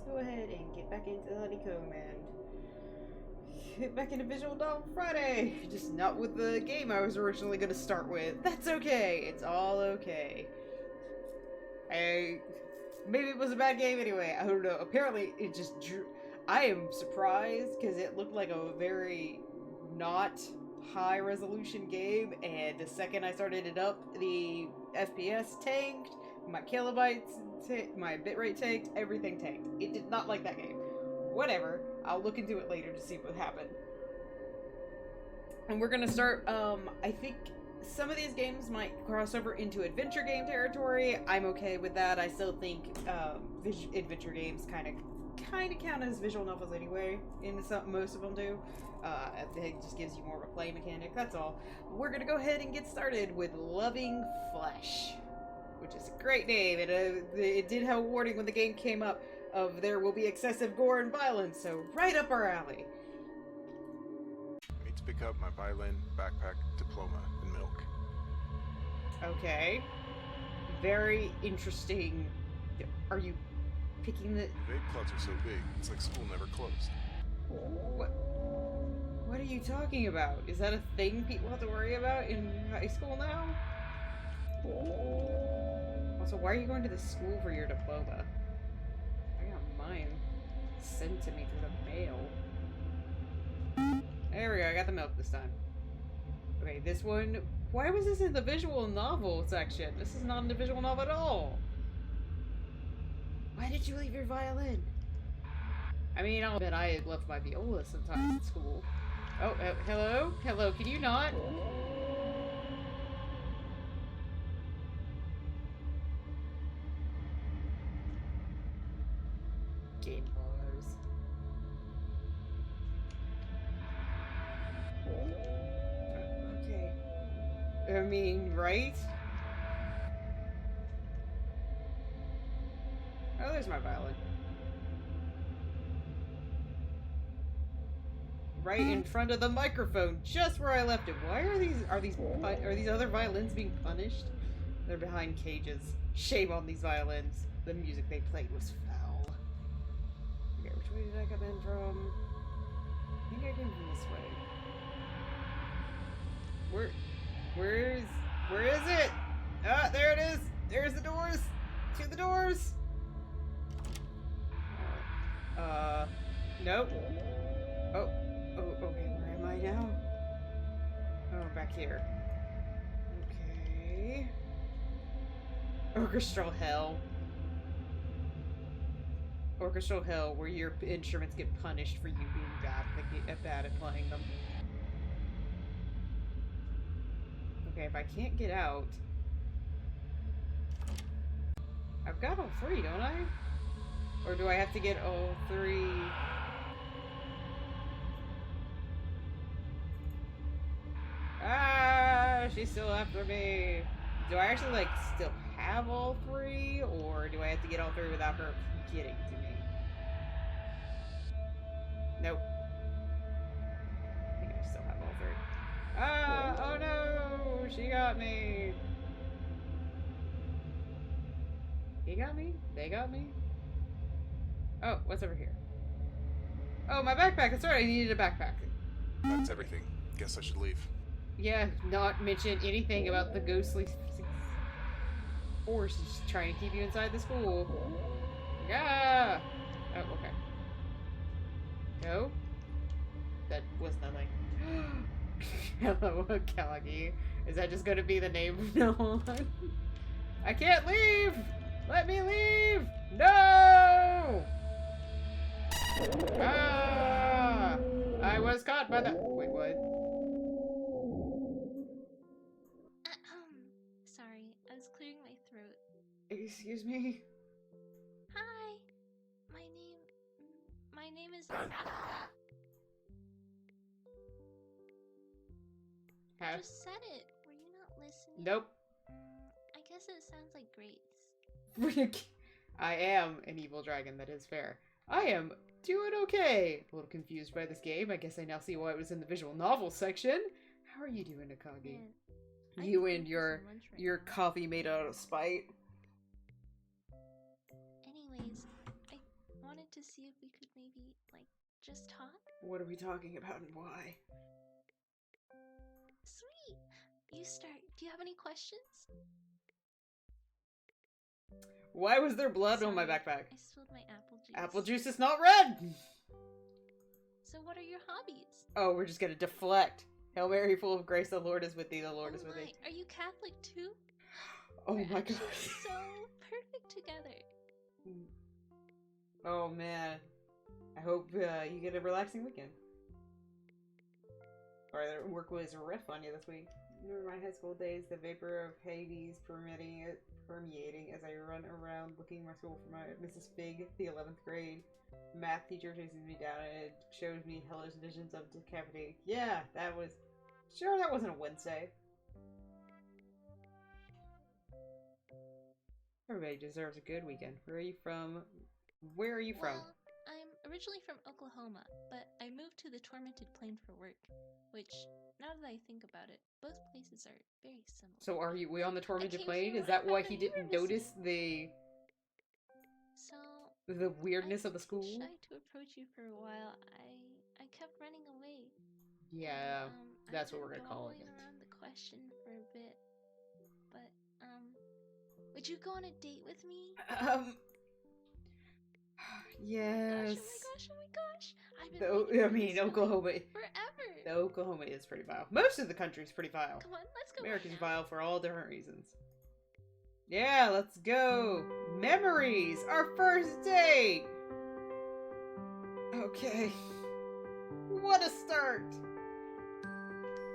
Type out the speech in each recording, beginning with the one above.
go ahead and get back into the honeycomb and get back into Visual Novel Friday. Just not with the game I was originally going to start with. That's okay. It's all okay. Maybe it was a bad game anyway. I don't know. Apparently, it just drew. I am surprised because it looked like a very not high resolution game, and the second I started it up, the FPS tanked, my kilobytes, my bitrate tanked, everything tanked. It did not like that game. Whatever. I'll look into it later to see what happened. And we're gonna start, I think some of these games might cross over into adventure game territory. I'm okay with that. I still think adventure games kind of count as visual novels anyway. Most of them do. It just gives you more of a play mechanic. That's all. We're gonna go ahead and get started with Loving Flesh, which is a great name. It did have a warning when the game came up of there will be excessive gore and violence, so right up our alley. I need to pick up my violin, backpack, diploma, and milk. Okay. Very interesting. Are you picking the... The vape clouds are so big, it's like school never closed. What are you talking about? Is that a thing people have to worry about in high school now? Also, why are you going to the school for your diploma? I got mine sent to me through the mail. There we go, I got the milk this time. Okay, this one... Why was this in the visual novel section? This is not in the visual novel at all. Why did you leave your violin? I mean, I'll bet I had left my viola sometimes at school. Oh, hello? Hello, can you not? Game bars. Okay. I mean, right? Oh, there's my violin. Right in front of the microphone, just where I left it. Why are these other violins being punished? They're behind cages. Shame on these violins. The music they played was foul. Okay, which way did I come in from? I think I came from this way. Where is it? Ah, there it is. There's the doors. To the doors. Nope. Oh, okay, where am I now? Oh, back here. Okay. Orchestral hell. Orchestral hell, where your instruments get punished for you being bad at playing them. Okay, if I can't get out... I've got all three, don't I? Or do I have to get all three... Ah, she's still after me. Do I actually, like, still have all three? Or do I have to get all three without her getting to me? Nope. I think I still have all three. Ah, oh no! She got me! He got me? They got me? Oh, what's over here? Oh, my backpack! That's right, I needed a backpack. That's everything. Guess I should leave. Yeah, not mention anything about the ghostly force just trying to keep you inside the school. Yeah. Oh, okay. No? That was nothing. Hello, Akagi. Is that just gonna be the name from now on? I can't leave! Let me leave! No! Ah! I was caught by the... Wait, what? Sorry, I was clearing my throat. Excuse me? Hi! My name is... I just said it. Were you not listening? Nope. I guess it sounds like grapes. I am an evil dragon, that is fair. I am doing okay. A little confused by this game. I guess I now see why it was in the visual novel section. How are you doing, Akagi? Man, You and your coffee made out of spite. Anyways, I wanted to see if we could maybe, like, just talk. What are we talking about and why? Sweet! You start. Do you have any questions? Why was there blood on my Sorry, backpack? I spilled my apple juice. Apple juice is not red! So what are your hobbies? Oh, we're just gonna deflect. Hail Mary, full of grace, the Lord is with thee, the Lord is with thee. Are you Catholic too? Oh We're my god. actually so perfect together. Oh man. I hope you get a relaxing weekend. Or that work was rough on you this week. Remember my high school days, the vapor of Hades permeating as I run around looking at my school for my Mrs. Fig, the 11th grade. Math teacher chases me down and it shows me hellish visions of decapitating. Yeah, that was... Sure, that wasn't a Wednesday. Everybody deserves a good weekend. Where are you from? Where are you from? Well, I'm originally from Oklahoma, but I moved to the Tormented Plain for work, which, now that I think about it, both places are very similar. So are you on the Tormented came Plain? here Is that when I why found he out you were didn't notice missing. the weirdness I of the was too school? shy to approach you for a while. I kept running away. Yeah, that's what we're gonna I've been call it. dawdling around the question for a bit, but would you go on a date with me? Yes. Oh my gosh! I've been waiting for this for, Oklahoma. like, forever. Oklahoma is pretty vile. Most of the country is pretty vile. Come on, let's go. America's right now. vile for all different reasons. Yeah, let's go. Memories. Our first date. Okay. What a start.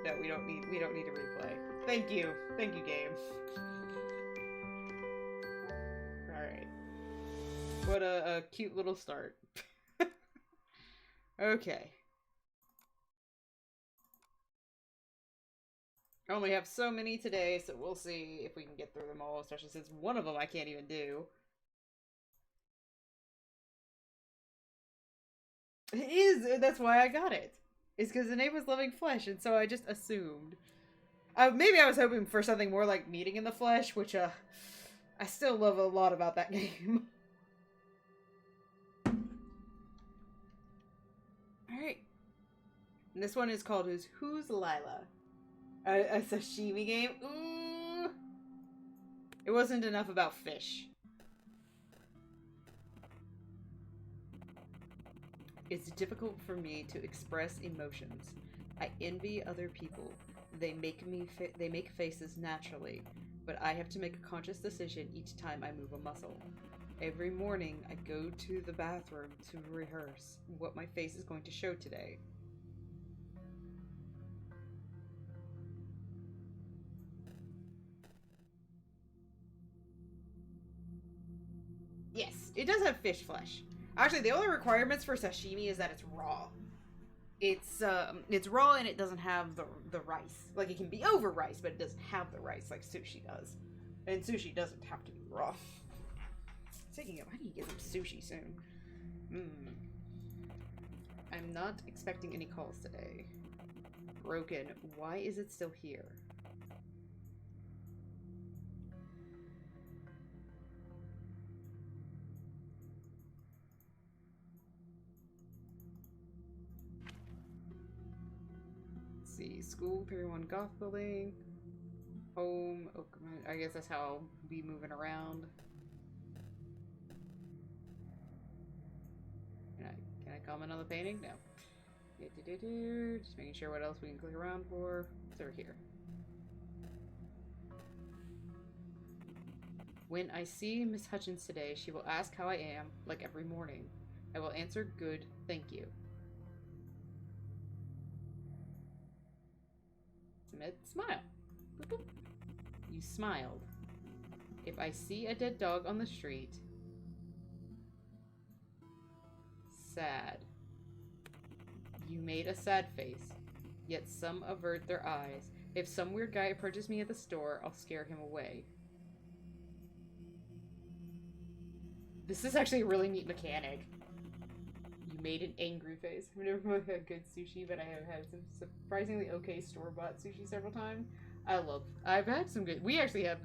No, we don't need to replay. Thank you, game. All right. What a cute little start. Okay. I only have so many today, so we'll see if we can get through them all, especially since one of them I can't even do. It is! That's why I got it. It's because the name was Loving Flesh, and so I just assumed. Maybe I was hoping for something more like Meeting in the Flesh, which, I still love a lot about that game. Alright. And this one is called Who's Lila? A sashimi game? Ooh! It wasn't enough about fish. It's difficult for me to express emotions. I envy other people. They make faces naturally, but I have to make a conscious decision each time I move a muscle. Every morning, I go to the bathroom to rehearse what my face is going to show today. Yes, it does have fish flesh. Actually, the only requirements for sashimi is that it's raw. It's raw and it doesn't have the rice. Like, it can be over rice, but it doesn't have the rice like sushi does. And sushi doesn't have to be raw. Speaking of, I need to get some sushi soon. I'm not expecting any calls today. Broken. Why is it still here? Let's see. School, Pier 1 Goth Building. Home. Oh, I guess that's how I'll be moving around. Can I comment on the painting? No. Just making sure what else we can click around for. It's over here. When I see Miss Hutchins today, she will ask how I am, like every morning. I will answer good, thank you. Submit, smile. Boop, boop. You smiled. If I see a dead dog on the street, sad. You made a sad face, yet some avert their eyes. If some weird guy approaches me at the store, I'll scare him away. This is actually a really neat mechanic. You made an angry face. I've never had good sushi, but I have had some surprisingly okay store-bought sushi several times. I've had some good, we actually have,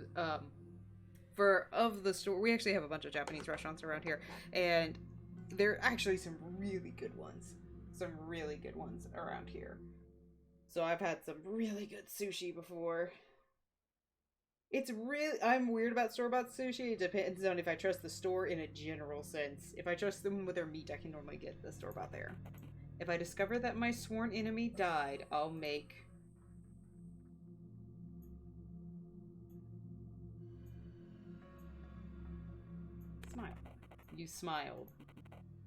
we actually have a bunch of Japanese restaurants around here, and There are actually some really good ones. Some really good ones around here. So I've had some really good sushi before. It's really... I'm weird about store-bought sushi. It depends on if I trust the store in a general sense. If I trust them with their meat, I can normally get the store-bought there. If I discover that my sworn enemy died, I'll make... Smile. You smiled.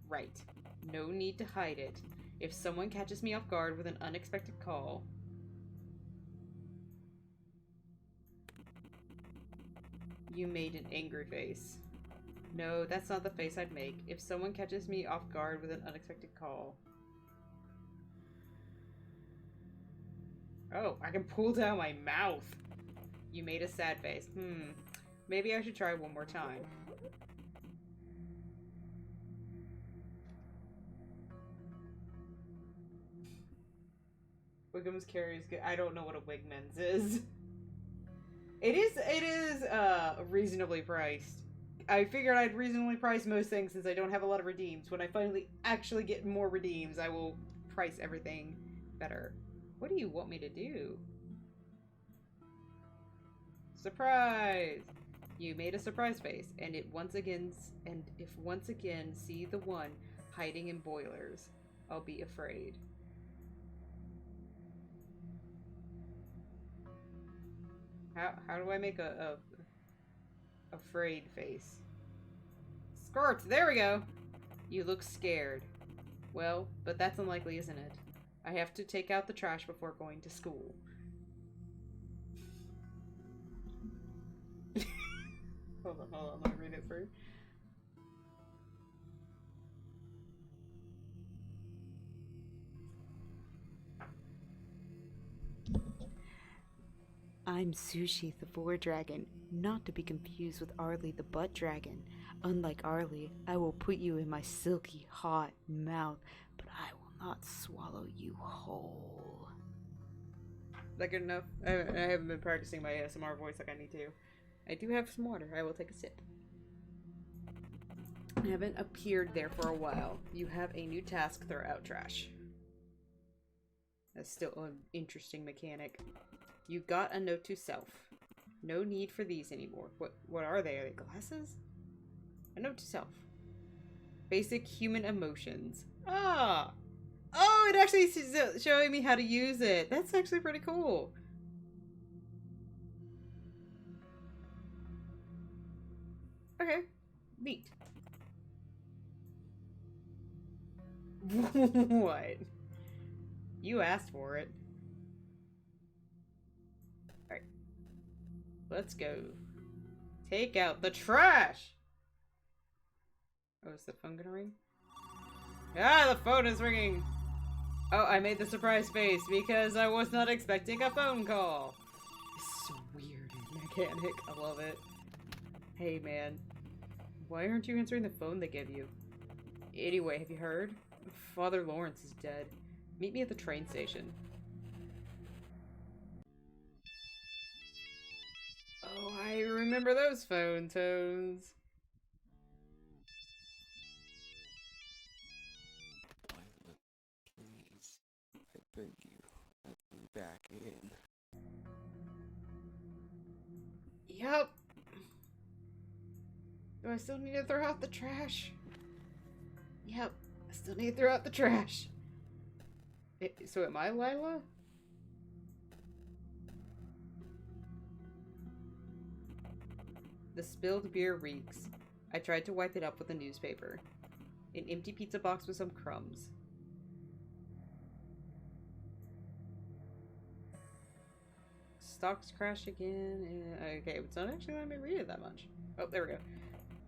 Right. No need to hide it. If someone catches me off guard with an unexpected call... You made an angry face. No, that's not the face I'd make. If someone catches me off guard with an unexpected call... Oh, I can pull down my mouth. You made a sad face. Maybe I should try one more time. Wigham's carry is good. I don't know what a Wigman's is. It is reasonably priced. I figured I'd reasonably price most things since I don't have a lot of redeems. When I finally actually get more redeems, I will price everything better. What do you want me to do? Surprise! You made a surprise face, and if once again see the one hiding in boilers, I'll be afraid. How do I make a afraid face? Skirts! There we go! You look scared. Well, but that's unlikely, isn't it? I have to take out the trash before going to school. Hold on, let me read it through. I'm Sushi the Boar Dragon, not to be confused with Arlie the Butt Dragon. Unlike Arlie, I will put you in my silky, hot mouth, but I will not swallow you whole. Is that good enough? I haven't been practicing my ASMR voice like I need to. I do have some water. I will take a sip. I haven't appeared there for a while. You have a new task, throw out trash. That's still an interesting mechanic. You got a note to self. No need for these anymore. What are they? Are they glasses? A note to self. Basic human emotions. Ah! Oh, it actually is showing me how to use it. That's actually pretty cool. Okay. Neat. What? You asked for it. Alright. Let's go. Take out the trash! Oh, is the phone gonna ring? Ah, the phone is ringing! Oh, I made the surprise face because I was not expecting a phone call. This is weird mechanic. I love it. Hey, man. Why aren't you answering the phone they give you? Anyway, have you heard? Father Lawrence is dead. Meet me at the train station. Oh, I remember those phone tones. Please, I beg you, let me back in. Yup. Do I still need to throw out the trash? Yep, I still need to throw out the trash. So am I Lila? The spilled beer reeks. I tried to wipe it up with a newspaper. An empty pizza box with some crumbs. Stocks crash again. Okay, it's not actually letting me read it that much. Oh, there we go.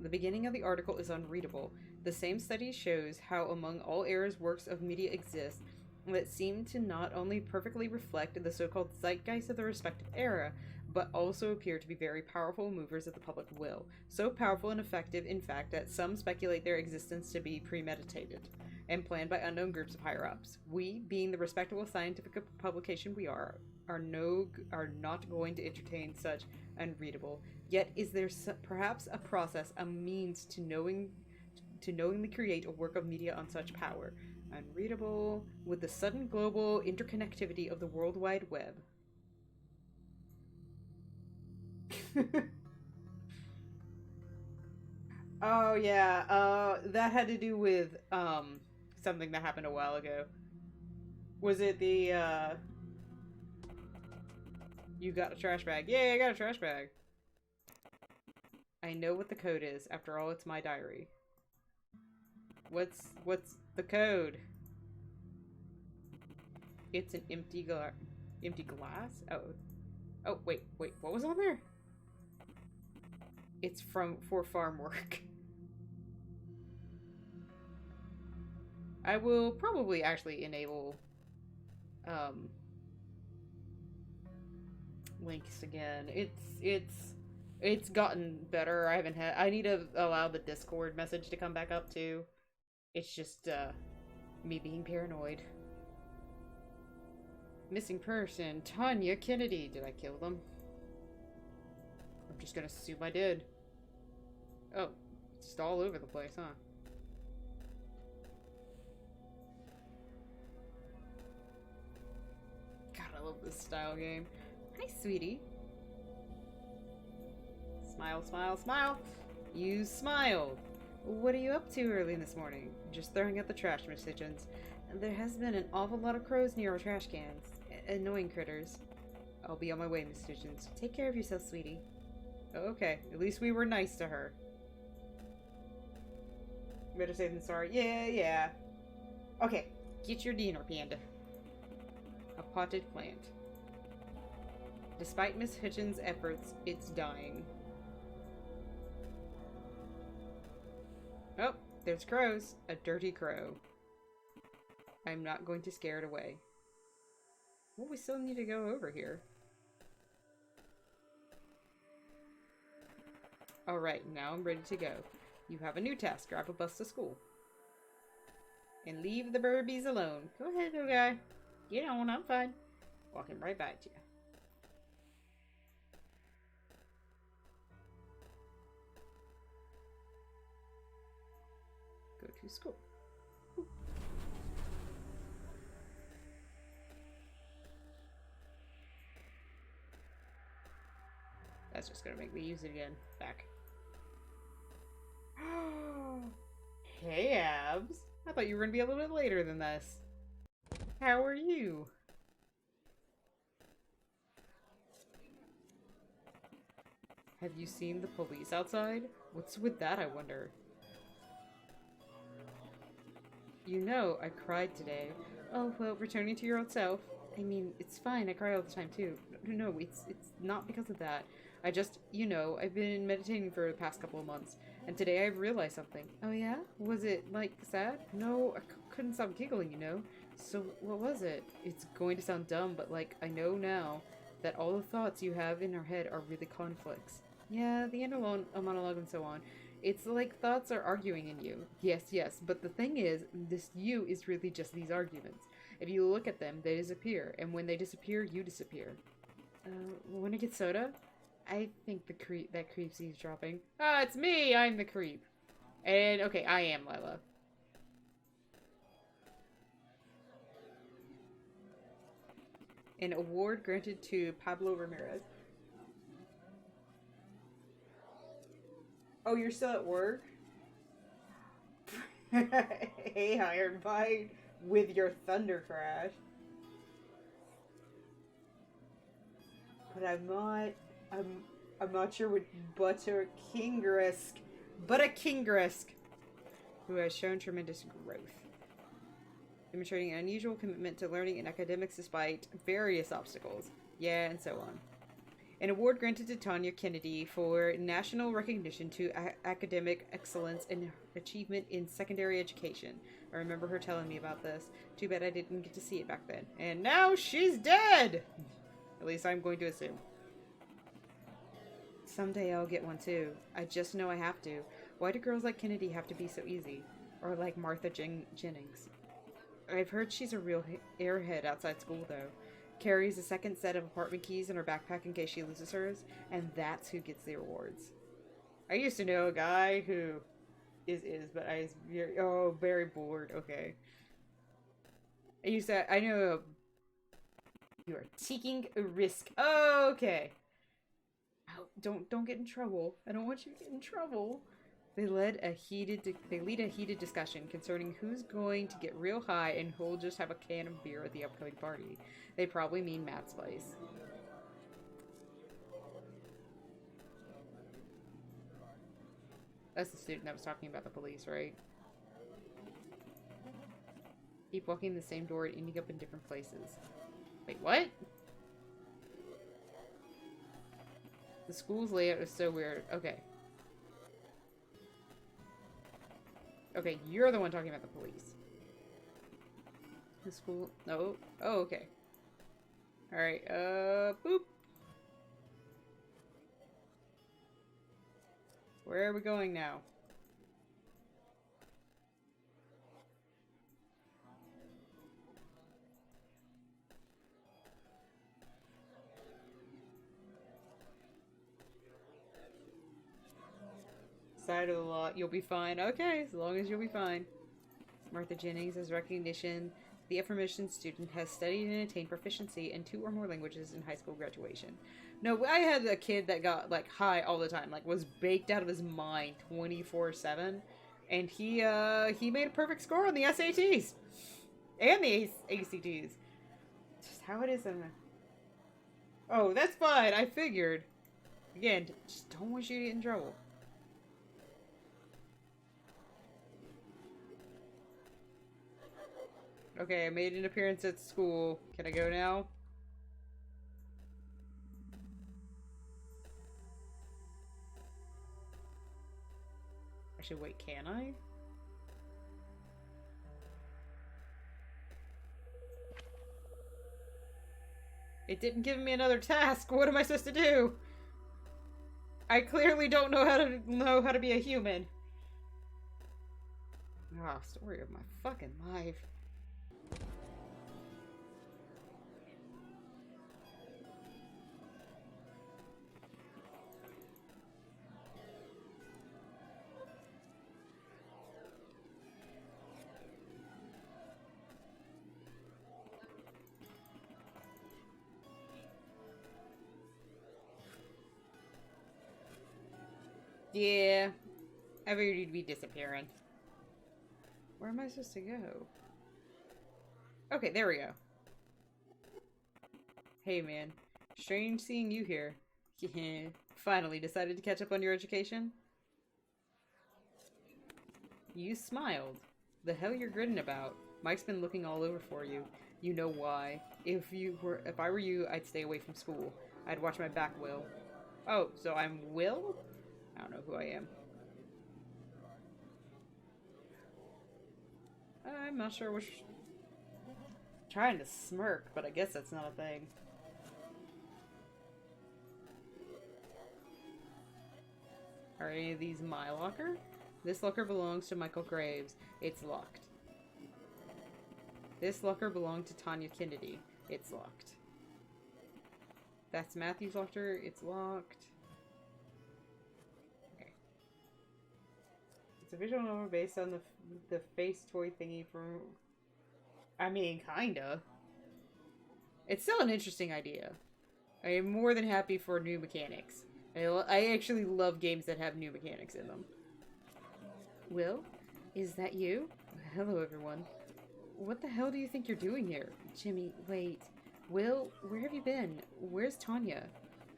The beginning of the article is unreadable. The same study shows how among all eras works of media exist that seem to not only perfectly reflect the so-called zeitgeist of the respective era, but also appear to be very powerful movers of the public will. So powerful and effective, in fact, that some speculate their existence to be premeditated and planned by unknown groups of higher-ups. We, being the respectable scientific publication we are not going to entertain such unreadable. Yet is there perhaps a process, a means to knowing to knowingly create a work of media on such power. Unreadable, with the sudden global interconnectivity of the World Wide Web. Oh yeah, that had to do with something that happened a while ago. Was it the you got a trash bag? Yeah, I got a trash bag. I know what the code is. After all, it's my diary. What's the code? It's an empty glass? Oh, wait, what was on there? It's for farm work. I will probably actually enable links again. It's gotten better. I need to allow the Discord message to come back up too. It's just me being paranoid. Missing person, Tanya Kennedy. Did I kill them? I'm just gonna assume I did. Oh, it's just all over the place, huh? God, I love this style game. Hi, sweetie. Smile, smile, smile. You smiled. What are you up to early this morning? Just throwing out the trash, Miss Hitchens. There has been an awful lot of crows near our trash cans. Annoying critters. I'll be on my way, Miss Hitchens. Take care of yourself, sweetie. Okay, at least we were nice to her. Better safe than sorry. Yeah. Okay, get your dinner, Panda. A potted plant. Despite Miss Hitchens' efforts, it's dying. Oh, there's crows. A dirty crow. I'm not going to scare it away. Well, we still need to go over here. Alright, now I'm ready to go. You have a new task. Grab a bus to school. And leave the Burbies alone. Go ahead, little guy. Get on, I'm fine. Walking right back to you. Go to school. Ooh. That's just gonna make me use it again. Back. Hey, Abs. I thought you were gonna be a little bit later than this. How are you? Have you seen the police outside? What's with that, I wonder? You know, I cried today. Oh, well, returning to your old self. I mean, it's fine, I cry all the time too. No, it's not because of that. I just, you know, I've been meditating for the past couple of months, and today I've realized something. Oh yeah? Was it, like, sad? No, I couldn't stop giggling, you know? So, what was it? It's going to sound dumb, but, like, I know now that all the thoughts you have in our head are really conflicts. Yeah, the inner monologue and so on. It's like thoughts are arguing in you. Yes, but the thing is, this you is really just these arguments. If you look at them, they disappear, and when they disappear, you disappear. Wanna get soda? I think that creep's eavesdropping. Ah, it's me! I'm the creep. And, okay, I am Lila. An award granted to Pablo Ramirez. Oh, you're still at work? Hey, Iron Bite, with your Thunder Crash. But I'm not sure what Butterkingrisk, who has shown tremendous growth. Demonstrating an unusual commitment to learning and academics despite various obstacles. Yeah, and so on. An award granted to Tanya Kennedy for national recognition to academic excellence and achievement in secondary education. I remember her telling me about this. Too bad I didn't get to see it back then. And now she's dead! At least I'm going to assume. Someday I'll get one too. I just know I have to. Why do girls like Kennedy have to be so easy? Or like Martha Jennings? I've heard she's a real airhead outside school though. Carries a second set of apartment keys in her backpack in case she loses hers, and that's who gets the awards. I used to know a guy who is, but I was very bored. Okay. You said, I know you are taking a risk. Oh, okay. Oh, don't get in trouble. I don't want you to get in trouble. They lead a heated discussion concerning who's going to get real high and who'll just have a can of beer at the upcoming party. They probably mean Matt's place. That's the student that was talking about the police, right? Keep walking the same door and ending up in different places. Wait, what? The school's layout is so weird. Okay. Okay, you're the one talking about the police. The school... No. Oh, okay. Alright, boop. Where are we going now? Side of the lot. You'll be fine. Okay, as long as you'll be fine. Martha Jennings has recognition. The aforementioned student has studied and attained proficiency in 2 or more languages in high school graduation. No, I had a kid that got, like, high all the time. Like, was baked out of his mind 24/7. And he made a perfect score on the SATs. And the ACTs. Just how it is in there. Oh, that's fine. I figured. Again, just don't want you to get in trouble. Okay, I made an appearance at school. Can I go now? Actually, wait, can I? It didn't give me another task. What am I supposed to do? I clearly don't know how to be a human. Ah, oh, story of my fucking life. Yeah, I figured you'd be disappearing. Where am I supposed to go? Okay, there we go. Hey man, strange seeing you here. Finally decided to catch up on your education? You smiled. The hell you're grinning about? Mike's been looking all over for you. You know why. If I were you, I'd stay away from school. I'd watch my back, Will. Oh, so I'm Will? I don't know who I am. I'm not sure which... Trying to smirk, but I guess that's not a thing. Are any of these my locker? This locker belongs to Michael Graves. It's locked. This locker belonged to Tanya Kennedy. It's locked. That's Matthew's locker. It's locked. Okay. It's a visual novel based on the face toy thingy from... I mean, kinda. It's still an interesting idea. I am more than happy for new mechanics. I actually love games that have new mechanics in them. Will? Is that you? Hello, everyone. What the hell do you think you're doing here? Jimmy, wait. Will, where have you been? Where's Tanya?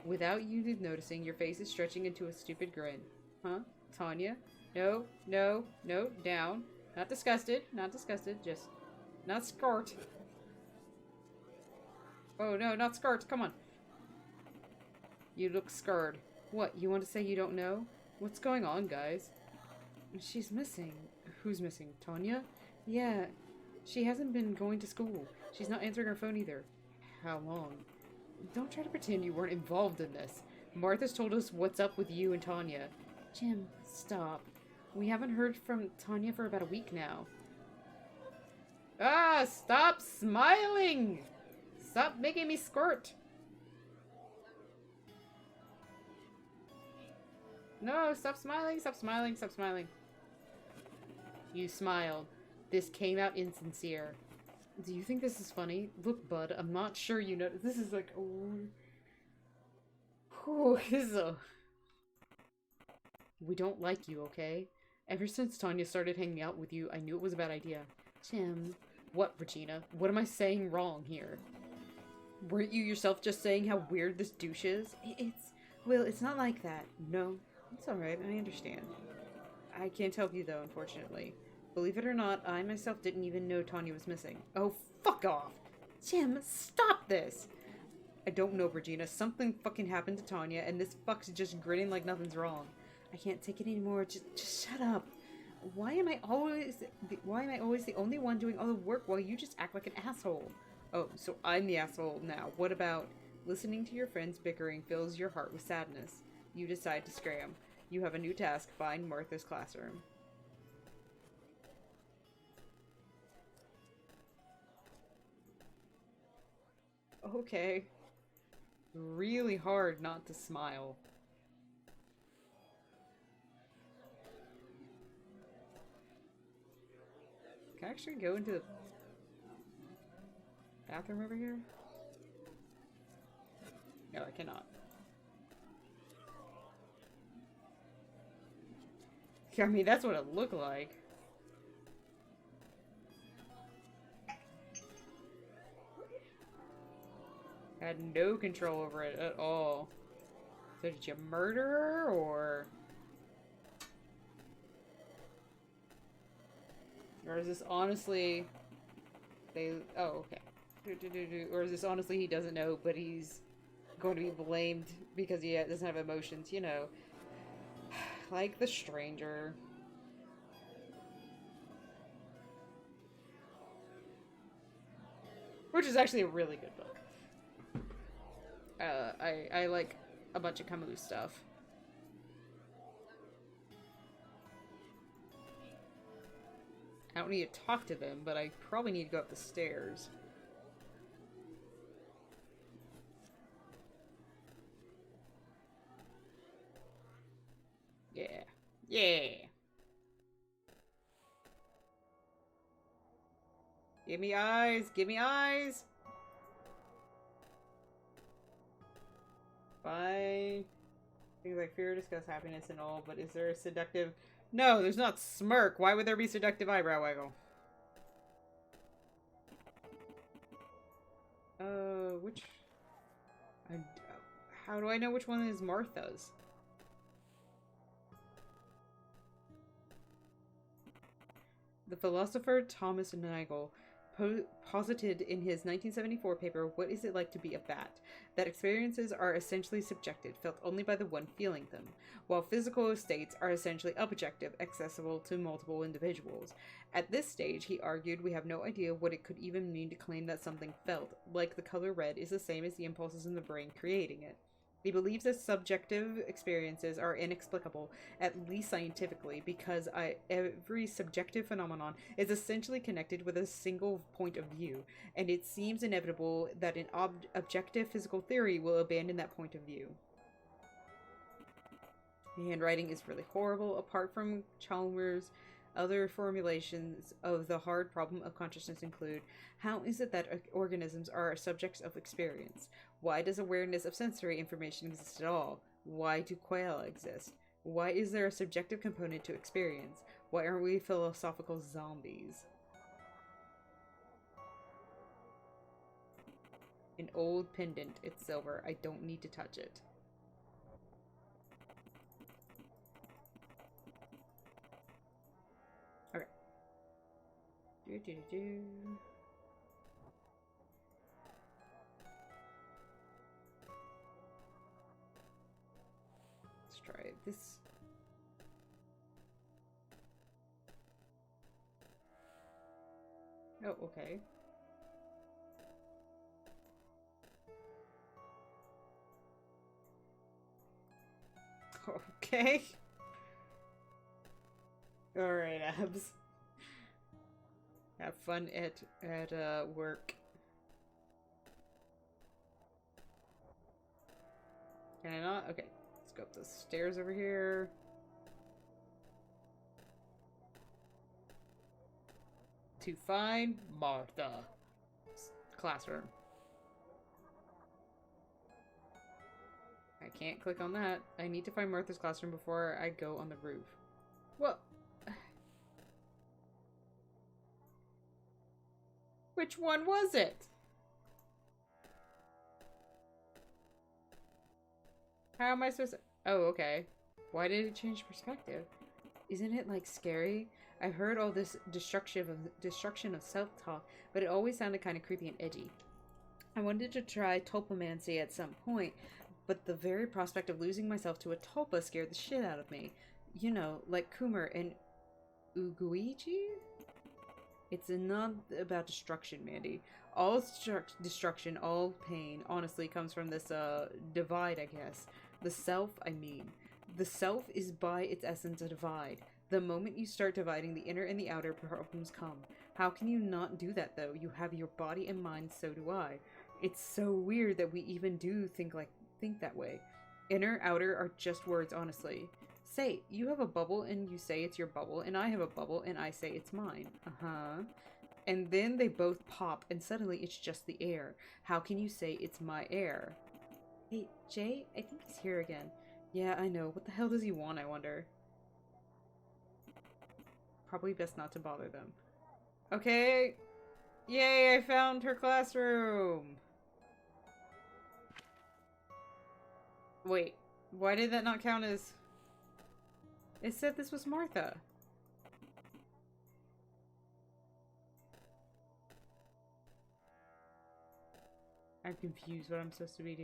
Without you noticing, your face is stretching into a stupid grin. Huh? Tanya? No, no, no, down. Not disgusted, just... Not skirt. Oh no, not skirt, come on. You look scared. What, you want to say you don't know? What's going on, guys? She's missing. Who's missing? Tanya? Yeah, she hasn't been going to school. She's not answering her phone either. How long? Don't try to pretend you weren't involved in this. Martha's told us what's up with you and Tanya. Jim, stop. We haven't heard from Tanya for about a week now. Ah, stop smiling! Stop making me squirt! No, stop smiling, stop smiling, stop smiling. You smiled. This came out insincere. Do you think this is funny? Look, bud, I'm not sure you know. This is like, oh. Whew, this is a... We don't like you, okay? Ever since Tanya started hanging out with you, I knew it was a bad idea. Tim. What, Regina? What am I saying wrong here? Weren't you yourself just saying how weird this douche is? Well, it's not like that. No, it's alright, I understand. I can't help you though, unfortunately. Believe it or not, I myself didn't even know Tanya was missing. Oh, fuck off! Tim, stop this! I don't know, Regina. Something fucking happened to Tanya, and this fuck's just grinning like nothing's wrong. I can't take it anymore. Just shut up. Why am I always the only one doing all the work while you just act like an asshole? Oh, so I'm the asshole now. What about listening to your friends bickering fills your heart with sadness? You decide to scram. You have a new task. Find Martha's classroom. Okay. Really hard not to smile. Can I actually go into the bathroom over here? No, I cannot. I mean, that's what it looked like. I had no control over it at all. So did you murder her, or... Or is this honestly... Oh, okay. Or is this honestly he doesn't know, but he's going to be blamed because he doesn't have emotions, you know. Like The Stranger. Which is actually a really good book. I like a bunch of Camus stuff. I don't need to talk to them, but I probably need to go up the stairs. Yeah. Yeah! Give me eyes! Give me eyes! Fine. Things like fear, disgust, happiness, and all, but is there a seductive... No, there's not smirk. Why would there be seductive eyebrow waggle? Which... how do I know which one is Martha's? The philosopher Thomas Nagel posited in his 1974 paper, What Is It Like to Be a Bat? That experiences are essentially subjective, felt only by the one feeling them, while physical states are essentially objective, accessible to multiple individuals. At this stage, he argued, we have no idea what it could even mean to claim that something felt, like the color red, is the same as the impulses in the brain creating it. He believes that subjective experiences are inexplicable, at least scientifically, because every subjective phenomenon is essentially connected with a single point of view, and it seems inevitable that an objective physical theory will abandon that point of view. The handwriting is really horrible. Apart from Chalmers' other formulations of the hard problem of consciousness include, how is it that organisms are subjects of experience? Why does awareness of sensory information exist at all? Why do quail exist? Why is there a subjective component to experience? Why aren't we philosophical zombies? An old pendant. It's silver. I don't need to touch it. Okay. Let's try this. Oh, okay. Okay. Alright, Abs. Have fun at work. Can I not? Okay. Let's go up the stairs over here. to find Martha's classroom. I can't click on that. I need to find Martha's classroom before I go on the roof. Well, which one was it? How am I supposed to... Oh, okay. Why did it change perspective? Isn't it, like, scary? I've heard all this destruction of self-talk, but it always sounded kind of creepy and edgy. I wanted to try tulpomancy at some point, but the very prospect of losing myself to a tulpa scared the shit out of me. You know, like Kumar and Uguiji? It's not about destruction, Mandy. All destruction, all pain, honestly, comes from this, divide, I guess. The self, I mean. The self is by its essence a divide. The moment you start dividing the inner and the outer, problems come. How can you not do that, though? You have your body and mind, so do I. It's so weird that we even do think that way. Inner, outer are just words, honestly. Say, you have a bubble and you say it's your bubble, and I have a bubble and I say it's mine. Uh-huh. And then they both pop, and suddenly it's just the air. How can you say it's my air? Hey, Jay, I think he's here again. Yeah, I know. What the hell does he want, I wonder? Probably best not to bother them. Okay. Yay, I found her classroom. Wait, why did that not count as... It said this was Martha. I'm confused what I'm supposed to be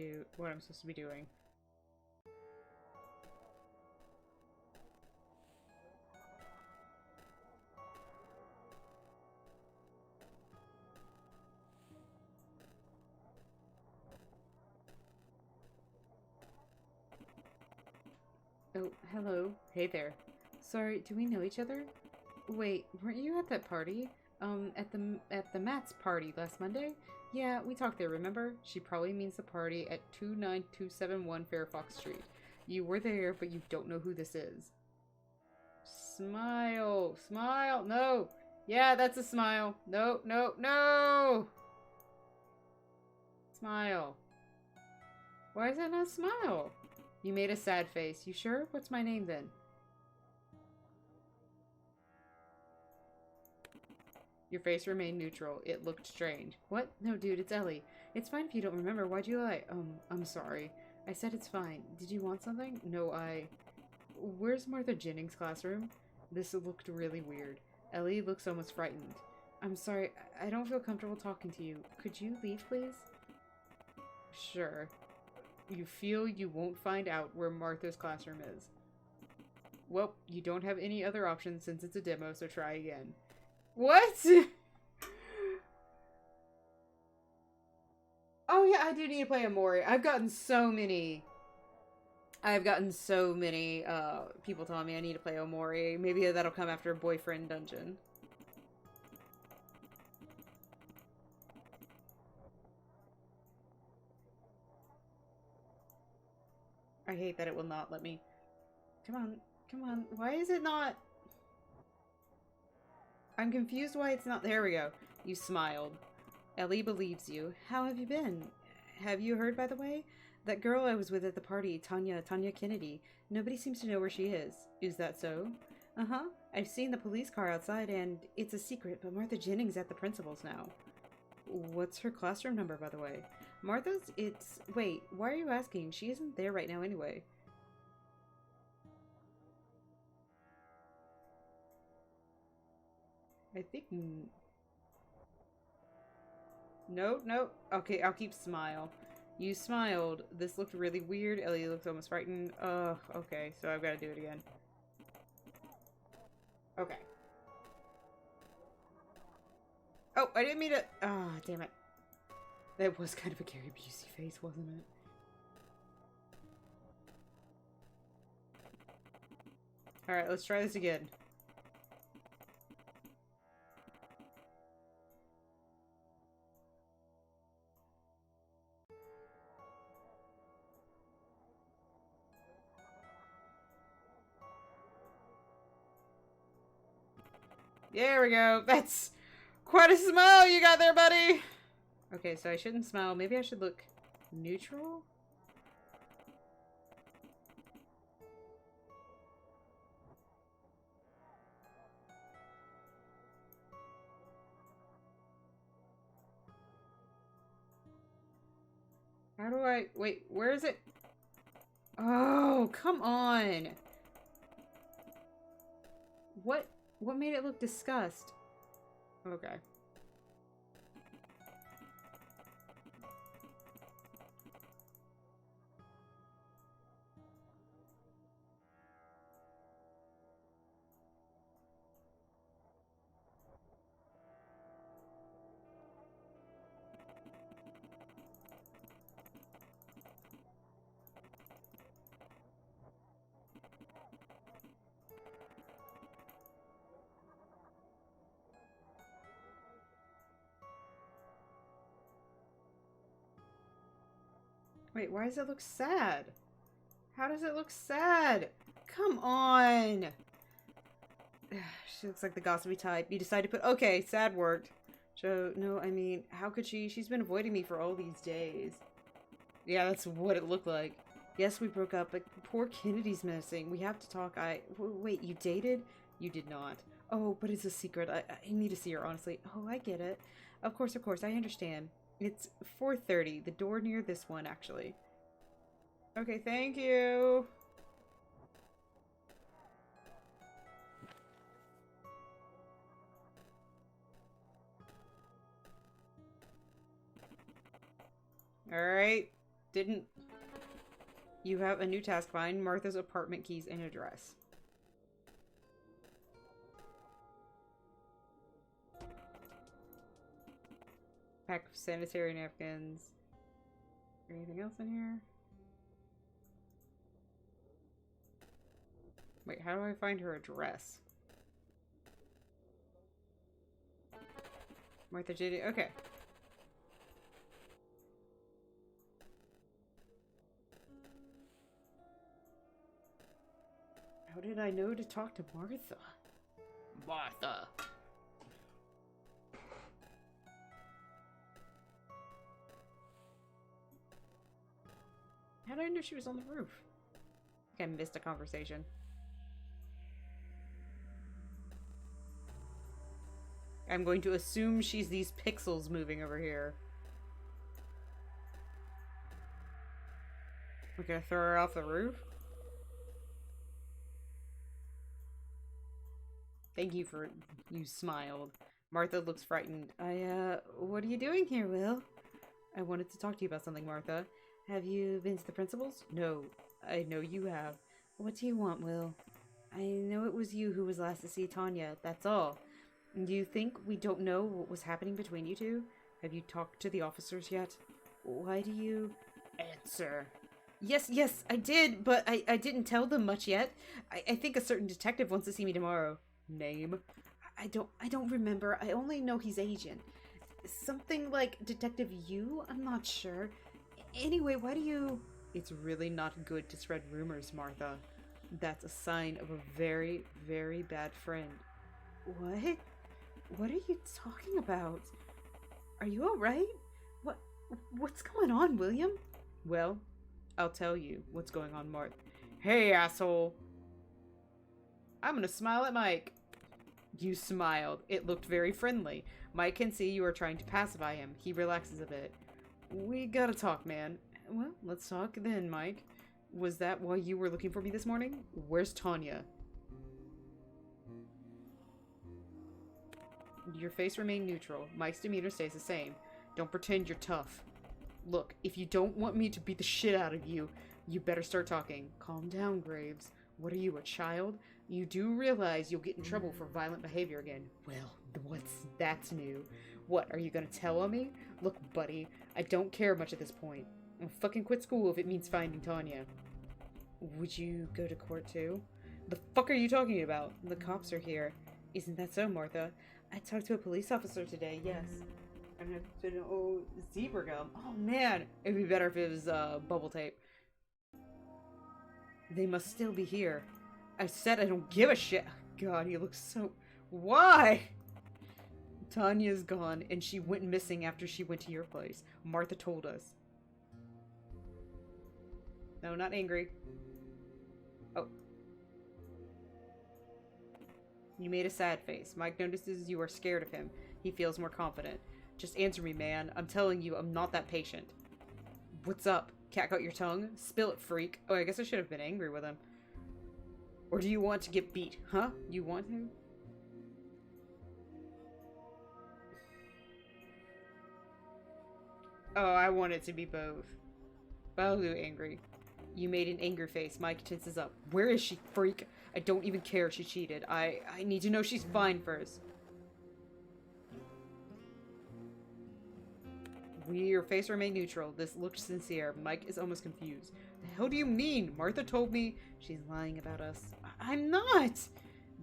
doing. Oh, hello. Hey there. Sorry, do we know each other? Wait, weren't you at that party? At the Matt's party last Monday? Yeah, we talked there, remember? She probably means the party at 29271 Fairfax Street. You were there, but you don't know who this is. Smile! Smile! No! Yeah, that's a smile. No, no, no! Smile. Why is that not a smile? You made a sad face. You sure? What's my name then? Your face remained neutral. It looked strange. What? No, dude, it's Ellie. It's fine if you don't remember. Why'd you lie? I'm sorry. I said it's fine. Did you want something? No, Where's Martha Jennings' classroom? This looked really weird. Ellie looks almost frightened. I'm sorry. I don't feel comfortable talking to you. Could you leave, please? Sure. You feel you won't find out where Martha's classroom is. Well, you don't have any other options since it's a demo, so try again. What? Oh yeah, I do need to play Amori. I've gotten so many people telling me I need to play Omori. Maybe that'll come after Boyfriend Dungeon. I hate that it will not let me. Come on, come on. Why is it not? I'm confused why it's not. There we go. You smiled. Ellie believes you. How have you been? Have you heard, by the way? That girl I was with at the party, Tanya Kennedy. Nobody seems to know where she is. Is that so? Uh-huh. I've seen the police car outside, and it's a secret, but Martha Jennings at the principal's now. What's her classroom number, by the way? Martha's, it's... Wait, why are you asking? She isn't there right now anyway. I think... No, no. Okay, I'll keep smile. You smiled. This looked really weird. Ellie looks almost frightened. Ugh, okay, so I've got to do it again. Okay. Oh, I didn't mean to... Ah, oh, damn it. That was kind of a Gary Busey face, wasn't it? Alright, let's try this again. There we go. That's... Quite a smile you got there, buddy! Okay, so I shouldn't smile. Maybe I should look neutral? How do I... Wait, where is it? Oh, come on! What made it look disgust? Okay. Wait, why does it look sad? How does it look sad? Come on! She looks like the gossipy type. You decide to put... Okay, sad worked. So, no, I mean, how could she? She's been avoiding me for all these days. Yeah, that's what it looked like. Yes, we broke up, but poor Kennedy's missing. We have to talk. Wait, you dated? You did not. Oh, but it's a secret. I need to see her, honestly. Oh, I get it. Of course, I understand. It's 4:30. The door near this one, actually. Okay, thank you. Alright. Didn't... You have a new task. Find Martha's apartment keys and address. Pack of sanitary napkins. Anything else in here? Wait, how do I find her address? Martha JD. Okay. How did I know to talk to Martha? Martha. How did I know she was on the roof? I think I missed a conversation. I'm going to assume she's these pixels moving over here. We're gonna throw her off the roof? Thank you for... You smiled. Martha looks frightened. What are you doing here, Will? I wanted to talk to you about something, Martha. Have you been to the principal's? No. I know you have. What do you want, Will? I know it was you who was last to see Tanya, that's all. Do you think we don't know what was happening between you two? Have you talked to the officers yet? Why do you... Answer. Yes, I did, but I didn't tell them much yet. I think a certain detective wants to see me tomorrow. Name? I don't remember. I only know he's Asian. Something like Detective Yu? I'm not sure. Anyway, why do you... It's really not good to spread rumors, Martha. That's a sign of a very, very bad friend. What? What are you talking about? Are you alright? What's going on, William? Well, I'll tell you what's going on, Martha. Hey, asshole! I'm gonna smile at Mike. You smiled. It looked very friendly. Mike can see you are trying to pacify him. He relaxes a bit. We gotta talk, man. Well, let's talk then, Mike. Was that why you were looking for me this morning? Where's Tanya? Your face remained neutral. Mike's demeanor stays the same. Don't pretend you're tough. Look, if you don't want me to beat the shit out of you, you better start talking. Calm down, Graves. What are you, a child? You do realize you'll get in trouble for violent behavior again. Well, that's new. What, are you gonna tell on me? Look, buddy, I don't care much at this point. I'll fucking quit school if it means finding Tanya. Would you go to court too? The fuck are you talking about? The cops are here. Isn't that so, Martha? I talked to a police officer today, yes. I'm gonna have to know zebra gum. Oh man, it'd be better if it was bubble tape. They must still be here. I said I don't give a shit. God, he looks so... Why? Tanya's gone, and she went missing after she went to your place. Martha told us. No, not angry. Oh. You made a sad face. Mike notices you are scared of him. He feels more confident. Just answer me, man. I'm telling you, I'm not that patient. What's up? Cat got your tongue? Spill it, freak. Oh, I guess I should have been angry with him. Or do you want to get beat? Huh? You want him? Oh, I want it to be both. But I'll do angry. You made an angry face. Mike tenses up. Where is she, freak? I don't even care if she cheated. I need to know she's fine first. Your face remained neutral. This looked sincere. Mike is almost confused. The hell do you mean? Martha told me she's lying about us. I'm not!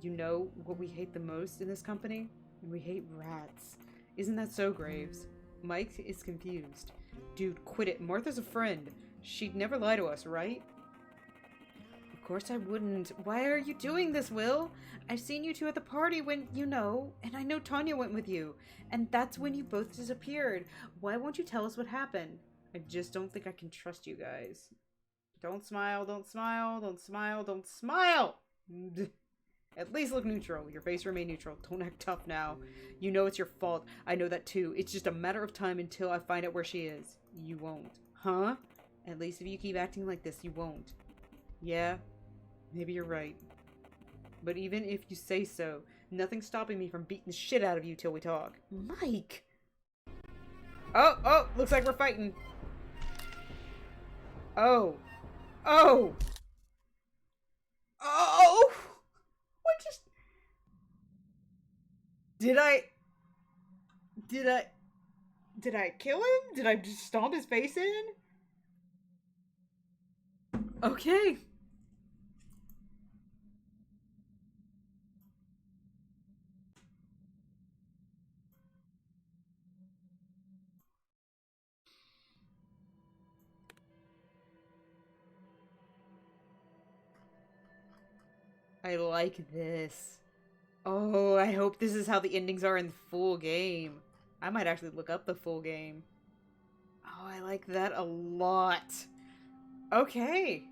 You know what we hate the most in this company? We hate rats. Isn't that so, Graves? Mike is confused. Dude, quit it. Martha's a friend. She'd never lie to us, right? Of course I wouldn't. Why are you doing this, Will? I've seen you two at the party when, you know, and I know Tanya went with you. And that's when you both disappeared. Why won't you tell us what happened? I just don't think I can trust you guys. Don't smile, don't smile, don't smile, don't smile! At least look neutral. Your face remain neutral. Don't act tough now. You know it's your fault. I know that too. It's just a matter of time until I find out where she is. You won't. Huh? At least if you keep acting like this, you won't. Yeah, maybe you're right. But even if you say so, nothing's stopping me from beating the shit out of you till we talk. Mike! Oh, looks like we're fighting. Oh. Oh! Oh! What just... Did I kill him? Did I just stomp his face in? Okay. I like this. Oh, I hope this is how the endings are in the full game. I might actually look up the full game. Oh, I like that a lot. Okay.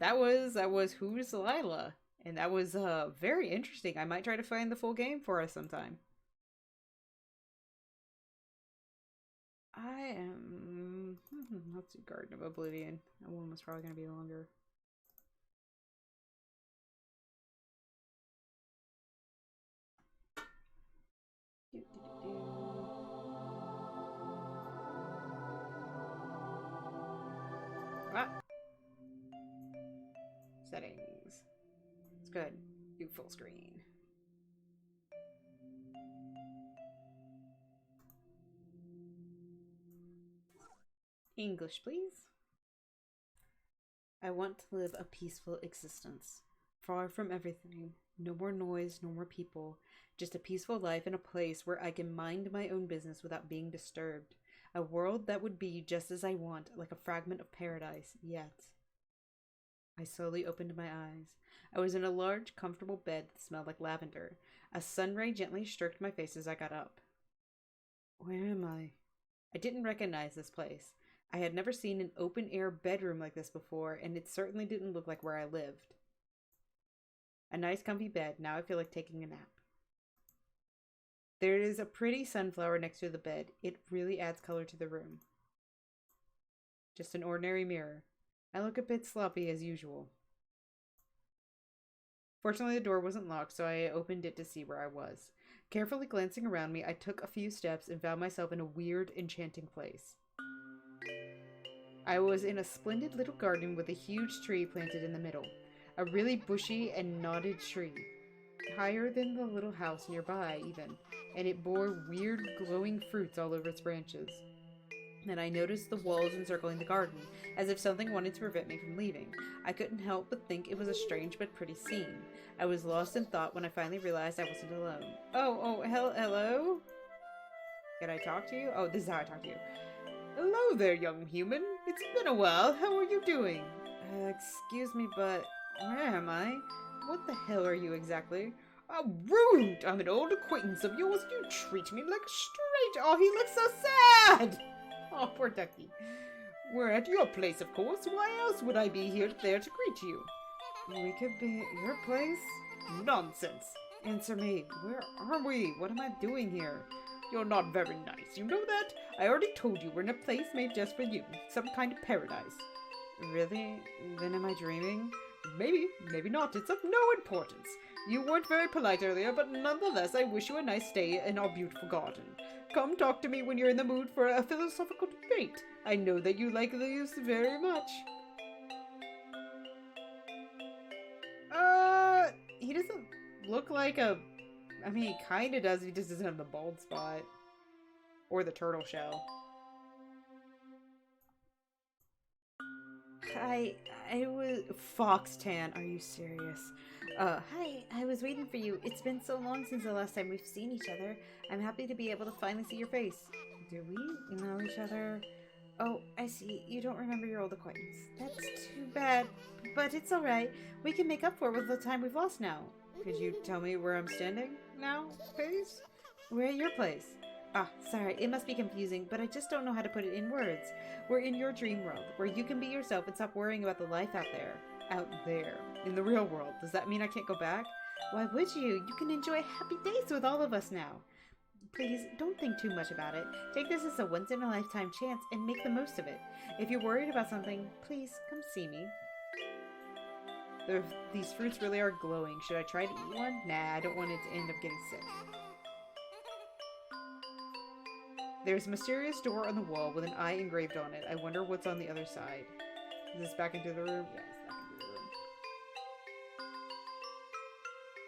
That was Who's Lila? And that was very interesting. I might try to find the full game for us sometime. I am... let's do Garden of Oblivion. That one was probably going to be longer. Ah. Settings. It's good. Do full screen. English, please. I want to live a peaceful existence. Far from everything. No more noise, no more people. Just a peaceful life in a place where I can mind my own business without being disturbed. A world that would be just as I want, like a fragment of paradise, yet. I slowly opened my eyes. I was in a large, comfortable bed that smelled like lavender. A sun ray gently stroked my face as I got up. Where am I? I didn't recognize this place. I had never seen an open-air bedroom like this before, and it certainly didn't look like where I lived. A nice comfy bed. Now I feel like taking a nap. There is a pretty sunflower next to the bed. It really adds color to the room. Just an ordinary mirror. I look a bit sloppy as usual. Fortunately, the door wasn't locked, so I opened it to see where I was. Carefully glancing around me, I took a few steps and found myself in a weird, enchanting place. I was in a splendid little garden with a huge tree planted in the middle. A really bushy and knotted tree. Higher than the little house nearby, even. And it bore weird, glowing fruits all over its branches. Then I noticed the walls encircling the garden, as if something wanted to prevent me from leaving. I couldn't help but think it was a strange but pretty scene. I was lost in thought when I finally realized I wasn't alone. Hello? Can I talk to you? Oh, this is how I talk to you. Hello there, young human. It's been a while. How are you doing? Excuse me, but where am I? What the hell are you exactly? How rude! I'm an old acquaintance of yours. You treat me like a stranger. Oh, he looks so sad. Oh, poor ducky. We're at your place, of course. Why else would I be there to greet you? We could be at your place? Nonsense. Answer me. Where are we? What am I doing here? You're not very nice. You know that? I already told you we're in a place made just for you. Some kind of paradise. Really? Then am I dreaming? Maybe. Maybe not. It's of no importance. You weren't very polite earlier, but nonetheless, I wish you a nice stay in our beautiful garden. Come talk to me when you're in the mood for a philosophical debate. I know that you like these very much. He doesn't look like a... I mean, he kind of does. He just doesn't have the bald spot. Or the turtle shell. Hi, I was... Fox Tan, are you serious? Hi, I was waiting for you. It's been so long since the last time we've seen each other. I'm happy to be able to finally see your face. Do we know each other? Oh, I see. You don't remember your old acquaintance. That's too bad, but it's alright. We can make up for it with the time we've lost now. Could you tell me where I'm standing now, please? We're at your place. Ah, sorry, it must be confusing, but I just don't know how to put it in words. We're in your dream world, where you can be yourself and stop worrying about the life out there. Out there. In the real world. Does that mean I can't go back? Why would you? You can enjoy happy days with all of us now. Please, don't think too much about it. Take this as a once-in-a-lifetime chance and make the most of it. If you're worried about something, please come see me. These fruits really are glowing. Should I try to eat one? Nah, I don't want it to end up getting sick. There's a mysterious door on the wall with an eye engraved on it. I wonder what's on the other side. Is this back into the room? Yeah, it's back into the room.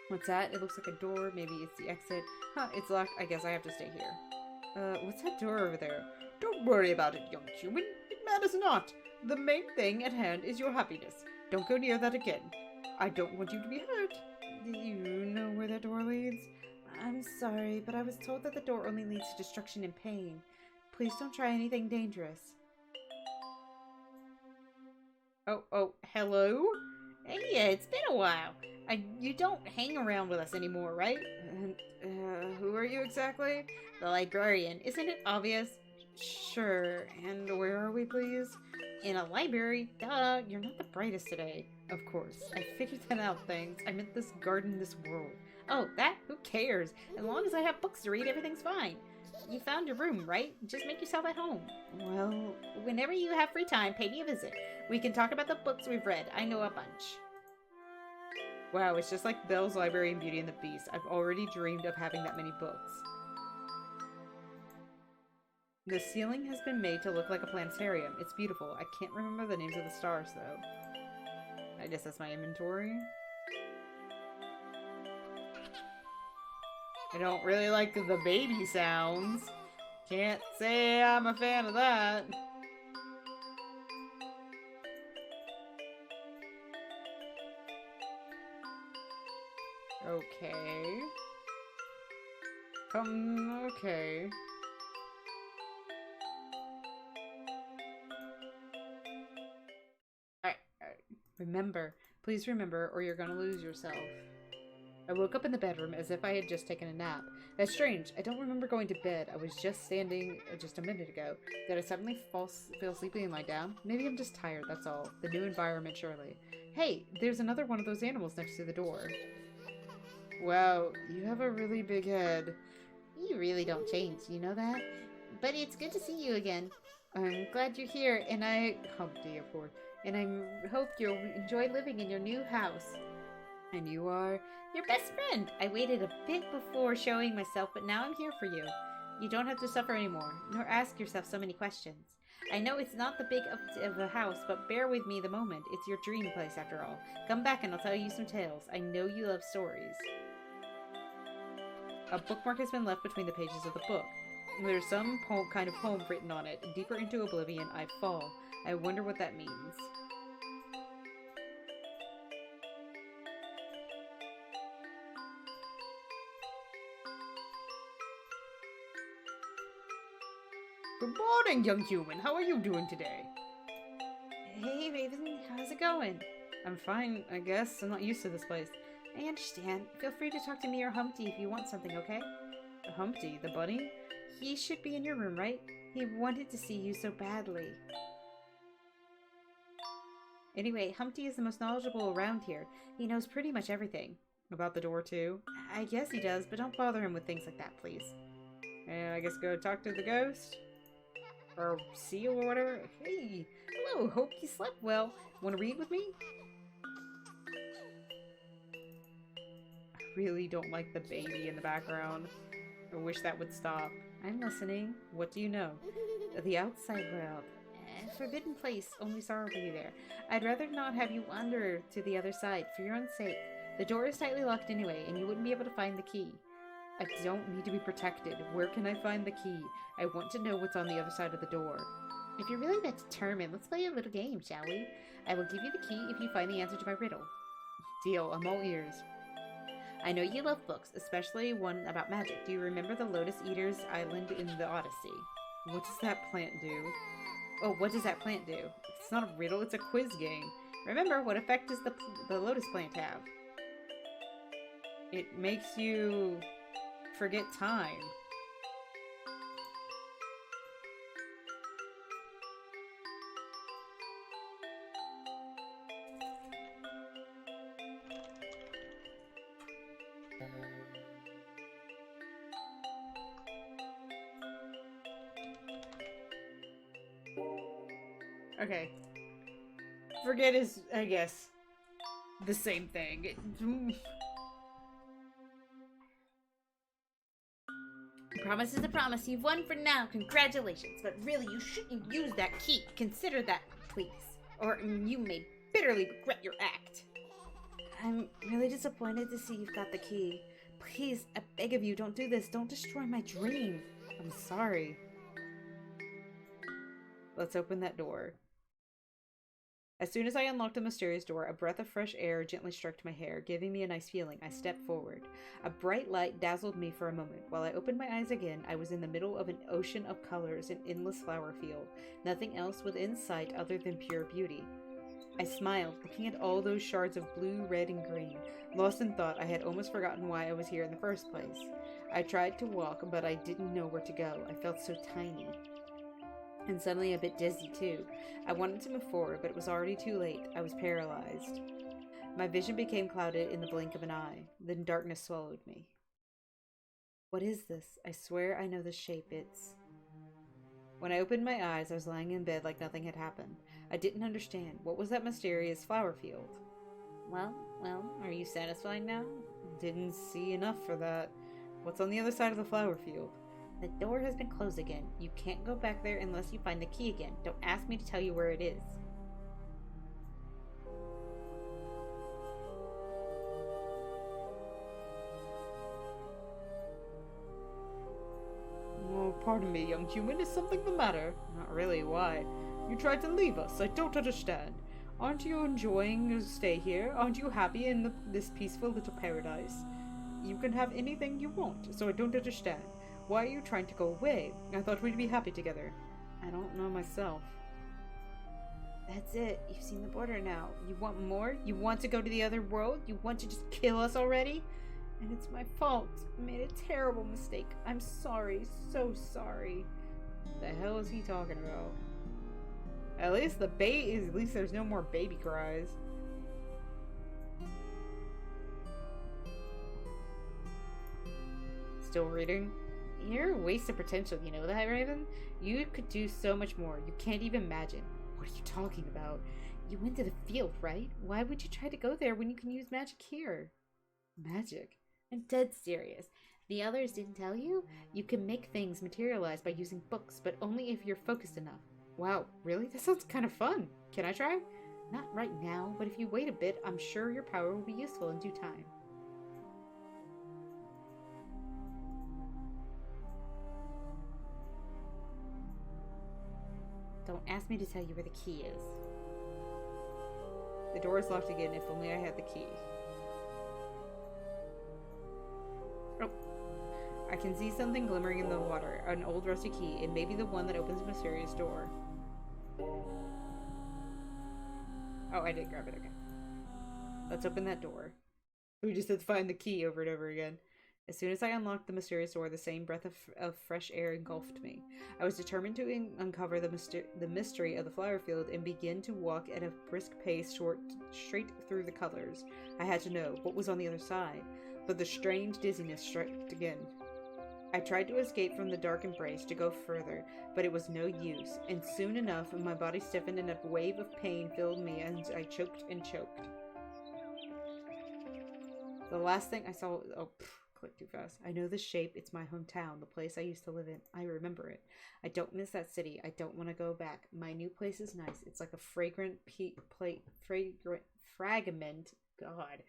What's that? It looks like a door. Maybe it's the exit. Huh, it's locked. I guess I have to stay here. What's that door over there? Don't worry about it, young human. It matters not. The main thing at hand is your happiness. Don't go near that again. I don't want you to be hurt. Do you know where that door leads? I'm sorry, but I was told that the door only leads to destruction and pain. Please don't try anything dangerous. Oh, hello? Hey, it's been a while. You don't hang around with us anymore, right? Who are you exactly? The librarian. Isn't it obvious? Sure. And where are we, please? In a library. Duh, you're not the brightest today. Of course. I figured that out, thanks. I meant this garden, this world. Oh, that? Who cares? As long as I have books to read, everything's fine. You found your room, right? Just make yourself at home. Well, whenever you have free time, pay me a visit. We can talk about the books we've read. I know a bunch. Wow, it's just like Belle's Library and Beauty and the Beast. I've already dreamed of having that many books. The ceiling has been made to look like a planetarium. It's beautiful. I can't remember the names of the stars, though. I guess that's my inventory. I don't really like the baby sounds. Can't say I'm a fan of that. Okay. Okay. Alright. Remember. Please remember, or you're gonna lose yourself. I woke up in the bedroom as if I had just taken a nap. That's strange. I don't remember going to bed. I was just standing just a minute ago. Did I suddenly feel sleepy and lie down? Maybe I'm just tired, that's all. The new environment, surely. Hey, there's another one of those animals next to the door. Wow, you have a really big head. You really don't change, you know that? But it's good to see you again. I'm glad you're here, and Humpty, of course. And I hope you'll enjoy living in your new house. And you are? Your best friend! I waited a bit before showing myself, but now I'm here for you. You don't have to suffer anymore, nor ask yourself so many questions. I know it's not the big of a house, but bear with me the moment. It's your dream place, after all. Come back and I'll tell you some tales. I know you love stories. A bookmark has been left between the pages of the book. There's some kind of poem written on it. Deeper into oblivion I fall. I wonder what that means. Good morning, young human. How are you doing today? Hey, Raven. How's it going? I'm fine, I guess. I'm not used to this place. I understand. Feel free to talk to me or Humpty if you want something, okay? Humpty, the bunny? He should be in your room, right? He wanted to see you so badly. Anyway, Humpty is the most knowledgeable around here. He knows pretty much everything. About the door, too? I guess he does, but don't bother him with things like that, please. And I guess go talk to the ghost? Or seal or whatever? Hey! Hello, hope you slept well. Want to read with me? I really don't like the baby in the background. I wish that would stop. I'm listening. What do you know? The outside world. Forbidden place. Only sorrow for you there. I'd rather not have you wander to the other side, for your own sake. The door is tightly locked anyway, and you wouldn't be able to find the key. I don't need to be protected. Where can I find the key? I want to know what's on the other side of the door. If you're really that determined, let's play a little game, shall we? I will give you the key if you find the answer to my riddle. Deal. I'm all ears. I know you love books, especially one about magic. Do you remember the Lotus Eater's Island in the Odyssey? What does that plant do? Oh, what does that plant do? It's not a riddle, it's a quiz game. Remember, what effect does the lotus plant have? It makes you forget time. Okay. Forget is, I guess, the same thing. Promise is a promise. You've won for now. Congratulations. But really, you shouldn't use that key. Consider that, please. Or you may bitterly regret your act. I'm really disappointed to see you've got the key. Please, I beg of you, don't do this. Don't destroy my dream. I'm sorry. Let's open that door. As soon as I unlocked the mysterious door, a breath of fresh air gently struck my hair, giving me a nice feeling. I stepped forward. A bright light dazzled me for a moment. While I opened my eyes again, I was in the middle of an ocean of colors, an endless flower field. Nothing else within sight other than pure beauty. I smiled, looking at all those shards of blue, red, and green. Lost in thought, I had almost forgotten why I was here in the first place. I tried to walk, but I didn't know where to go. I felt so tiny. And suddenly a bit dizzy, too. I wanted to move forward, but it was already too late. I was paralyzed. My vision became clouded in the blink of an eye. Then darkness swallowed me. What is this? I swear I know this shape. It's... When I opened my eyes, I was lying in bed like nothing had happened. I didn't understand. What was that mysterious flower field? Well, are you satisfied now? Didn't see enough for that. What's on the other side of the flower field? The door has been closed again. You can't go back there unless you find the key again. Don't ask me to tell you where it is. Oh, pardon me, young human. Is something the matter? Not really. Why? You tried to leave us. I don't understand. Aren't you enjoying your stay here? Aren't you happy in this peaceful little paradise? You can have anything you want, so I don't understand. Why are you trying to go away? I thought we'd be happy together. I don't know myself. That's it. You've seen the border now. You want more? You want to go to the other world? You want to just kill us already? And it's my fault. I made a terrible mistake. I'm sorry. So sorry. The hell is he talking about? At least at least there's no more baby cries. Still reading? You're a waste of potential, you know that, Raven? You could do so much more. You can't even imagine. What are you talking about? You went to the field, right? Why would you try to go there when you can use magic here? Magic? I'm dead serious. The others didn't tell you? You can make things materialize by using books, but only if you're focused enough. Wow, really? That sounds kind of fun. Can I try? Not right now, but if you wait a bit, I'm sure your power will be useful in due time. Don't ask me to tell you where the key is. The door is locked again. If only I had the key. Oh. I can see something glimmering in the water. An old rusty key. It may be the one that opens a mysterious door. Oh, I did grab it. Okay. Let's open that door. We just had to find the key over and over again. As soon as I unlocked the mysterious door, the same breath of fresh air engulfed me. I was determined to uncover the mystery of the flower field and begin to walk at a brisk pace straight through the colors. I had to know what was on the other side, but the strange dizziness struck again. I tried to escape from the dark embrace to go further, but it was no use, and soon enough my body stiffened and a wave of pain filled me as I choked and choked. The last thing I saw... click too fast. I know the shape. It's my hometown, the place I used to live in. I remember it. I don't miss that city. I don't want to go back. My new place is nice. It's like a fragrant fragment. God.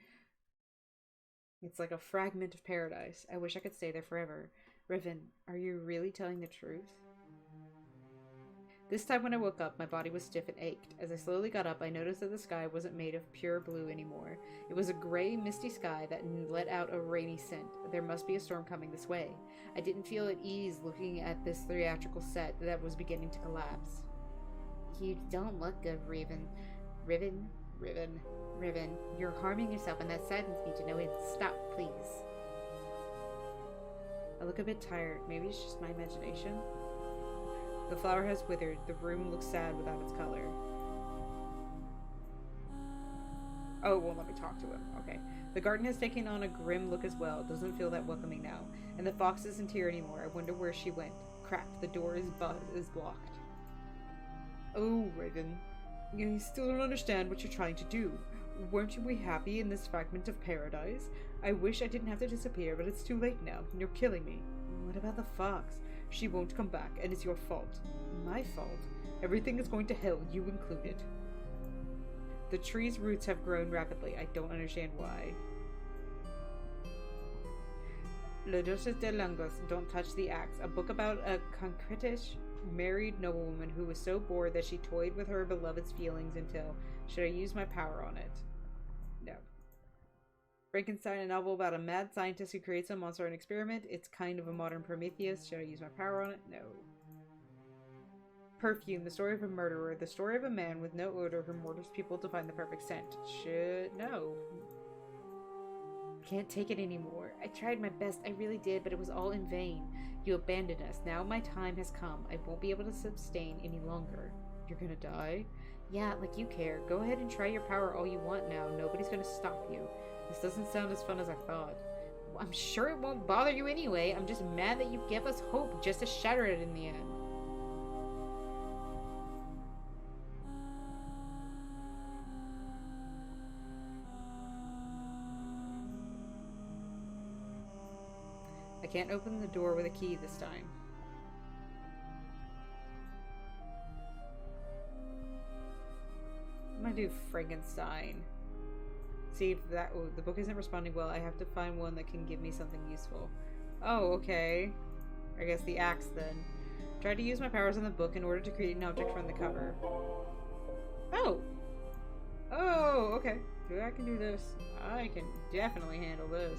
It's like a fragment of paradise. I wish I could stay there forever. Riven, are you really telling the truth? This time when I woke up, my body was stiff and ached. As I slowly got up, I noticed that the sky wasn't made of pure blue anymore. It was a gray, misty sky that let out a rainy scent. There must be a storm coming this way. I didn't feel at ease looking at this theatrical set that was beginning to collapse. You don't look good, Riven. Riven, you're harming yourself and that saddens me to know it. Stop, please. I look a bit tired. Maybe it's just my imagination? The flower has withered. The room looks sad without its color. Oh, it won't let me talk to him. Okay. The garden has taken on a grim look as well. It doesn't feel that welcoming now. And the fox isn't here anymore. I wonder where she went. Crap, the door is blocked. Oh, Raven. You still don't understand what you're trying to do. Weren't we happy in this fragment of paradise? I wish I didn't have to disappear, but it's too late now. You're killing me. What about the fox? She won't come back, and it's your fault. My fault? Everything is going to hell, you included. The tree's roots have grown rapidly. I don't understand why. Le Dioses de Langos, Don't Touch the Axe. A book about a concretish married noblewoman who was so bored that she toyed with her beloved's feelings until... Should I use my power on it? No. Frankenstein, a novel about a mad scientist who creates a monster in an experiment. It's kind of a modern Prometheus. Should I use my power on it? No. Perfume, the story of a murderer. The story of a man with no odor who murders people to find the perfect scent. No. Can't take it anymore. I tried my best. I really did, but it was all in vain. You abandoned us. Now my time has come. I won't be able to sustain any longer. You're gonna die? Yeah, like you care. Go ahead and try your power all you want now. Nobody's gonna stop you. This doesn't sound as fun as I thought. Well, I'm sure it won't bother you anyway. I'm just mad that you gave us hope just to shatter it in the end. I can't open the door with a key this time. I'm gonna do Frankenstein. See if that... Oh, the book isn't responding well. I have to find one that can give me something useful. Oh, okay. I guess the axe, then. Try to use my powers in the book in order to create an object from the cover. Oh! Oh, okay. Yeah, I can do this. I can definitely handle this.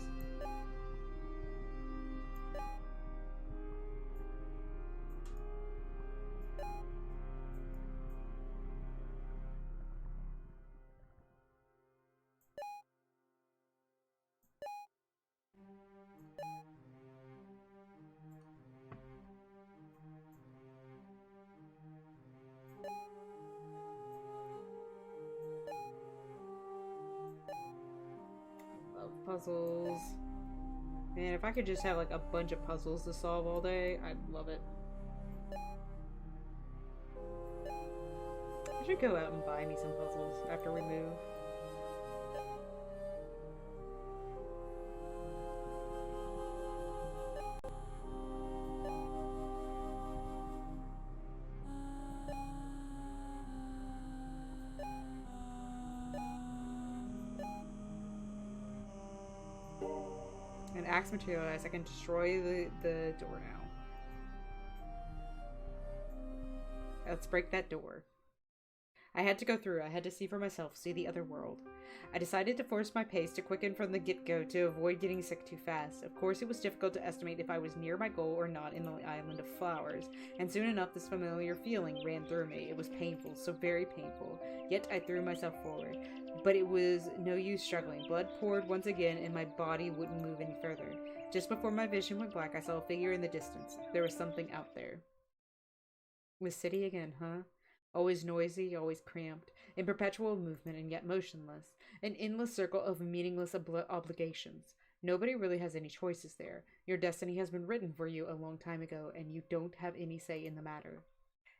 Puzzles. Man, if I could just have like a bunch of puzzles to solve all day, I'd love it. I should go out and buy me some puzzles after we move. An axe materialized. I can destroy the door now. Let's break that door. I had to go through. I had to see for myself, see the other world. I decided to force my pace to quicken from the get-go to avoid getting sick too fast. Of course, it was difficult to estimate if I was near my goal or not in the island of flowers, and soon enough this familiar feeling ran through me. It was painful, so very painful. Yet I threw myself forward. But it was no use struggling. Blood poured once again, and my body wouldn't move any further. Just before my vision went black, I saw a figure in the distance. There was something out there. The city again, huh? Always noisy, always cramped, in perpetual movement and yet motionless. An endless circle of meaningless obligations. Nobody really has any choices there. Your destiny has been written for you a long time ago, and you don't have any say in the matter.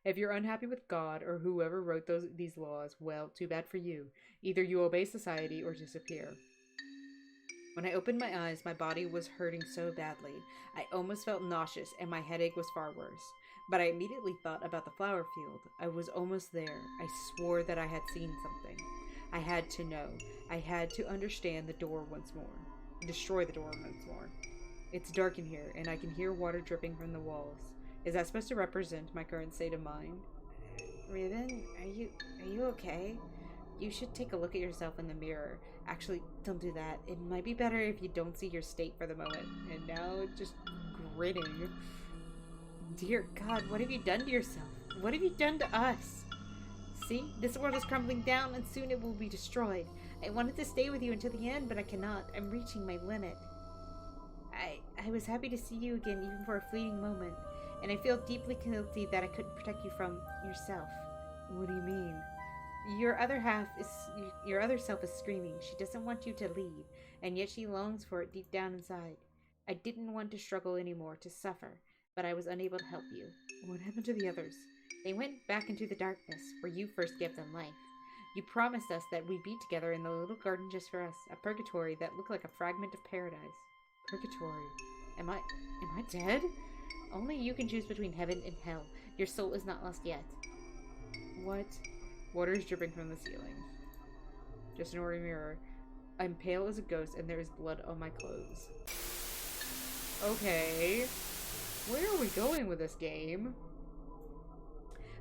If you're unhappy with God or whoever wrote these laws, well, too bad for you. Either you obey society or disappear. When I opened my eyes, my body was hurting so badly. I almost felt nauseous, and my headache was far worse. But I immediately thought about the flower field. I was almost there. I swore that I had seen something. I had to know. I had to understand the door once more. Destroy the door once more. It's dark in here, and I can hear water dripping from the walls. Is that supposed to represent my current state of mind? Ribbon, are you okay? You should take a look at yourself in the mirror. Actually, don't do that. It might be better if you don't see your state for the moment. And now it's just grinning. Dear God, what have you done to yourself? What have you done to us? See, this world is crumbling down and soon it will be destroyed. I wanted to stay with you until the end, but I cannot. I'm reaching my limit. I was happy to see you again, even for a fleeting moment. And I feel deeply guilty that I couldn't protect you from yourself. What do you mean? Your other self is screaming. She doesn't want you to leave, and yet she longs for it deep down inside. I didn't want to struggle anymore, to suffer, but I was unable to help you. What happened to the others? They went back into the darkness, where you first gave them life. You promised us that we'd be together in the little garden just for us, a purgatory that looked like a fragment of paradise. Purgatory? Am I dead? Only you can choose between heaven and hell. Your soul is not lost yet. What? Water is dripping from the ceiling. Just an ordinary mirror. I'm pale as a ghost and there is blood on my clothes. Okay. Where are we going with this game?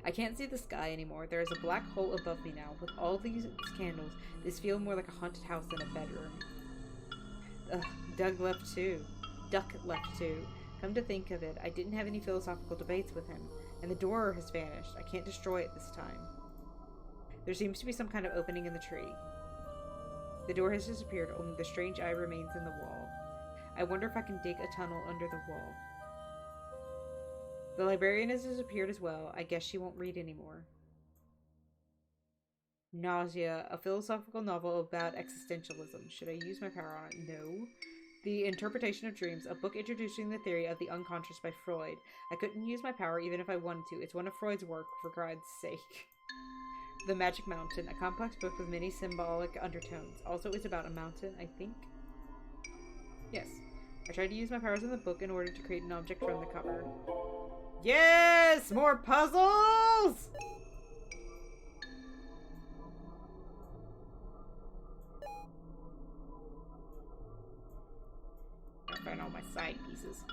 I can't see the sky anymore. There is a black hole above me now. With all these candles, this feels more like a haunted house than a bedroom. Ugh, Duck left too. Come to think of it, I didn't have any philosophical debates with him, and the door has vanished. I can't destroy it this time. There seems to be some kind of opening in the tree. The door has disappeared, only the strange eye remains in the wall. I wonder if I can dig a tunnel under the wall. The librarian has disappeared as well. I guess she won't read anymore. Nausea, a philosophical novel about existentialism. Should I use my power on it? No. The Interpretation of Dreams, a book introducing the theory of the unconscious by Freud. I couldn't use my power even if I wanted to. It's one of Freud's work, for God's sake. The Magic Mountain, a complex book with many symbolic undertones. Also, it's about a mountain, I think. Yes. I tried to use my powers in the book in order to create an object from the cover. Yes! More puzzles! Gotta find all my side pieces.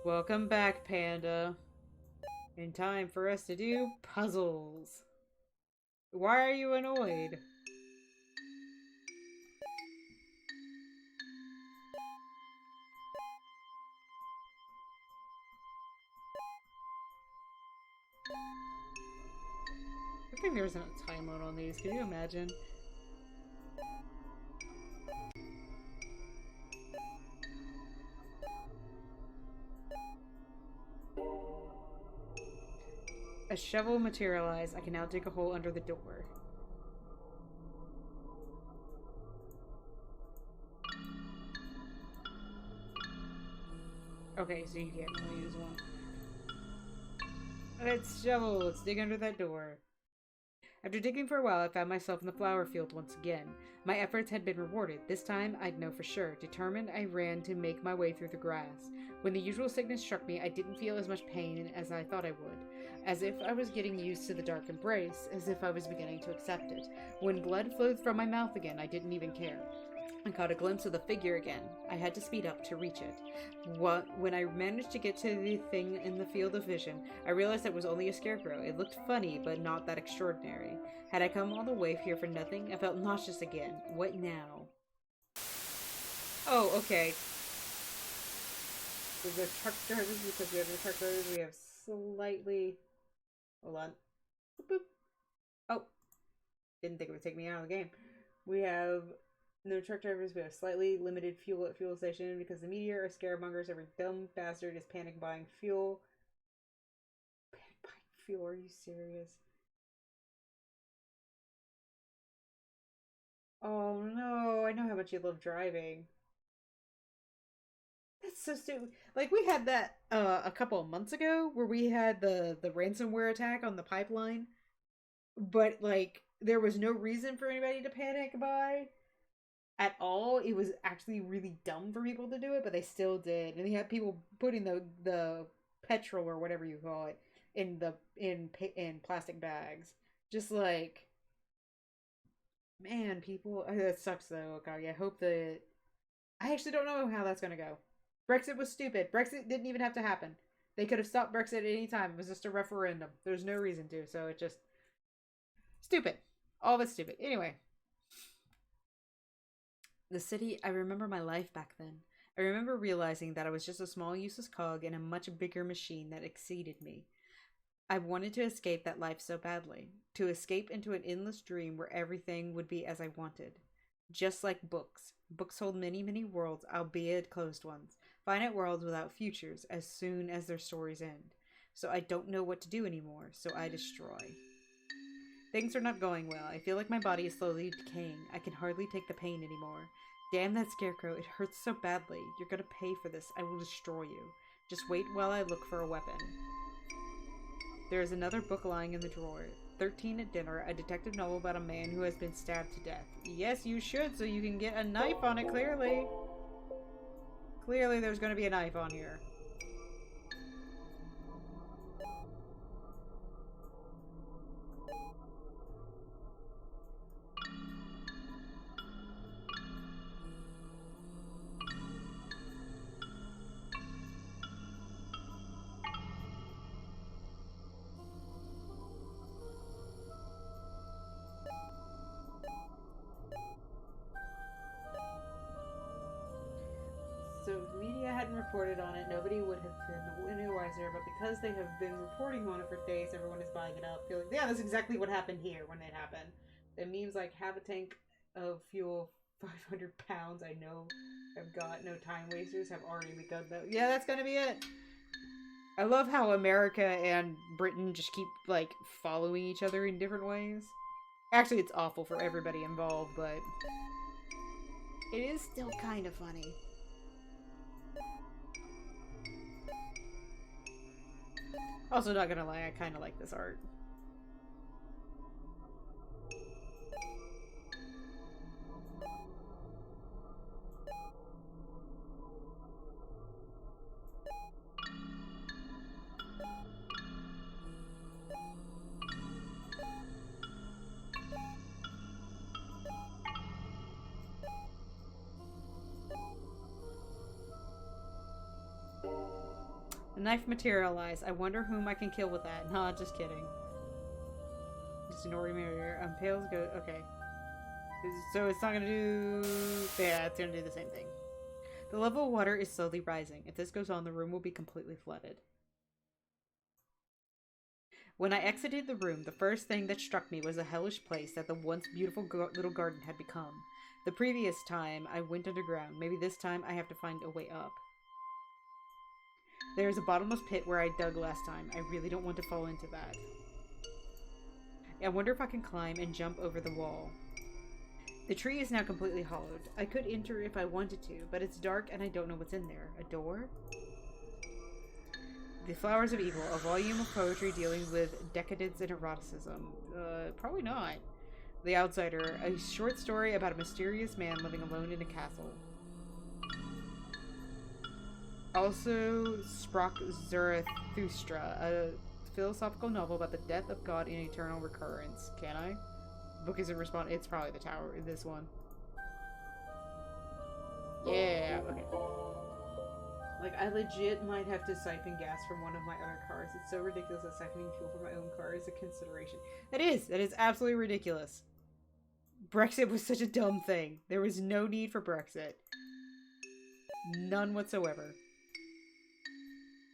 Welcome back, Panda. In time for us to do puzzles. Why are you annoyed? I think there isn't a time limit on these. Can you imagine? A shovel materialized. I can now dig a hole under the door. Okay, so you can't only use one. Let's shovel. Let's dig under that door. After digging for a while, I found myself in the flower field once again. My efforts had been rewarded. This time, I'd know for sure. Determined, I ran to make my way through the grass. When the usual sickness struck me, I didn't feel as much pain as I thought I would. As if I was getting used to the dark embrace, as if I was beginning to accept it. When blood flowed from my mouth again, I didn't even care. I caught a glimpse of the figure again. I had to speed up to reach it. When I managed to get to the thing in the field of vision, I realized it was only a scarecrow. It looked funny, but not that extraordinary. Had I come all the way here for nothing? I felt nauseous again. What now? Oh, okay. With the truck drivers, because we have the truck drivers, we have slightly... Hold on. Boop, boop. Oh. Didn't think it would take me out of the game. We have... No truck drivers, we have slightly limited fuel at fuel station because the media are scaremongers. Every dumb bastard is panic buying fuel. Panic buying fuel, are you serious? Oh no, I know how much you love driving. That's so stupid. Like, we had that a couple of months ago where we had the ransomware attack on the pipeline. But, like, there was no reason for anybody to panic buy at all. It was actually really dumb for people to do it, but they still did. And they had people putting the petrol or whatever you call it in plastic bags. Just like, man, people, that sucks though. Okay, I hope that I actually don't know how that's gonna go. Brexit was stupid. Brexit didn't even have to happen. They could have stopped Brexit at any time. It was just a referendum. There's no reason to, so it just stupid. All of it's stupid. Anyway. The city, I remember my life back then. I remember realizing that I was just a small useless cog in a much bigger machine that exceeded me. I wanted to escape that life so badly. To escape into an endless dream where everything would be as I wanted. Just like books. Books hold many, many worlds, albeit closed ones. Finite worlds without futures as soon as their stories end. So I don't know what to do anymore, so I destroy. Things are not going well. I feel like my body is slowly decaying. I can hardly take the pain anymore. Damn that scarecrow. It hurts so badly. You're gonna pay for this. I will destroy you. Just wait while I look for a weapon. There is another book lying in the drawer. 13 at Dinner, a detective novel about a man who has been stabbed to death. Yes, you should, so you can get a knife on it, clearly. Clearly there's gonna be a knife on here. So if the media hadn't reported on it, nobody would have been any wiser. But because they have been reporting on it for days, everyone is buying it up. Feeling, yeah, that's exactly what happened here when it happened. The memes like, have a tank of fuel, 500 pounds. I know I've got no time wasters. Have already begun though. Yeah, that's gonna be it. I love how America and Britain just keep like following each other in different ways. Actually, it's awful for everybody involved, but it is still kind of funny. Also, not gonna lie, I kind of like this art. The knife materialized. I wonder whom I can kill with that. Nah, just kidding. Just an ordinary pales go. Okay. So it's not gonna do. Yeah, it's gonna do the same thing. The level of water is slowly rising. If this goes on, the room will be completely flooded. When I exited the room, the first thing that struck me was the hellish place that the once beautiful little garden had become. The previous time I went underground. Maybe this time I have to find a way up. There is a bottomless pit where I dug last time. I really don't want to fall into that. I wonder if I can climb and jump over the wall. The tree is now completely hollowed. I could enter if I wanted to, but it's dark and I don't know what's in there. A door? The Flowers of Evil, a volume of poetry dealing with decadence and eroticism. Probably not. The Outsider, a short story about a mysterious man living alone in a castle. Also, Sprach Zarathustra, a philosophical novel about the death of God and eternal recurrence. Can I? The book isn't responding. It's probably the tower in this one. Yeah, okay. Like, I legit might have to siphon gas from one of my other cars. It's so ridiculous that siphoning fuel from my own car is a consideration. That is absolutely ridiculous. Brexit was such a dumb thing. There was no need for Brexit. None whatsoever.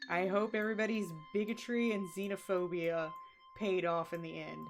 I hope everybody's bigotry and xenophobia paid off in the end.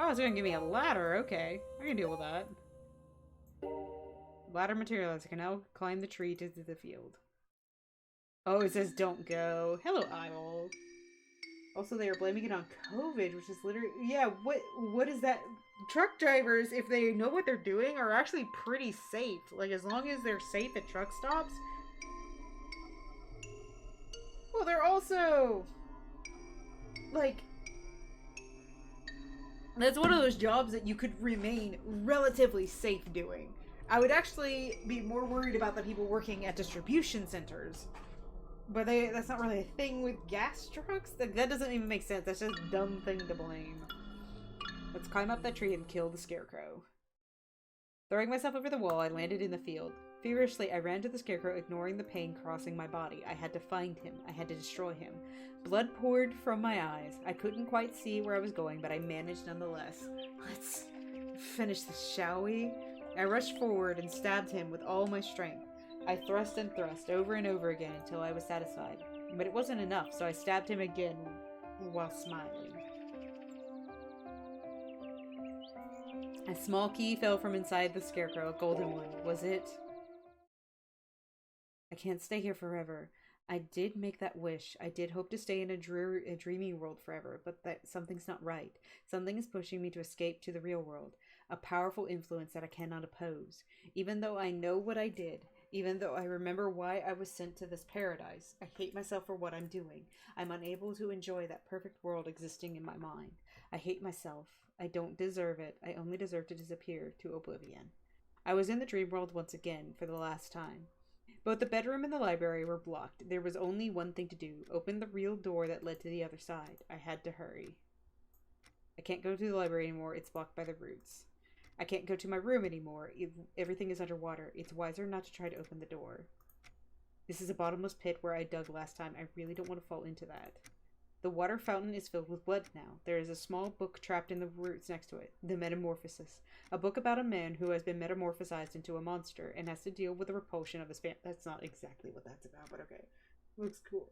Oh, it's gonna give me a ladder. Okay, I can deal with that. Ladder materialized. I can now climb the tree to the field. Oh, it says don't go. Hello, Eyeball. Also, they are blaming it on COVID, which is literally... Yeah, what is that? Truck drivers, if they know what they're doing, are actually pretty safe. Like, as long as they're safe at truck stops. Well, they're also... Like... That's one of those jobs that you could remain relatively safe doing. I would actually be more worried about the people working at distribution centers. But that's not really a thing with gas trucks? That doesn't even make sense. That's just a dumb thing to blame. Let's climb up that tree and kill the scarecrow. Throwing myself over the wall, I landed in the field. Feverishly, I ran to the scarecrow, ignoring the pain crossing my body. I had to find him. I had to destroy him. Blood poured from my eyes. I couldn't quite see where I was going, but I managed nonetheless. Let's finish this, shall we? I rushed forward and stabbed him with all my strength. I thrust and thrust over and over again until I was satisfied. But it wasn't enough, so I stabbed him again while smiling. A small key fell from inside the scarecrow, a golden one. Was it? I can't stay here forever. I did make that wish. I did hope to stay in a dreamy world forever, but that something's not right. Something is pushing me to escape to the real world. A powerful influence that I cannot oppose. Even though I know what I did, even though I remember why I was sent to this paradise, I hate myself for what I'm doing. I'm unable to enjoy that perfect world existing in my mind. I hate myself. I don't deserve it. I only deserve to disappear to oblivion. I was in the dream world once again, for the last time. Both the bedroom and the library were blocked. There was only one thing to do. Open the real door that led to the other side. I had to hurry. I can't go to the library anymore. It's blocked by the roots. I can't go to my room anymore. Everything is underwater. It's wiser not to try to open the door. This is a bottomless pit where I dug last time. I really don't want to fall into that. The water fountain is filled with blood now. There is a small book trapped in the roots next to it. The Metamorphosis. A book about a man who has been metamorphosized into a monster and has to deal with the repulsion of his family. That's not exactly what that's about, but okay. Looks cool.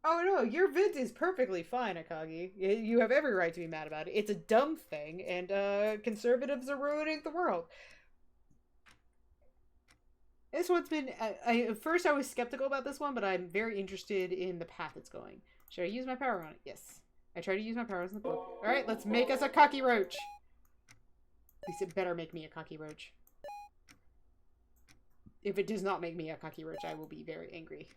Oh no, your vid is perfectly fine, Akagi. You have every right to be mad about it. It's a dumb thing, and conservatives are ruining the world. This one's been... at first I was skeptical about this one, but I'm very interested in the path it's going. Should I use my power on it? Yes. I try to use my powers in the book. Alright, let's make us a cocky roach. At least it better make me a cocky roach. If it does not make me a cocky roach, I will be very angry.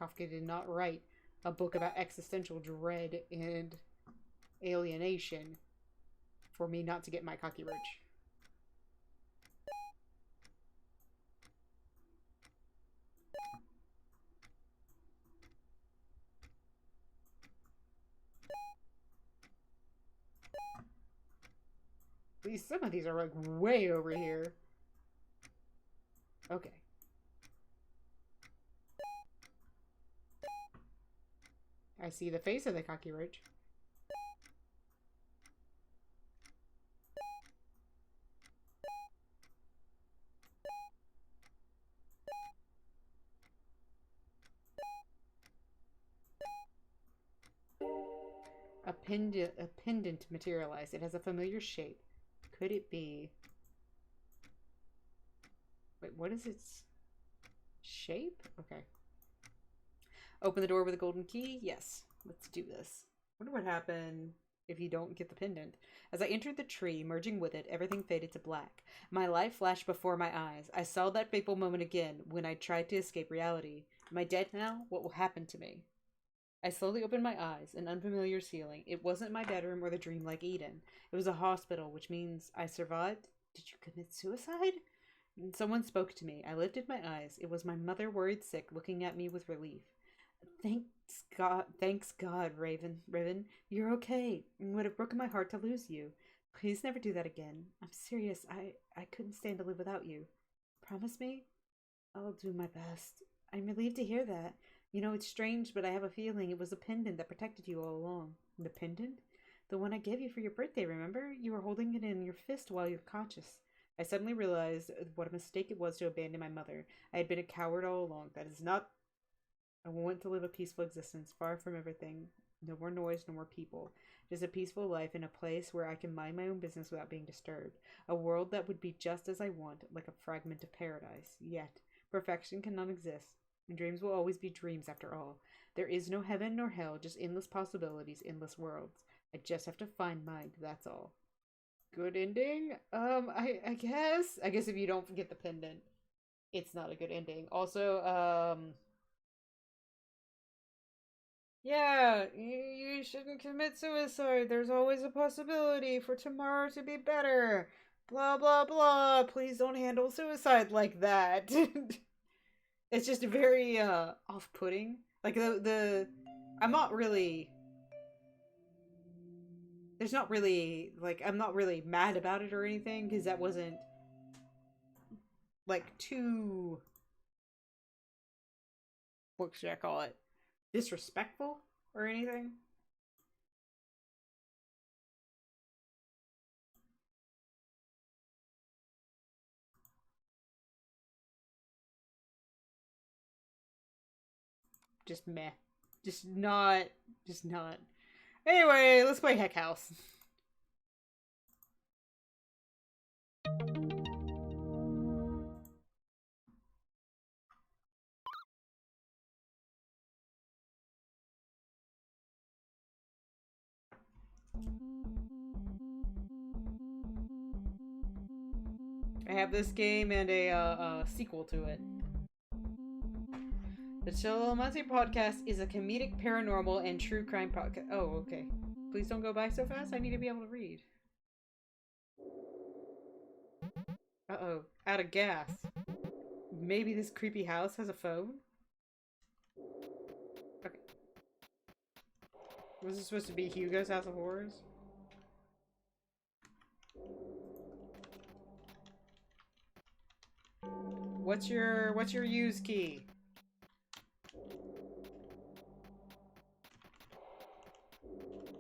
Kafka did not write a book about existential dread and alienation for me not to get my cocky roach. Some of these are like way over here. Okay. I see the face of the cocky roach. pendant materialized. It has a familiar shape. Could it be... Wait, what is its shape? Okay. Open the door with a golden key? Yes. Let's do this. Wonder what happened if you don't get the pendant. As I entered the tree, merging with it, everything faded to black. My life flashed before my eyes. I saw that fateful moment again when I tried to escape reality. Am I dead now? What will happen to me? I slowly opened my eyes, an unfamiliar ceiling. It wasn't my bedroom or the dreamlike Eden. It was a hospital, which means I survived. Did you commit suicide? And someone spoke to me. I lifted my eyes. It was my mother, worried sick, looking at me with relief. Thanks God, Riven. You're okay. It would have broken my heart to lose you. Please never do that again. I'm serious. I couldn't stand to live without you. Promise me? I'll do my best. I'm relieved to hear that. You know, it's strange, but I have a feeling it was the pendant that protected you all along. The pendant? The one I gave you for your birthday, remember? You were holding it in your fist while you were conscious. I suddenly realized what a mistake it was to abandon my mother. I had been a coward all along. That is not... I want to live a peaceful existence, far from everything. No more noise, no more people. Just a peaceful life in a place where I can mind my own business without being disturbed. A world that would be just as I want, like a fragment of paradise. Yet, perfection cannot exist. And dreams will always be dreams after all. There is no heaven nor hell, just endless possibilities, endless worlds. I just have to find mine, that's all. Good ending? I guess. I guess if you don't get the pendant, it's not a good ending. Also, yeah, you shouldn't commit suicide. There's always a possibility for tomorrow to be better. Blah, blah, blah. Please don't handle suicide like that. It's just very, off-putting. Like, I'm not really... There's not really, like, I'm not really mad about it or anything, because that wasn't, like, too... What should I call it? Disrespectful or anything? Just meh. Just not. Anyway, let's play Heck House. I have this game and a sequel to it. The Chillamante podcast is a comedic, paranormal, and true crime podcast. Oh, okay. Please don't go by so fast. I need to be able to read. Uh-oh. Out of gas. Maybe this creepy house has a phone? Okay. Was this supposed to be Hugo's House of Horrors? What's your use key?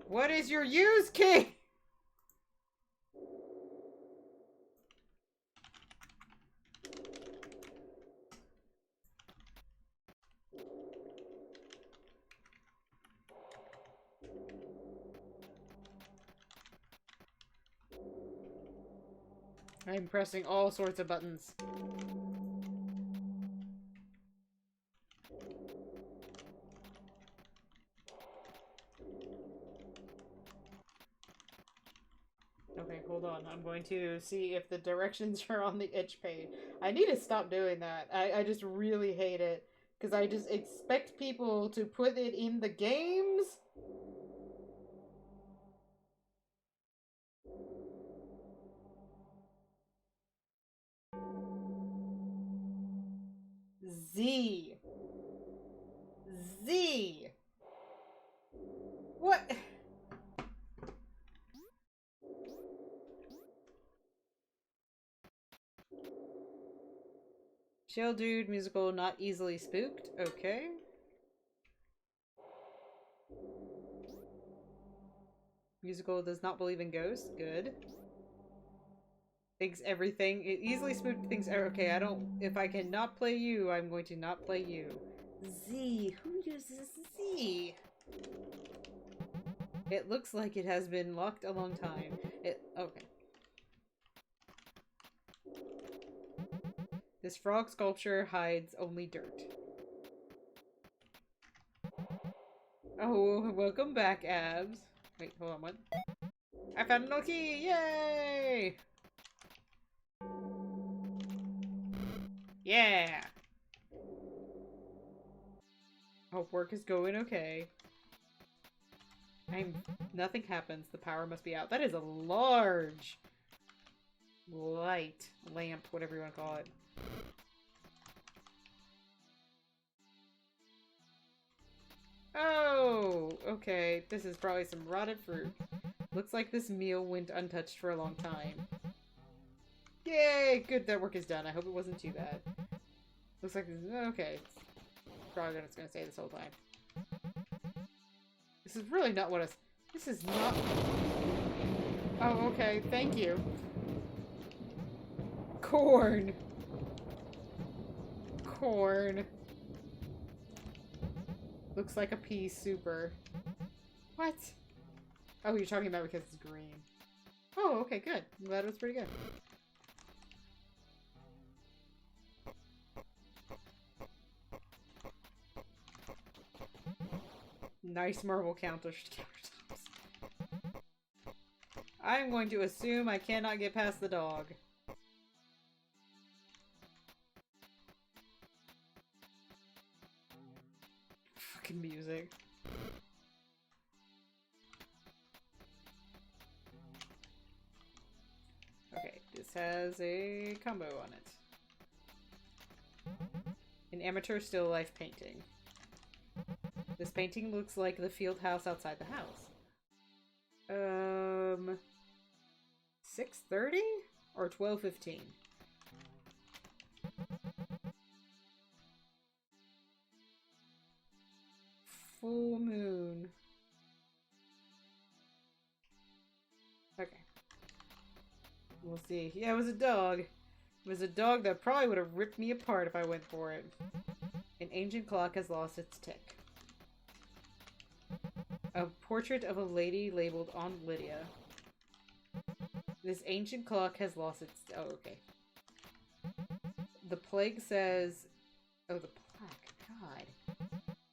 What is your use key? I'm pressing all sorts of buttons. Okay, hold on. I'm going to see if the directions are on the itch page. I need to stop doing that. I just really hate it. Because I just expect people to put it in the games. Z. Z. What? Chill dude musical, not easily spooked. Okay. Musical does not believe in ghosts. Good. Thinks everything. It easily spooked things. Okay, I don't. If I cannot play you, I'm going to not play you. Z. Who uses Z? It looks like it has been locked a long time. Okay. This frog sculpture hides only dirt. Oh, welcome back, Abs. Wait, hold on, what? I found an old key! Yay! Yeah! Hope work is going okay. Nothing happens. The power must be out. That is a large light, lamp, whatever you want to call it. Oh, okay. This is probably some rotted fruit. Looks like this meal went untouched for a long time. Yay! Good, that work is done. I hope it wasn't too bad. Looks like this is okay. Probably what it's gonna say this whole time. This is really not what this is not... Oh, okay. Thank you. Corn. Corn. Looks like a pea super. What? Oh, you're talking about because it's green. Oh, okay, good. I'm glad it was pretty good. Nice marble countertops. I'm going to assume I cannot get past the dog. Fucking music. Okay, this has a combo on it. An amateur still life painting. This painting looks like the field house outside the house. 6:30 or 12:15? Full moon. Okay. We'll see. Yeah, it was a dog. It was a dog that probably would have ripped me apart if I went for it. An ancient clock has lost its tick. A portrait of a lady labeled Aunt Lydia. This ancient clock has lost its... Oh, okay. The plague says... Oh, the plaque. God.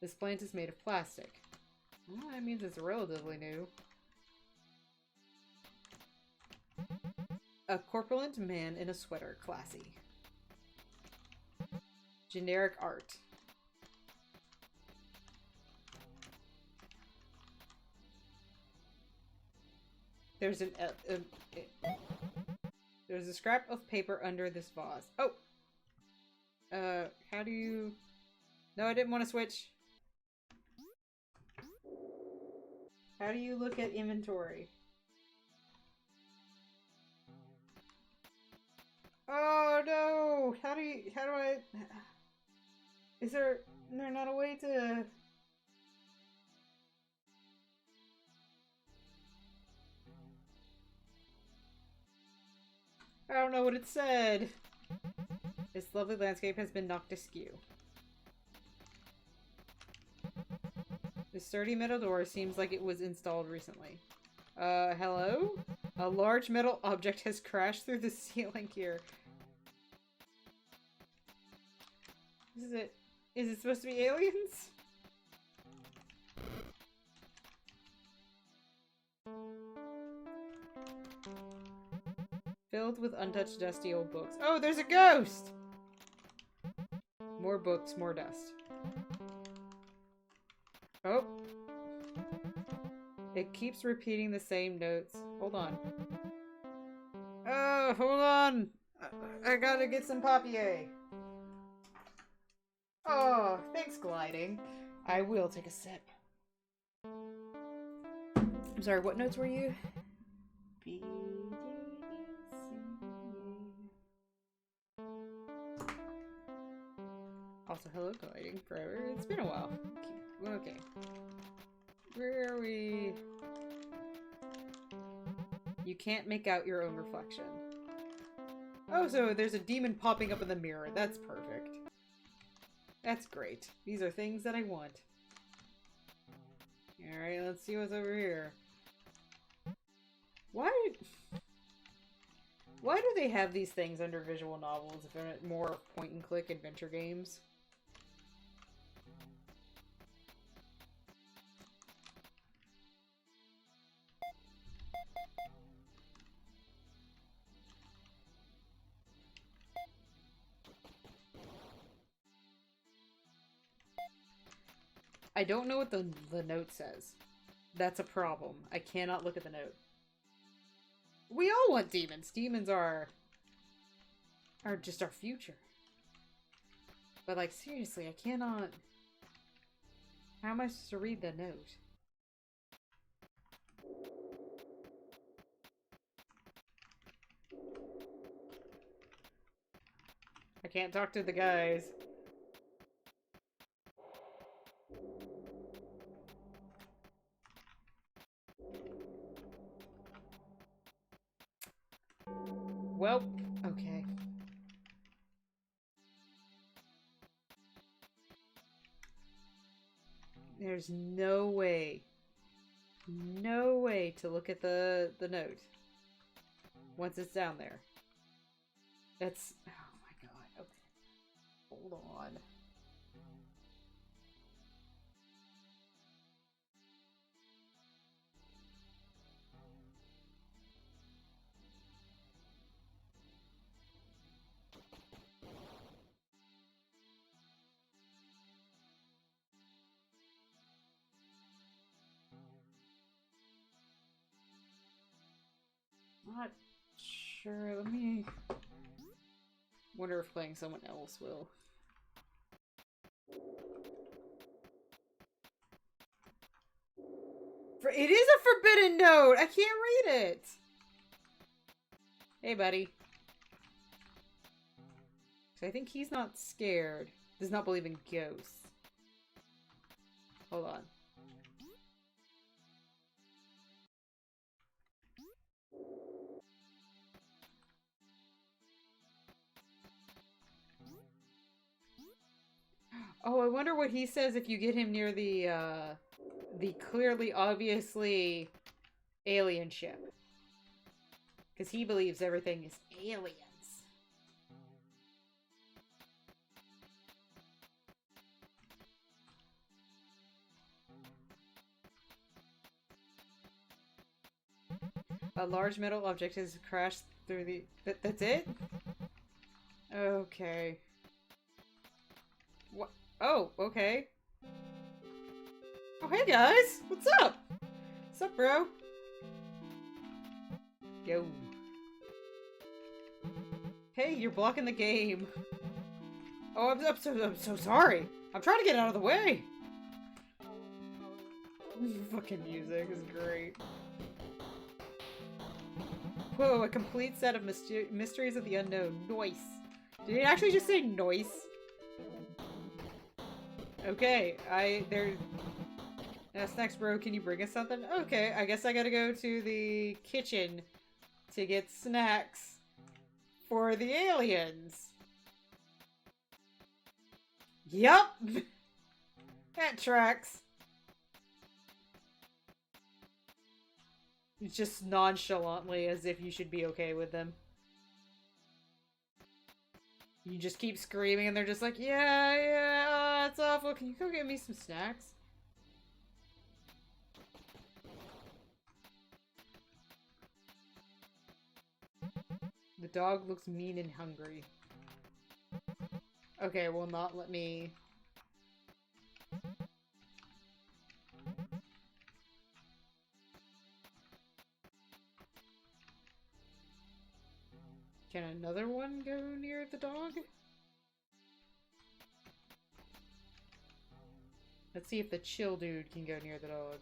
This plant is made of plastic. Well, that means it's relatively new. A corpulent man in a sweater. Classy. Generic art. There's there's a scrap of paper under this vase. Oh! How do you... No, I didn't want to switch. How do you look at inventory? Oh no! How do I... Is there not a way to... I don't know what it said. This lovely landscape has been knocked askew. This sturdy metal door seems like it was installed recently. Hello? A large metal object has crashed through the ceiling here. Is it supposed to be aliens? Filled with untouched, dusty old books. Oh, there's a ghost! More books, more dust. Oh. It keeps repeating the same notes. Hold on. Oh, hold on! I gotta get some papier. Oh, thanks, gliding. I will take a sip. I'm sorry, what notes were you? B, D, C, A. Also, hello, gliding forever. It's been a while. Okay. Where are we? You can't make out your own reflection. Oh, so there's a demon popping up in the mirror. That's perfect. That's great. These are things that I want. Alright, let's see what's over here. Why do they have these things under visual novels if they're more point-and-click adventure games? I don't know what the note says. That's a problem. I cannot look at the note. We all want demons. Demons are just our future. But like, seriously, I cannot... How am I supposed to read the note? I can't talk to the guys. Well, okay. There's no way to look at the note once it's down there. That's, oh my god. Okay. Hold on. Not sure. Let me wonder if playing someone else will. It is a forbidden note! I can't read it! Hey, buddy. So I think he's not scared. Does not believe in ghosts. Hold on. Oh, I wonder what he says if you get him near the clearly, obviously alien ship. Because he believes everything is aliens. A large metal object has crashed through the... That's it? Okay. What? Oh, okay. Oh, hey guys! What's up? What's up, bro? Yo. Hey, you're blocking the game. Oh, I'm so sorry. I'm trying to get out of the way. Fucking music is great. Whoa, a complete set of mysteries of the unknown. Noise. Did it actually just say noise? Okay, Snacks bro, can you bring us something? Okay, I guess I gotta go to the kitchen to get snacks for the aliens. Yup! That tracks. Just nonchalantly, as if you should be okay with them. You just keep screaming and they're just like, yeah, it's awful. Can you go get me some snacks? The dog looks mean and hungry. Okay, will not let me... Can another one go near the dog? Let's see if the chill dude can go near the dog.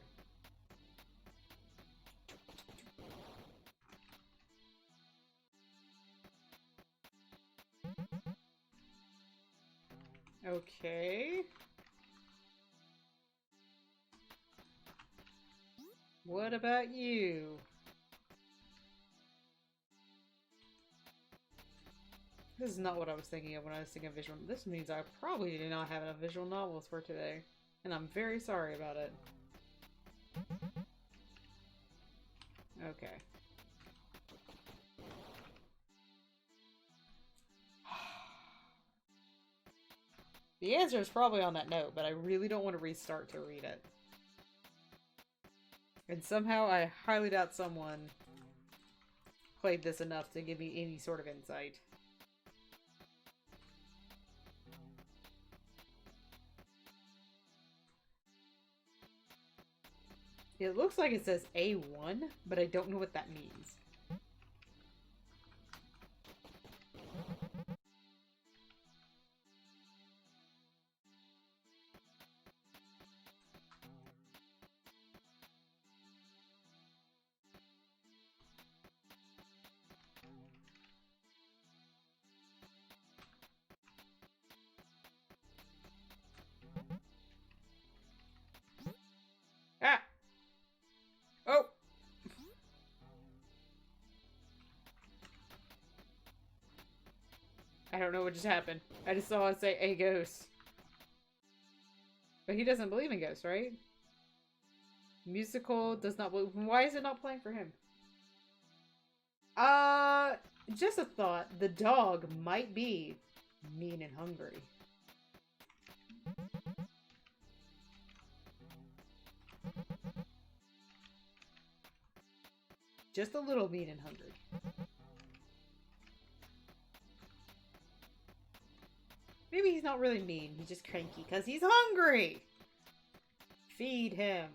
Okay. What about you? This is not what I was thinking of when I was thinking of visual. This means I probably did not have enough visual novels for today. And I'm very sorry about it. Okay. The answer is probably on that note, but I really don't want to restart to read it. And somehow I highly doubt someone played this enough to give me any sort of insight. It looks like it says A1, but I don't know what that means. Ah! Oh! I don't know what just happened. I just saw it say a ghost. But he doesn't believe in ghosts, right? Musical does not believe. Why is it not playing for him? Just a thought. The dog might be mean and hungry. Just a little mean and hungry. Maybe he's not really mean. He's just cranky because he's hungry. Feed him.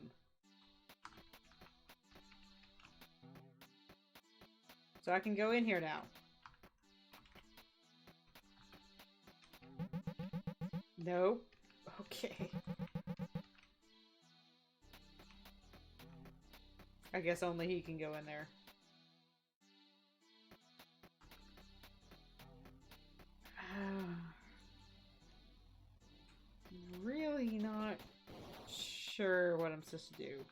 So I can go in here now. Nope. Okay. I guess only he can go in there. Really not sure what I'm supposed to do.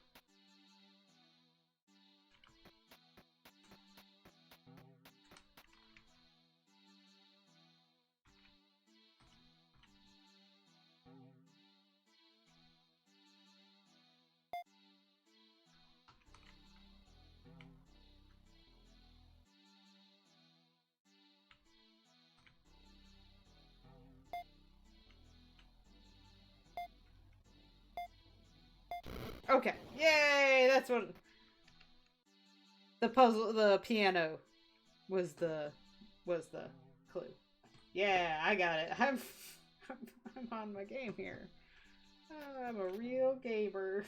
Okay. Yay! That's what the puzzle, the piano was the clue. Yeah, I got it. I'm on my game here. I'm a real gamer.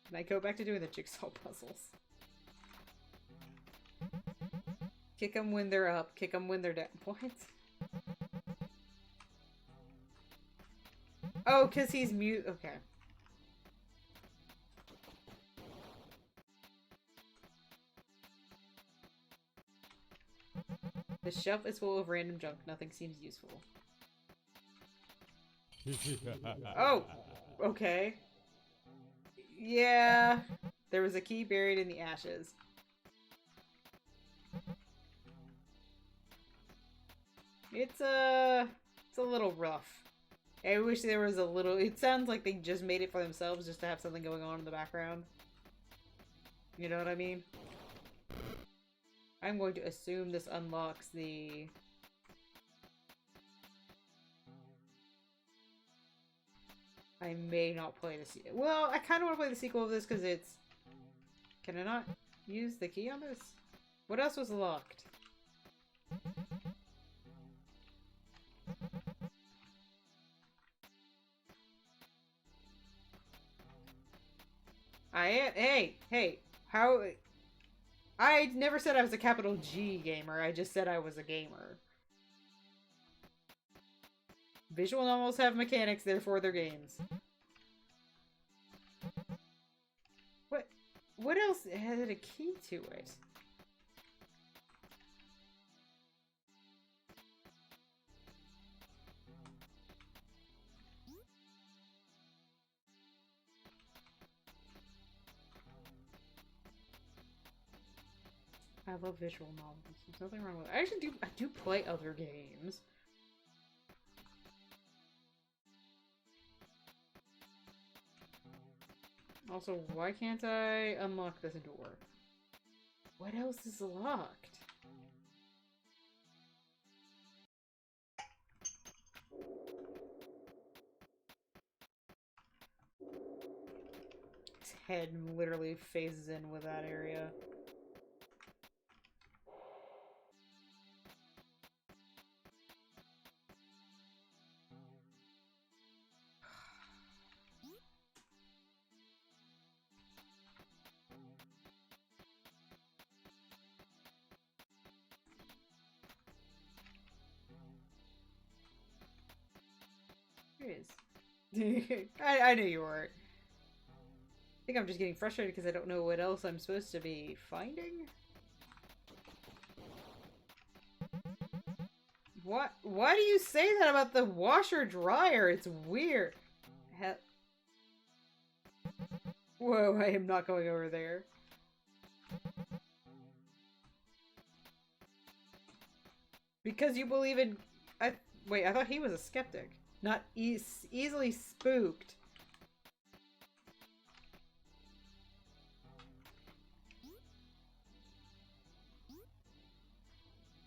And I go back to doing the jigsaw puzzles. Kick them when they're up, kick them when they're down. What? Oh, because he's mute. Okay. The shelf is full of random junk. Nothing seems useful. Oh! Okay. Yeah. There was a key buried in the ashes. It's a little rough. I wish there was a little... It sounds like they just made it for themselves just to have something going on in the background. You know what I mean? I'm going to assume this unlocks the... I may not play the sequel. Well, I kind of want to play the sequel of this because it's... Can I not use the key on this? What else was locked? Hey, how... I never said I was a capital G gamer, I just said I was a gamer. Visual novels have mechanics, therefore they're games. What else had a key to it? I love visual novels. There's nothing wrong with it. I do play other games. Also, why can't I unlock this door? What else is locked? head literally phases in with that area. It is. I knew you weren't. I think I'm just getting frustrated because I don't know what else I'm supposed to be finding. What? Why do you say that about the washer dryer? It's weird. Whoa, I am not going over there. Because you believe in... Wait, I thought he was a skeptic. Not easily spooked.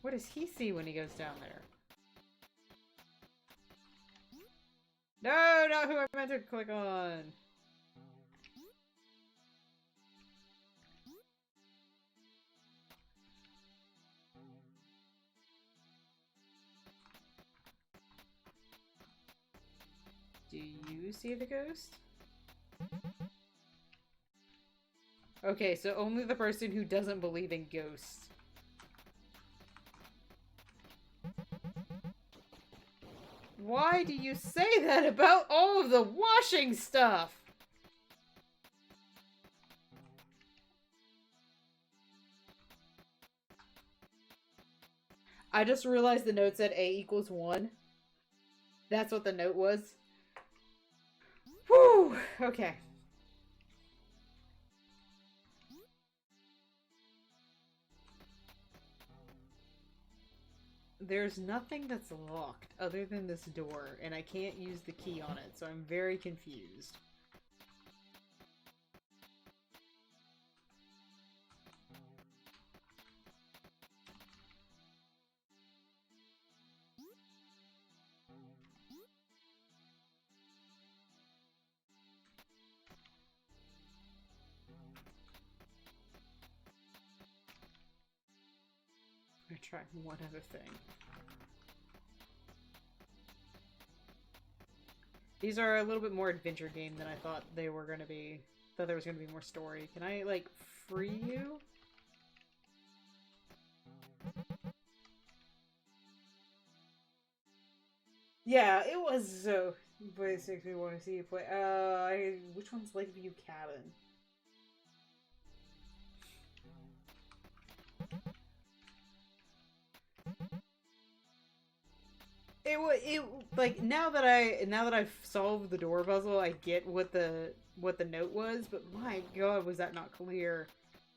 What does he see when he goes down there? No, not who I meant to click on. Do you see the ghost? Okay, so only the person who doesn't believe in ghosts. Why do you say that about all of the washing stuff? I just realized the note said A equals 1. That's what the note was. Whew! Okay. There's nothing that's locked other than this door, and I can't use the key on it, so I'm very confused. I'm gonna try one other thing. These are a little bit more adventure game than I thought they were gonna be. Thought there was gonna be more story. Can I, like, free you? Yeah, it was so. Basically, want to see you play. Which one's Lakeview Cabin? It like now that I've solved the door puzzle, I get what the note was, but my god, was that not clear?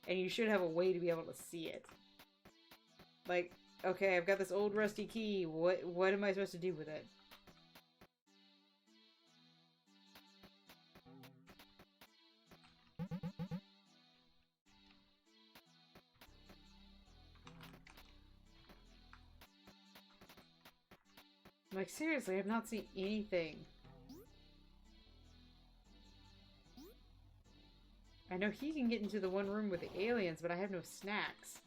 And you should have a way to be able to see it. Like, okay, I've got this old rusty key. What am I supposed to do with it? Like, seriously, I've not seen anything. I know he can get into the one room with the aliens, but I have no snacks.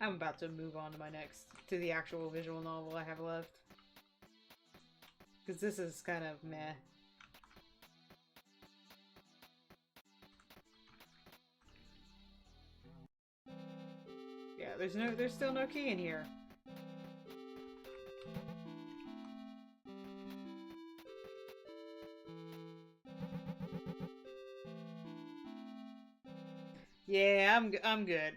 I'm about to move on to the actual visual novel I have left. Because this is kind of meh. Yeah, there's still no key in here. Yeah, I'm good.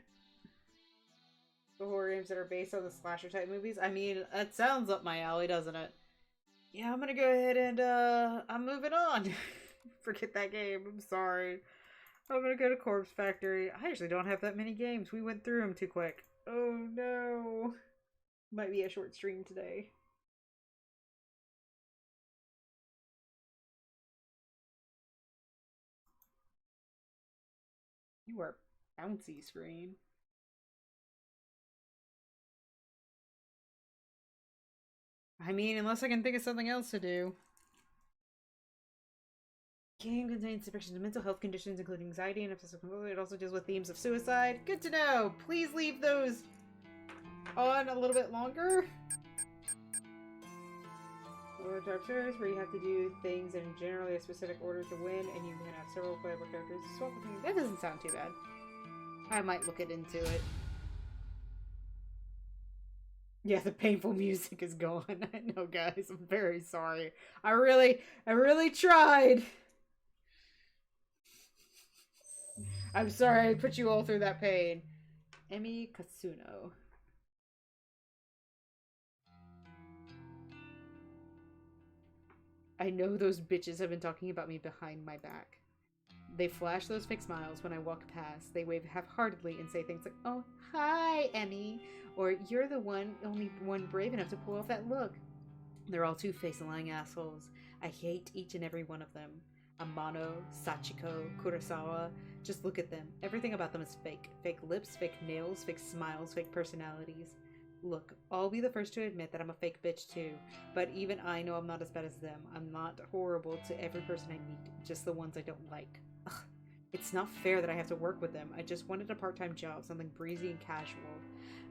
The horror games that are based on the slasher type movies. I mean, that sounds up my alley, doesn't it? Yeah, I'm gonna go ahead and I'm moving on. Forget that game. I'm sorry. I'm gonna go to Corpse Factory. I actually don't have that many games. We went through them too quick. Oh no. Might be a short stream today. You are bouncy screen. I mean, unless I can think of something else to do. game contains depictions of mental health conditions, including anxiety and obsessive compulsion. It also deals with themes of suicide. Good to know. Please leave those on a little bit longer. Characters where you have to do things in generally a specific order to win, and you can have several playable characters. Swap between. That doesn't sound too bad. I might look into it. Yeah, the painful music is gone. I know, guys. I'm very sorry. I really tried. I'm sorry I put you all through that pain. Emi Katsuno. I know those bitches have been talking about me behind my back. They flash those fake smiles when I walk past. They wave half-heartedly and say things like, "Oh, hi, Emmy," or "You're the only one brave enough to pull off that look." They're all two-faced lying assholes. I hate each and every one of them. Amano, Sachiko, Kurosawa. Just look at them. Everything about them is fake. Fake lips, fake nails, fake smiles, fake personalities. Look, I'll be the first to admit that I'm a fake bitch too, but even I know I'm not as bad as them. I'm not horrible to every person I meet, just the ones I don't like. Ugh, it's not fair that I have to work with them. I just wanted a part-time job, something breezy and casual.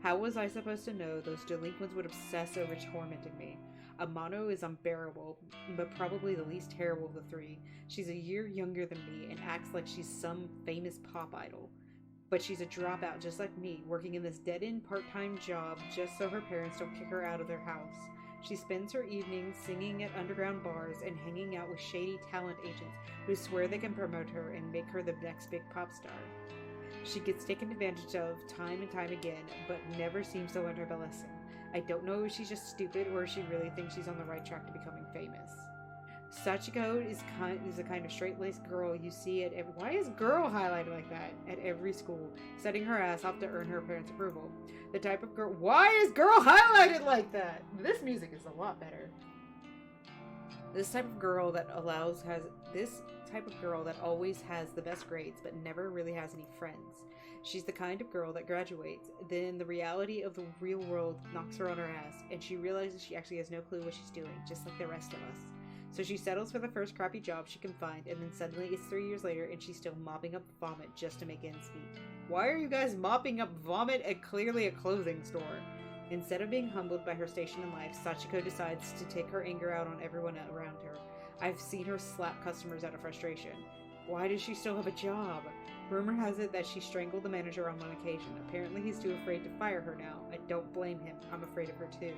How was I supposed to know those delinquents would obsess over tormenting me? Amano is unbearable, but probably the least terrible of the three. She's a year younger than me and acts like she's some famous pop idol. But she's a dropout just like me, working in this dead-end part-time job just so her parents don't kick her out of their house. She spends her evenings singing at underground bars and hanging out with shady talent agents who swear they can promote her and make her the next big pop star. She gets taken advantage of time and time again, but never seems to learn her lesson. I don't know if she's just stupid or if she really thinks she's on the right track to becoming famous. Sachiko is a kind of straight-laced girl you see at every... Why is girl highlighted like that? At every school, setting her ass off to earn her parents' approval. The type of girl... Why is girl highlighted like that? This music is a lot better. This type of girl that always has the best grades but never really has any friends. She's the kind of girl that graduates, then the reality of the real world knocks her on her ass, and she realizes she actually has no clue what she's doing, just like the rest of us. So she settles for the first crappy job she can find, and then suddenly it's 3 years later and she's still mopping up vomit just to make ends meet. Why are you guys mopping up vomit at clearly a clothing store? Instead of being humbled by her station in life, Sachiko decides to take her anger out on everyone around her. I've seen her slap customers out of frustration. Why does she still have a job? Rumor has it that she strangled the manager on one occasion. Apparently he's too afraid to fire her now. I don't blame him. I'm afraid of her too.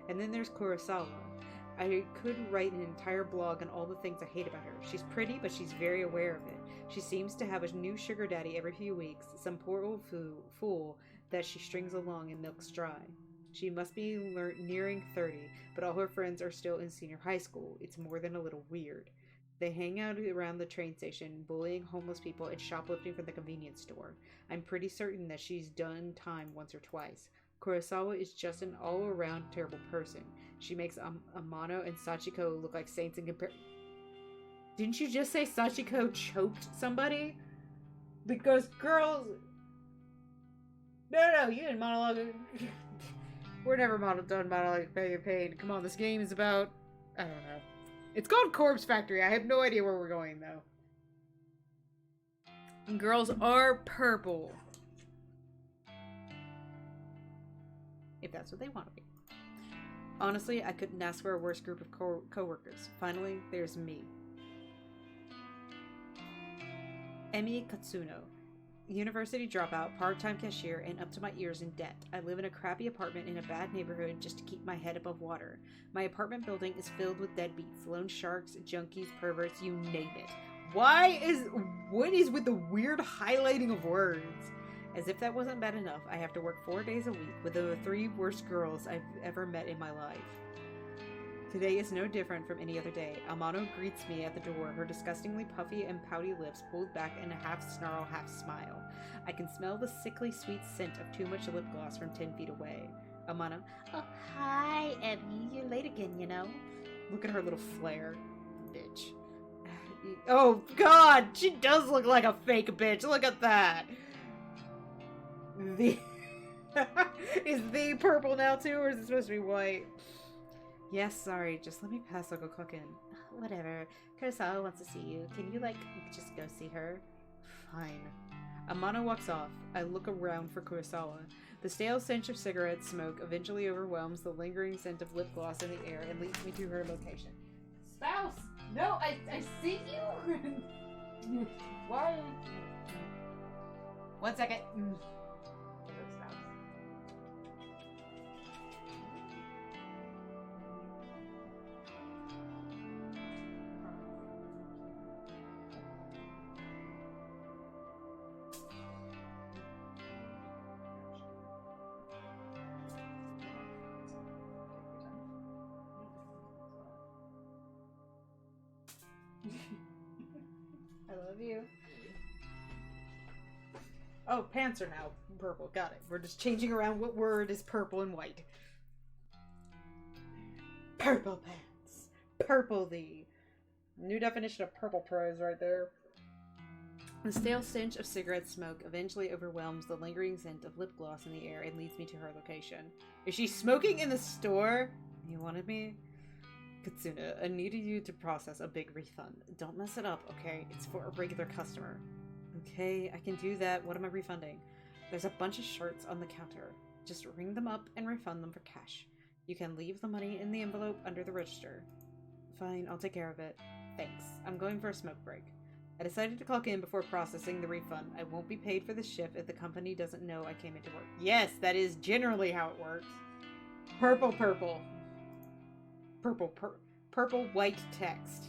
And then there's Kurosawa. I could write an entire blog on all the things I hate about her. She's pretty, but she's very aware of it. She seems to have a new sugar daddy every few weeks, some poor old fool that she strings along and milks dry. She must be nearing 30, but all her friends are still in senior high school. It's more than a little weird. They hang out around the train station, bullying homeless people and shoplifting from the convenience store. I'm pretty certain that she's done time once or twice. Kurosawa is just an all-around terrible person. She makes Amano and Sachiko look like saints in comparison. Didn't you just say Sachiko choked somebody? Because girls... No, you didn't monologue. We're never done monologuing pain. Come on, this game is about... I don't know. It's called Corpse Factory. I have no idea where we're going, though. And girls are purple. If that's what they want to be. Honestly, I couldn't ask for a worse group of co-workers. Finally, there's me. Emi Katsuno. University dropout, part-time cashier, and up to my ears in debt. I live in a crappy apartment in a bad neighborhood just to keep my head above water. My apartment building is filled with deadbeats, loan sharks, junkies, perverts, you name it. What is with the weird highlighting of words? As if that wasn't bad enough, I have to work 4 days a week with the 3 worst girls I've ever met in my life. Today is no different from any other day. Amano greets me at the door, her disgustingly puffy and pouty lips pulled back in a half-snarl, half-smile. I can smell the sickly sweet scent of too much lip gloss from 10 feet away. Amano, oh, hi, Emmy. You're late again, you know. Look at her little flare. Bitch. Oh, God! She does look like a fake bitch. Look at that! Is the purple now, too, or is it supposed to be white? Yes, sorry. Just let me pass. I'll go cook in. Whatever. Kurosawa wants to see you. Can you, just go see her? Fine. Amano walks off. I look around for Kurosawa. The stale stench of cigarette smoke eventually overwhelms the lingering scent of lip gloss in the air and leads me to her location. Spouse! No, I see you! Why? 1 second. Spouse. I love you. Oh, pants are now purple. Got it. We're just changing around what word is purple and white. Purple pants. Purple thee. New definition of purple prose right there. The stale stench of cigarette smoke eventually overwhelms the lingering scent of lip gloss in the air and leads me to her location. Is she smoking in the store? You wanted me? Katsuna, I needed you to process a big refund. Don't mess it up, okay? It's for a regular customer. Okay, I can do that. What am I refunding? There's a bunch of shirts on the counter. Just ring them up and refund them for cash. You can leave the money in the envelope under the register. Fine, I'll take care of it. Thanks. I'm going for a smoke break. I decided to clock in before processing the refund. I won't be paid for the shift if the company doesn't know I came into work. Yes, that is generally how it works. Purple, purple. Purple, white text.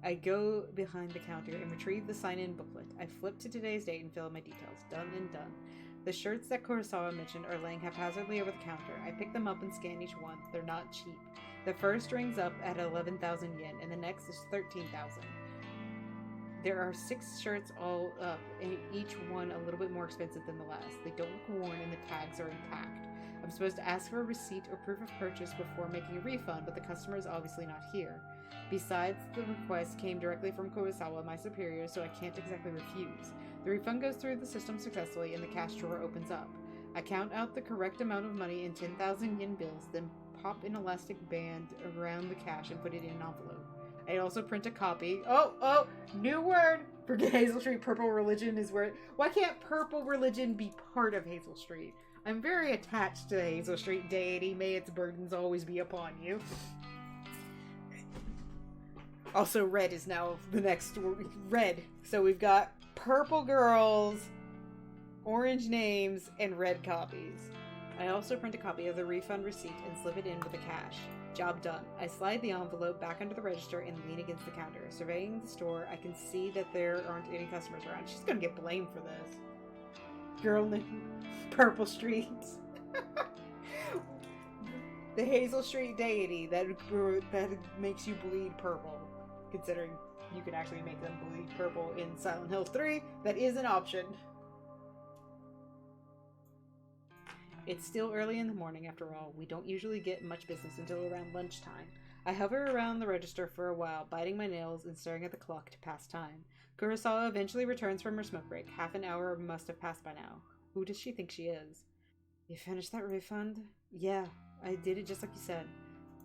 I go behind the counter and retrieve the sign-in booklet. I flip to today's date and fill in my details. Done and done. The shirts that Kurosawa mentioned are laying haphazardly over the counter. I pick them up and scan each one. They're not cheap. The first rings up at 11,000 yen, and the next is 13,000. There are 6 shirts all up, and each one a little bit more expensive than the last. They don't look worn, and the tags are intact. I'm supposed to ask for a receipt or proof of purchase before making a refund, but the customer is obviously not here. Besides, the request came directly from Kurosawa, my superior, so I can't exactly refuse. The refund goes through the system successfully, and the cash drawer opens up. I count out the correct amount of money in 10,000 yen bills, then pop an elastic band around the cash and put it in an envelope. I also print a copy. Oh, new word! Forget Hazel Street. Purple religion is where... Why can't purple religion be part of Hazel Street? I'm very attached to the Hazel Street deity. May its burdens always be upon you. Also, red is now the next red. So we've got purple girls, orange names, and red copies. I also print a copy of the refund receipt and slip it in with the cash. Job done. I slide the envelope back under the register and lean against the counter. Surveying the store, I can see that there aren't any customers around. She's gonna get blamed for this. Girl named Purple Street. The Hazel Street deity that makes you bleed purple. Considering you can actually make them bleed purple in Silent Hill 3, that is an option. It's still early in the morning after all. We don't usually get much business until around lunchtime. I hover around the register for a while, biting my nails and staring at the clock to pass time. Kurosawa eventually returns from her smoke break. Half an hour must have passed by now. Who does she think she is? You finished that refund? Yeah, I did it just like you said.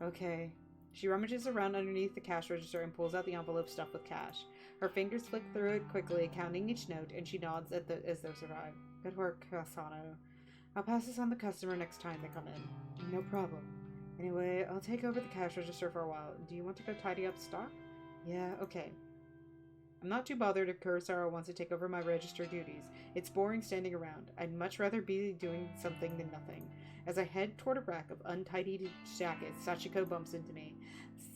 Okay. She rummages around underneath the cash register and pulls out the envelope stuffed with cash. Her fingers flick through it quickly, counting each note, and she nods as though survived. Good work, Asano. I'll pass this on the customer next time they come in. No problem. Anyway, I'll take over the cash register for a while. Do you want to go tidy up stock? Yeah, okay. I'm not too bothered if Kurosawa wants to take over my register duties. It's boring standing around. I'd much rather be doing something than nothing. As I head toward a rack of untidied jackets, Sachiko bumps into me.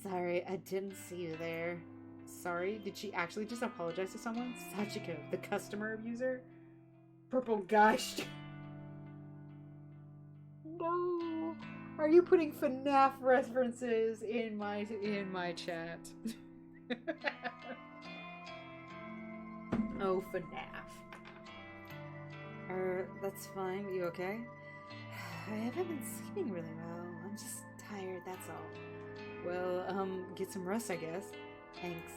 Sorry, I didn't see you there. Sorry? Did she actually just apologize to someone? Sachiko, the customer abuser? Purple gosh. No. Are you putting FNAF references in my chat? Oh, FNAF. That's fine. You okay? I haven't been sleeping really well. I'm just tired, that's all. Well, get some rest, I guess. Thanks.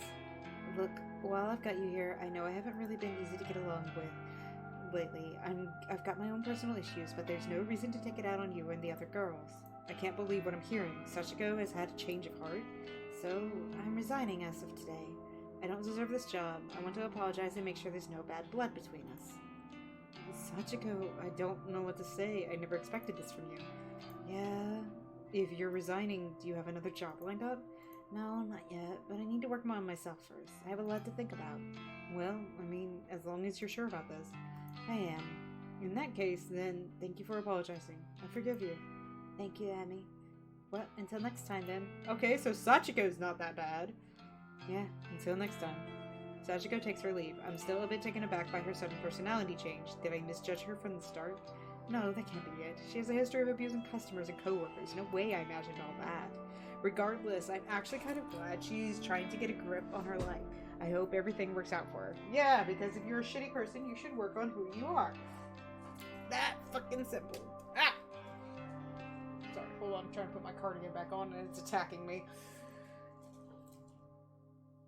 Look, while I've got you here, I know I haven't really been easy to get along with lately. I've got my own personal issues, but there's no reason to take it out on you and the other girls. I can't believe what I'm hearing. Sachiko has had a change of heart? So, I'm resigning as of today. I don't deserve this job. I want to apologize and make sure there's no bad blood between us. Sachiko, I don't know what to say. I never expected this from you. Yeah, if you're resigning, do you have another job lined up? No, not yet, but I need to work on myself first. I have a lot to think about. Well, I mean, as long as you're sure about this. I am. In that case, then, thank you for apologizing. I forgive you. Thank you, Amy. Well, until next time, then. Okay, so Sachiko's not that bad. Yeah, until next time. Sachiko takes her leave. I'm still a bit taken aback by her sudden personality change. Did I misjudge her from the start? No, that can't be it. She has a history of abusing customers and coworkers. No way I imagined all that. Regardless, I'm actually kind of glad she's trying to get a grip on her life. I hope everything works out for her. Yeah, because if you're a shitty person, you should work on who you are. That fucking simple. Ah! Sorry, hold on. I'm trying to put my cardigan back on and it's attacking me.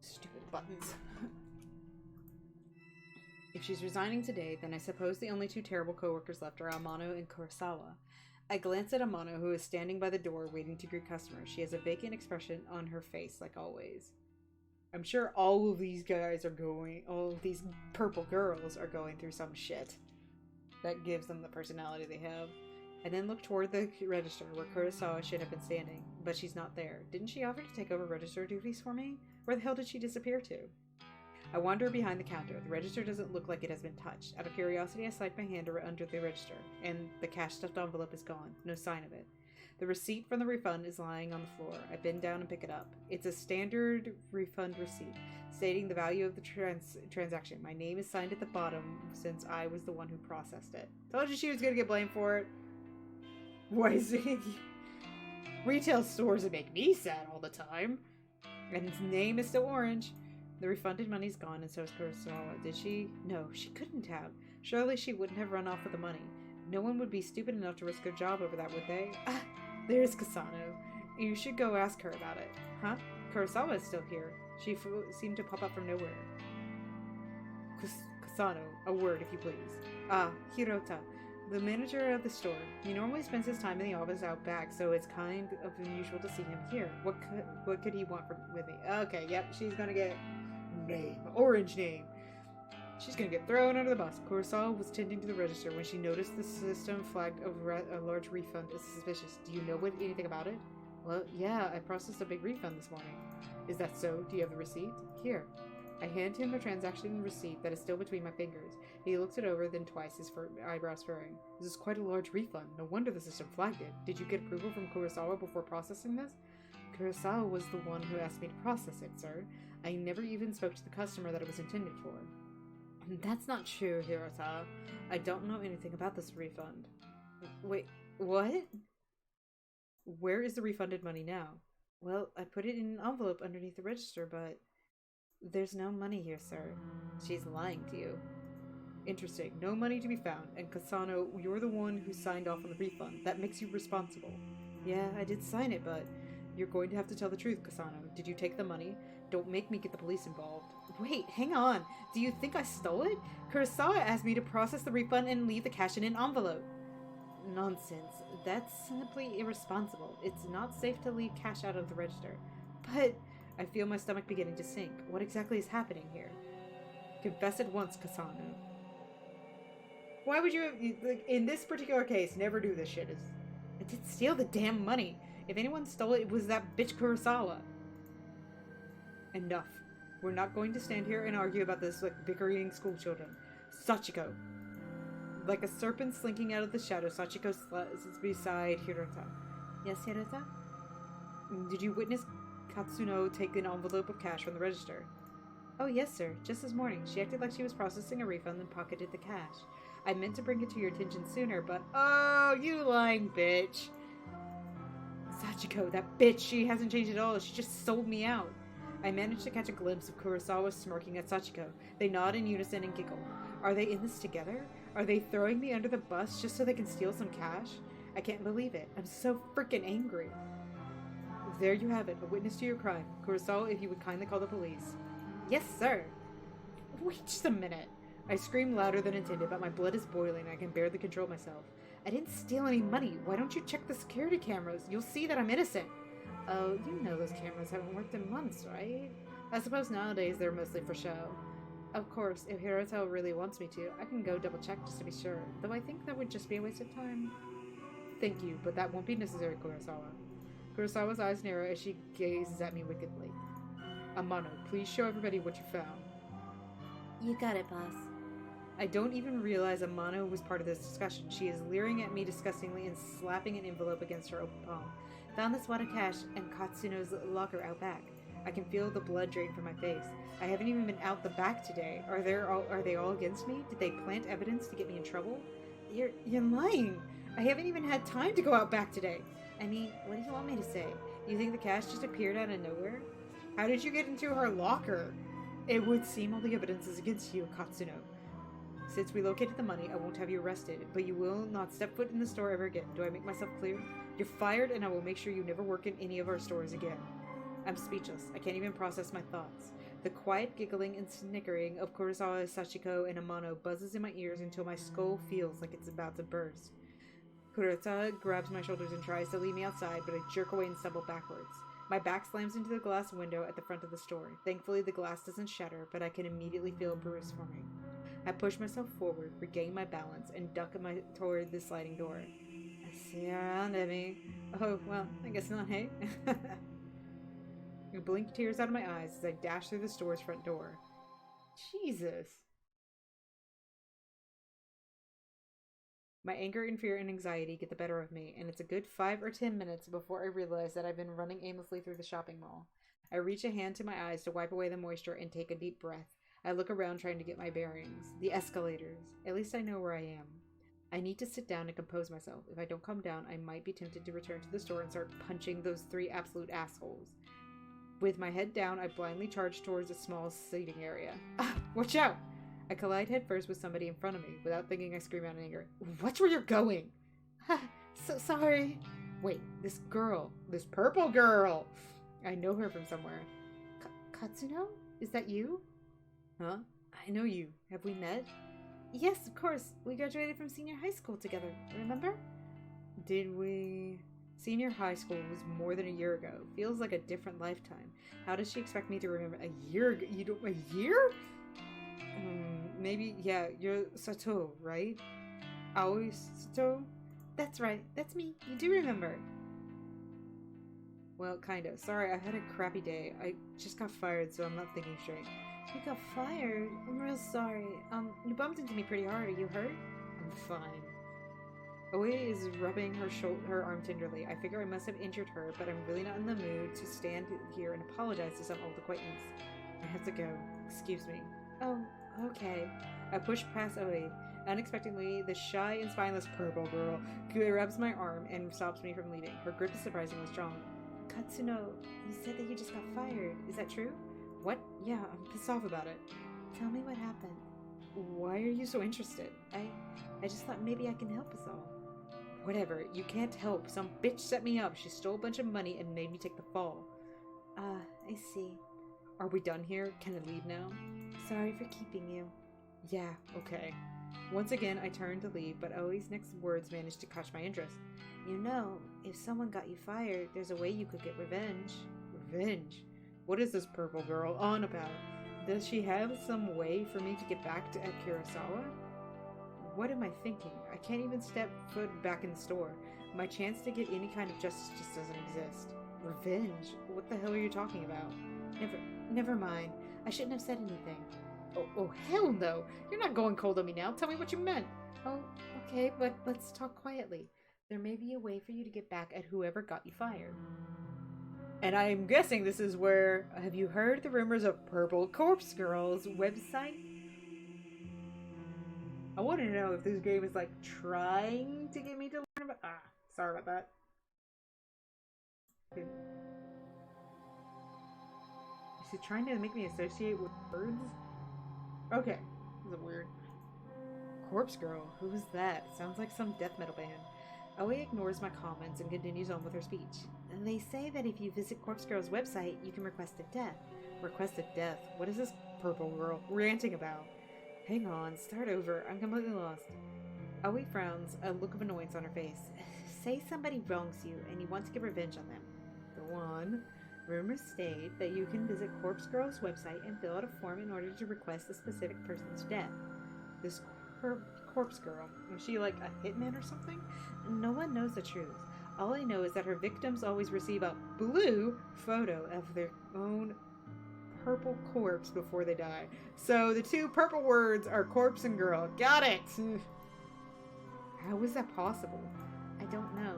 Stupid buttons. If she's resigning today, then I suppose the only two terrible coworkers left are Amano and Kurosawa. I glance at Amano, who is standing by the door waiting to greet customers. She has a vacant expression on her face, like always. I'm sure all of these purple girls are going through some shit that gives them the personality they have. I then look toward the register where Kurosawa should have been standing, but she's not there. Didn't she offer to take over register duties for me? Where the hell did she disappear to? I wander behind the counter. The register doesn't look like it has been touched. Out of curiosity, I slide my hand under the register, and the cash-stuffed envelope is gone. No sign of it. The receipt from the refund is lying on the floor. I bend down and pick it up. It's a standard refund receipt, stating the value of the transaction. My name is signed at the bottom, since I was the one who processed it. Told you she was gonna get blamed for it. Why is it? Retail stores that make me sad all the time. And his name is still orange. The refunded money's gone, and so is Kurosawa. Did she? No, she couldn't have. Surely she wouldn't have run off with the money. No one would be stupid enough to risk their job over that, would they? Ah, there's Kasano. You should go ask her about it. Huh? Kurosawa is still here. She seemed to pop up from nowhere. Kasano, a word, if you please. Ah, Hirota, the manager of the store. He normally spends his time in the office out back, so it's kind of unusual to see him here. What could he want with me? Okay, yep, she's gonna get name, orange name. She's gonna get thrown under the bus. Kurosawa was tending to the register when she noticed the system flagged a large refund as suspicious. Do you know anything about it? Well, yeah, I processed a big refund this morning. Is that so? Do you have the receipt? Here. I hand him a transaction receipt that is still between my fingers. He looks it over, then twice, his eyebrows furrowing. This is quite a large refund. No wonder the system flagged it. Did you get approval from Kurosawa before processing this? Kurosawa was the one who asked me to process it, sir. I never even spoke to the customer that it was intended for. That's not true, Hirota. I don't know anything about this refund. Wait, what? Where is the refunded money now? Well, I put it in an envelope underneath the register, but there's no money here, sir. She's lying to you. Interesting. No money to be found. And Kasano, you're the one who signed off on the refund. That makes you responsible. Yeah, I did sign it, but you're going to have to tell the truth, Kasano. Did you take the money? Don't make me get the police involved. Wait, hang on. Do you think I stole it? Kurosawa asked me to process the refund and leave the cash in an envelope. Nonsense. That's simply irresponsible. It's not safe to leave cash out of the register. But I feel my stomach beginning to sink. What exactly is happening here? Confess at once, Kasano. Why would you, in this particular case, never do this shit? I didn't steal the damn money. If anyone stole it, it was that bitch Kurosawa. Enough. We're not going to stand here and argue about this like bickering schoolchildren. Sachiko. Like a serpent slinking out of the shadow, Sachiko slides beside Hirota. Yes, Hirota? Did you witness Katsuno take an envelope of cash from the register? Oh, yes, sir. Just this morning. She acted like she was processing a refund and pocketed the cash. I meant to bring it to your attention sooner, but... Oh, you lying bitch. Sachiko, that bitch, she hasn't changed at all. She just sold me out. I managed to catch a glimpse of Kurosawa smirking at Sachiko. They nod in unison and giggle. Are they in this together? Are they throwing me under the bus just so they can steal some cash? I can't believe it. I'm so freaking angry. There you have it, a witness to your crime. Kurosawa, if you would kindly call the police. Yes, sir. Wait just a minute. I scream louder than intended, but my blood is boiling. I can barely control myself. I didn't steal any money. Why don't you check the security cameras? You'll see that I'm innocent. Oh, you know those cameras haven't worked in months, right? I suppose nowadays they're mostly for show. Of course, if Hiroto really wants me to, I can go double check just to be sure, though I think that would just be a waste of time. Thank you, but that won't be necessary, Kurosawa. Kurosawa's eyes narrow as she gazes at me wickedly. Amano, please show everybody what you found. You got it, boss. I don't even realize Amano was part of this discussion. She is leering at me disgustingly and slapping an envelope against her open palm. Found this wad of cash in Katsuno's locker out back. I can feel the blood drain from my face. I haven't even been out the back today. Are they all against me? Did they plant evidence to get me in trouble? You're lying. I haven't even had time to go out back today. I mean, what do you want me to say? You think the cash just appeared out of nowhere? How did you get into her locker? It would seem all the evidence is against you, Katsuno. Since we located the money, I won't have you arrested, but you will not step foot in the store ever again. Do I make myself clear? You're fired, and I will make sure you never work in any of our stores again. I'm speechless. I can't even process my thoughts. The quiet giggling and snickering of Kurosawa, Sachiko, and Amano buzzes in my ears until my skull feels like it's about to burst. Kurosawa grabs my shoulders and tries to lead me outside, but I jerk away and stumble backwards. My back slams into the glass window at the front of the store. Thankfully, the glass doesn't shatter, but I can immediately feel a bruise forming. I push myself forward, regain my balance, and duck toward the sliding door. I see you around, Emmy. Oh, well, I guess not, hey? I blink tears out of my eyes as I dash through the store's front door. Jesus. My anger and fear and anxiety get the better of me, and it's a good 5 or 10 minutes before I realize that I've been running aimlessly through the shopping mall. I reach a hand to my eyes to wipe away the moisture and take a deep breath. I look around trying to get my bearings. The escalators. At least I know where I am. I need to sit down and compose myself. If I don't calm down, I might be tempted to return to the store and start punching those 3 absolute assholes. With my head down, I blindly charge towards a small seating area. Ah! Watch out! I collide headfirst with somebody in front of me. Without thinking, I scream out in anger. Watch where you're going! So sorry. Wait, this girl. This purple girl! I know her from somewhere. Katsuno? Is that you? Huh? I know you. Have we met? Yes, of course. We graduated from senior high school together. Remember? Did we? Senior high school was more than a year ago. Feels like a different lifetime. How does she expect me to remember a year ago? You don't, a year? Maybe, yeah, you're Sato, right? Aoi Sato? That's right. That's me. You do remember. Well, kinda. Sorry, I had a crappy day. I just got fired, so I'm not thinking straight. You got fired? I'm real sorry. You bumped into me pretty hard. Are you hurt? I'm fine. Aoi is rubbing her arm tenderly. I figure I must have injured her, but I'm really not in the mood to stand here and apologize to some old acquaintance. I have to go. Excuse me. Oh, okay. I push past Aoi. Unexpectedly, the shy and spineless purple girl grabs my arm and stops me from leaving. Her grip is surprisingly strong. Katsuno, you said that you just got fired. Is that true? What? Yeah, I'm pissed off about it. Tell me what happened. Why are you so interested? I just thought maybe I can help us all. Whatever, you can't help. Some bitch set me up. She stole a bunch of money and made me take the fall. I see. Are we done here? Can I leave now? Sorry for keeping you. Yeah, okay. Once again, I turn to leave, but Aoi's next words manage to catch my interest. You know, if someone got you fired, there's a way you could get revenge. Revenge? What is this purple girl on about? Does she have some way for me to get back at Kurosawa? What am I thinking? I can't even step foot back in the store. My chance to get any kind of justice just doesn't exist. Revenge? What the hell are you talking about? Never mind. I shouldn't have said anything. Oh, hell no! You're not going cold on me now. Tell me what you meant. Oh, okay, but let's talk quietly. There may be a way for you to get back at whoever got you fired. And I'm guessing this is where... Have you heard the rumors of Purple Corpse Girl's website? I want to know if this game is, like, trying to get me to learn about... sorry about that. Is it trying to make me associate with birds? Okay. This is weird. Corpse Girl? Who's that? Sounds like some death metal band. Aoi ignores my comments and continues on with her speech. And they say that if you visit Corpse Girl's website, you can request a death. Request a death? What is this purple girl ranting about? Hang on, start over. I'm completely lost. Aoi frowns, a look of annoyance on her face. Say somebody wrongs you and you want to get revenge on them. Go on. Rumors state that you can visit Corpse Girl's website and fill out a form in order to request a specific person's death. This Corpse Girl, is she like a hitman or something? No one knows the truth. All I know is that her victims always receive a blue photo of their own purple corpse before they die. So the two purple words are corpse and girl. Got it! How is that possible? I don't know.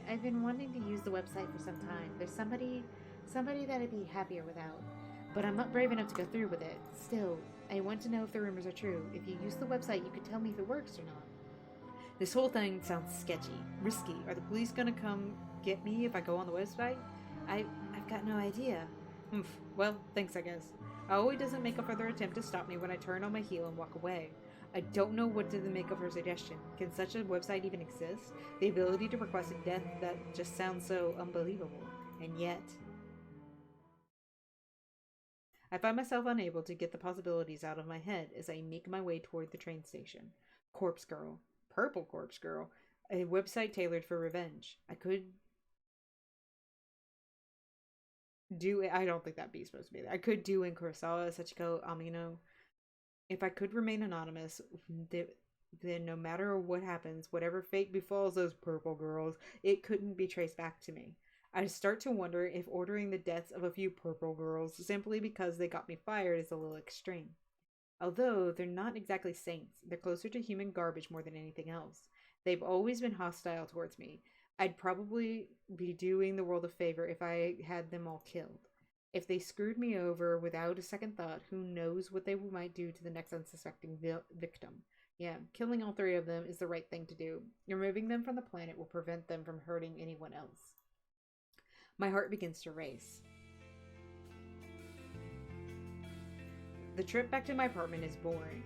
I've been wanting to use the website for some time. There's somebody that I'd be happier without. But I'm not brave enough to go through with it. Still, I want to know if the rumors are true. If you use the website, you could tell me if it works or not. This whole thing sounds sketchy, risky. Are the police gonna come get me if I go on the website? I've got no idea. Well, thanks, I guess. Aoi doesn't make a further attempt to stop me when I turn on my heel and walk away. I don't know what to make of her suggestion. Can such a website even exist? The ability to request a death, that just sounds so unbelievable. And yet... I find myself unable to get the possibilities out of my head as I make my way toward the train station. Corpse Girl. Purple Corpse Girl. A website tailored for revenge. I could... I don't think that B's supposed to be there. I could do in Kurosawa, Sachiko, Amino. If I could remain anonymous, then no matter what happens, whatever fate befalls those purple girls, it couldn't be traced back to me. I start to wonder if ordering the deaths of a few purple girls simply because they got me fired is a little extreme. Although they're not exactly saints, they're closer to human garbage more than anything else. They've always been hostile towards me. I'd probably be doing the world a favor if I had them all killed. If they screwed me over without a second thought, who knows what they might do to the next unsuspecting victim. Yeah, killing all three of them is the right thing to do. Removing them from the planet will prevent them from hurting anyone else. My heart begins to race. The trip back to my apartment is boring.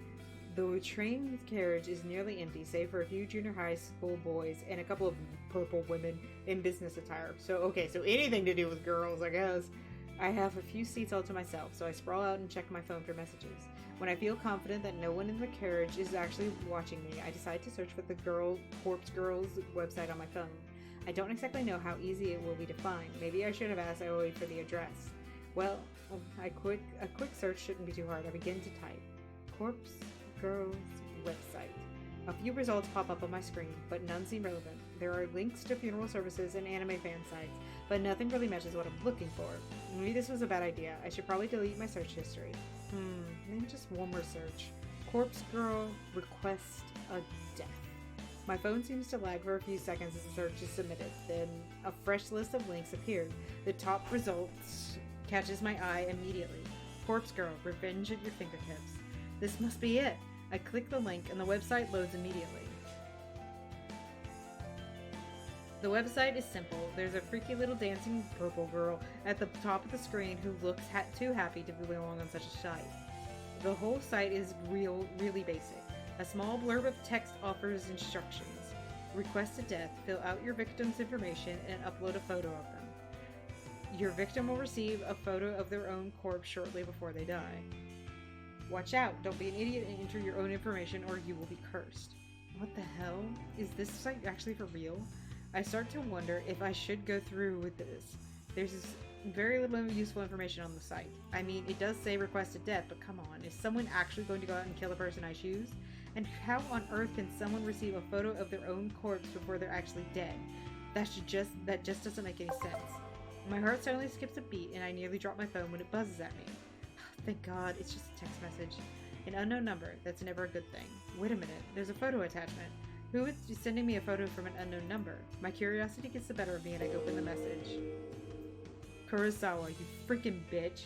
The train carriage is nearly empty, save for a few junior high school boys and a couple of purple women in business attire. So anything to do with girls, I guess. I have a few seats all to myself, so I sprawl out and check my phone for messages. When I feel confident that no one in the carriage is actually watching me, I decide to search for the Corpse Girl's website on my phone. I don't exactly know how easy it will be to find. Maybe I should have asked Aoi for the address. Well, a quick search shouldn't be too hard. I begin to type. Corpse Girl's website. A few results pop up on my screen, but none seem relevant. There are links to funeral services and anime fan sites, but nothing really matches what I'm looking for. Maybe this was a bad idea. I should probably delete my search history. Maybe just one more search. Corpse Girl request a death. My phone seems to lag for a few seconds as the search is submitted. Then a fresh list of links appeared. The top result catches my eye immediately. Corpse Girl, revenge at your fingertips. This must be it. I click the link and the website loads immediately. The website is simple. There's a freaky little dancing purple girl at the top of the screen who looks too happy to belong on such a site. The whole site is really basic. A small blurb of text offers instructions. Request a death, fill out your victim's information, and upload a photo of them. Your victim will receive a photo of their own corpse shortly before they die. Watch out, don't be an idiot and enter your own information or you will be cursed. What the hell? Is this site actually for real? I start to wonder if I should go through with this. There's very little useful information on the site. I mean, it does say request a death, but come on, is someone actually going to go out and kill the person I choose? And how on earth can someone receive a photo of their own corpse before they're actually dead? That just doesn't make any sense. My heart suddenly skips a beat and I nearly drop my phone when it buzzes at me. Thank God, it's just a text message. An unknown number, that's never a good thing. Wait a minute, there's a photo attachment. Who is sending me a photo from an unknown number? My curiosity gets the better of me and I open the message. Kurosawa, you freaking bitch.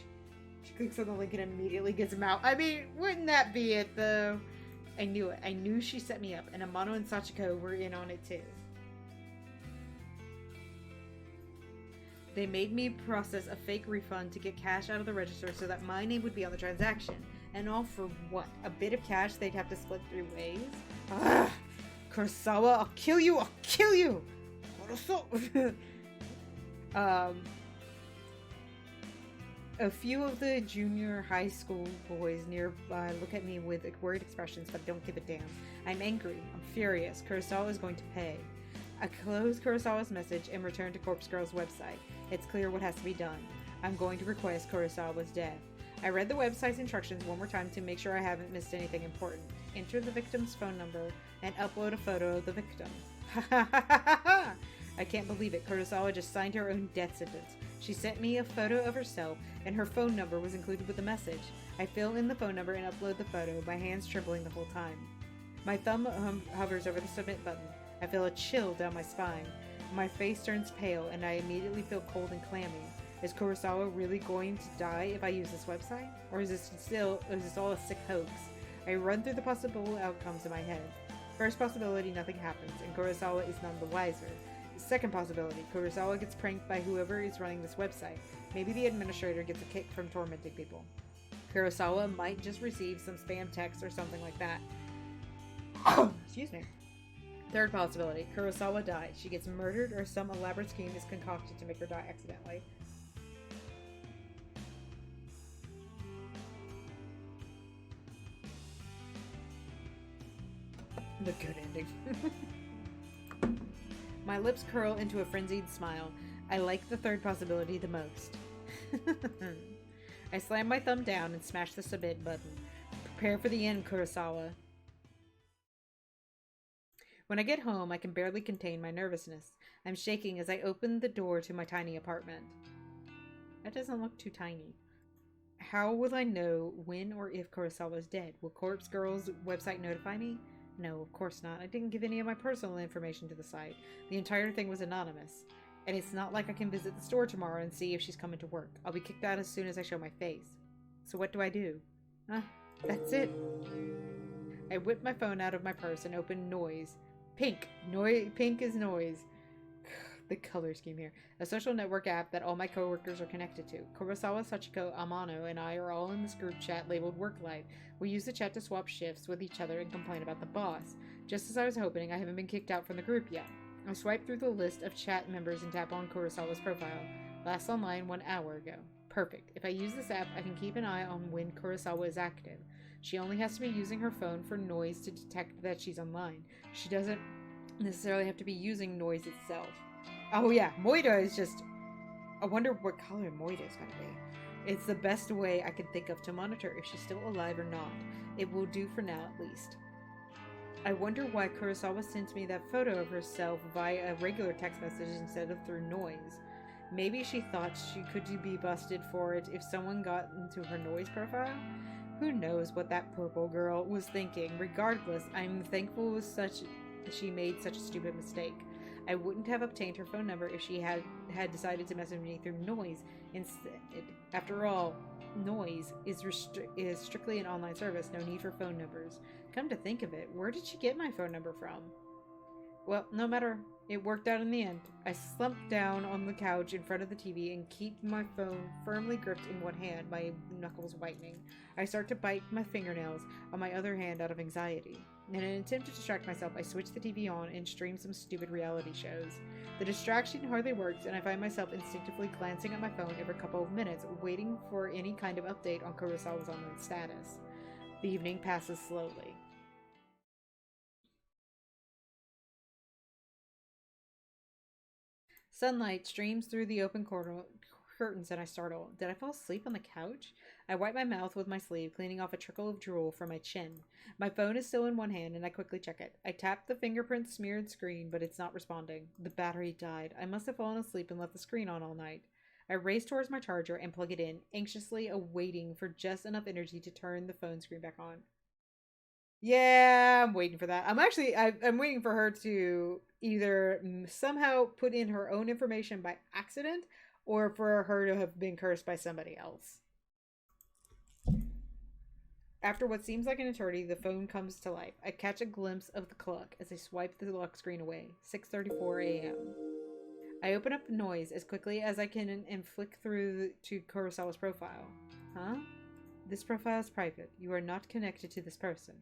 She clicks on the link and immediately gets him out. I mean, wouldn't that be it though? I knew it. I knew she set me up, and Amano and Sachiko were in on it too. They made me process a fake refund to get cash out of the register so that my name would be on the transaction. And all for what? A bit of cash they'd have to split 3 ways? Ugh! Kurosawa, I'll kill you! I'll kill you! A few of the junior high school boys nearby look at me with worried expressions, but don't give a damn. I'm angry. I'm furious. Kurosawa is going to pay. I close Kurosawa's message and return to Corpse Girl's website. It's clear what has to be done. I'm going to request Kurosawa's death. I read the website's instructions one more time to make sure I haven't missed anything important. Enter the victim's phone number and upload a photo of the victim. Ha ha ha ha ha! I can't believe it. Kurosawa just signed her own death sentence. She sent me a photo of herself, and her phone number was included with the message. I fill in the phone number and upload the photo, my hands trembling the whole time. My thumb hovers over the submit button. I feel a chill down my spine. My face turns pale, and I immediately feel cold and clammy. Is Kurosawa really going to die if I use this website? Or is this all a sick hoax? I run through the possible outcomes in my head. First possibility, nothing happens, and Kurosawa is none the wiser. Second possibility, Kurosawa gets pranked by whoever is running this website. Maybe the administrator gets a kick from tormenting people. Kurosawa might just receive some spam text or something like that. Excuse me. Third possibility, Kurosawa dies. She gets murdered or some elaborate scheme is concocted to make her die accidentally. The good ending. My lips curl into a frenzied smile. I like the third possibility the most. I slam my thumb down and smash the submit button. Prepare for the end, Kurosawa. When I get home, I can barely contain my nervousness. I'm shaking as I open the door to my tiny apartment. That doesn't look too tiny. How will I know when or if Kurosawa is dead? Will Corpse Girl's website notify me? No, of course not. I didn't give any of my personal information to the site. The entire thing was anonymous. And it's not like I can visit the store tomorrow and see if she's coming to work. I'll be kicked out as soon as I show my face. So what do I do? That's it. I whip my phone out of my purse and open Noise. Pink is Noise. The color scheme here. A social network app that all my coworkers are connected to. Kurosawa, Sachiko, Amano, and I are all in this group chat labeled Work Life. We use the chat to swap shifts with each other and complain about the boss. Just as I was hoping, I haven't been kicked out from the group yet. I swipe through the list of chat members and tap on Kurosawa's profile. Last online 1 hour ago. Perfect. If I use this app, I can keep an eye on when Kurosawa is active. She only has to be using her phone for Noise to detect that she's online. She doesn't necessarily have to be using Noise itself. Oh yeah, Moida is just... I wonder what color Moida is going to be. It's the best way I can think of to monitor if she's still alive or not. It will do for now at least. I wonder why Kurosawa sent me that photo of herself via a regular text message instead of through Noise. Maybe she thought she could be busted for it if someone got into her Noise profile? Who knows what that purple girl was thinking. Regardless, I'm thankful she made such a stupid mistake. I wouldn't have obtained her phone number if she had decided to message me through Noise instead. After all, Noise is strictly an online service, no need for phone numbers. Come to think of it, where did she get my phone number from? Well, no matter. It worked out in the end. I slumped down on the couch in front of the TV and keep my phone firmly gripped in one hand, my knuckles whitening. I start to bite my fingernails on my other hand out of anxiety. In an attempt to distract myself, I switch the TV on and stream some stupid reality shows. The distraction hardly works, and I find myself instinctively glancing at my phone every couple of minutes, waiting for any kind of update on Kurosawa's online status. The evening passes slowly. Sunlight streams through the open curtains and I startle. Did I fall asleep on the couch? I wipe my mouth with my sleeve, cleaning off a trickle of drool from my chin. My phone is still in one hand and I quickly check it. I tap the fingerprint-smeared screen, but it's not responding. The battery died. I must have fallen asleep and left the screen on all night. I race towards my charger and plug it in, anxiously awaiting for just enough energy to turn the phone screen back on. Yeah, I'm waiting for that. I'm waiting for her to either somehow put in her own information by accident or for her to have been cursed by somebody else. After what seems like an eternity, the phone comes to life. I catch a glimpse of the clock as I swipe the lock screen away. 6:34 a.m. I open up Noise as quickly as I can and flick through to Kurosawa's profile. Huh? This profile is private. You are not connected to this person.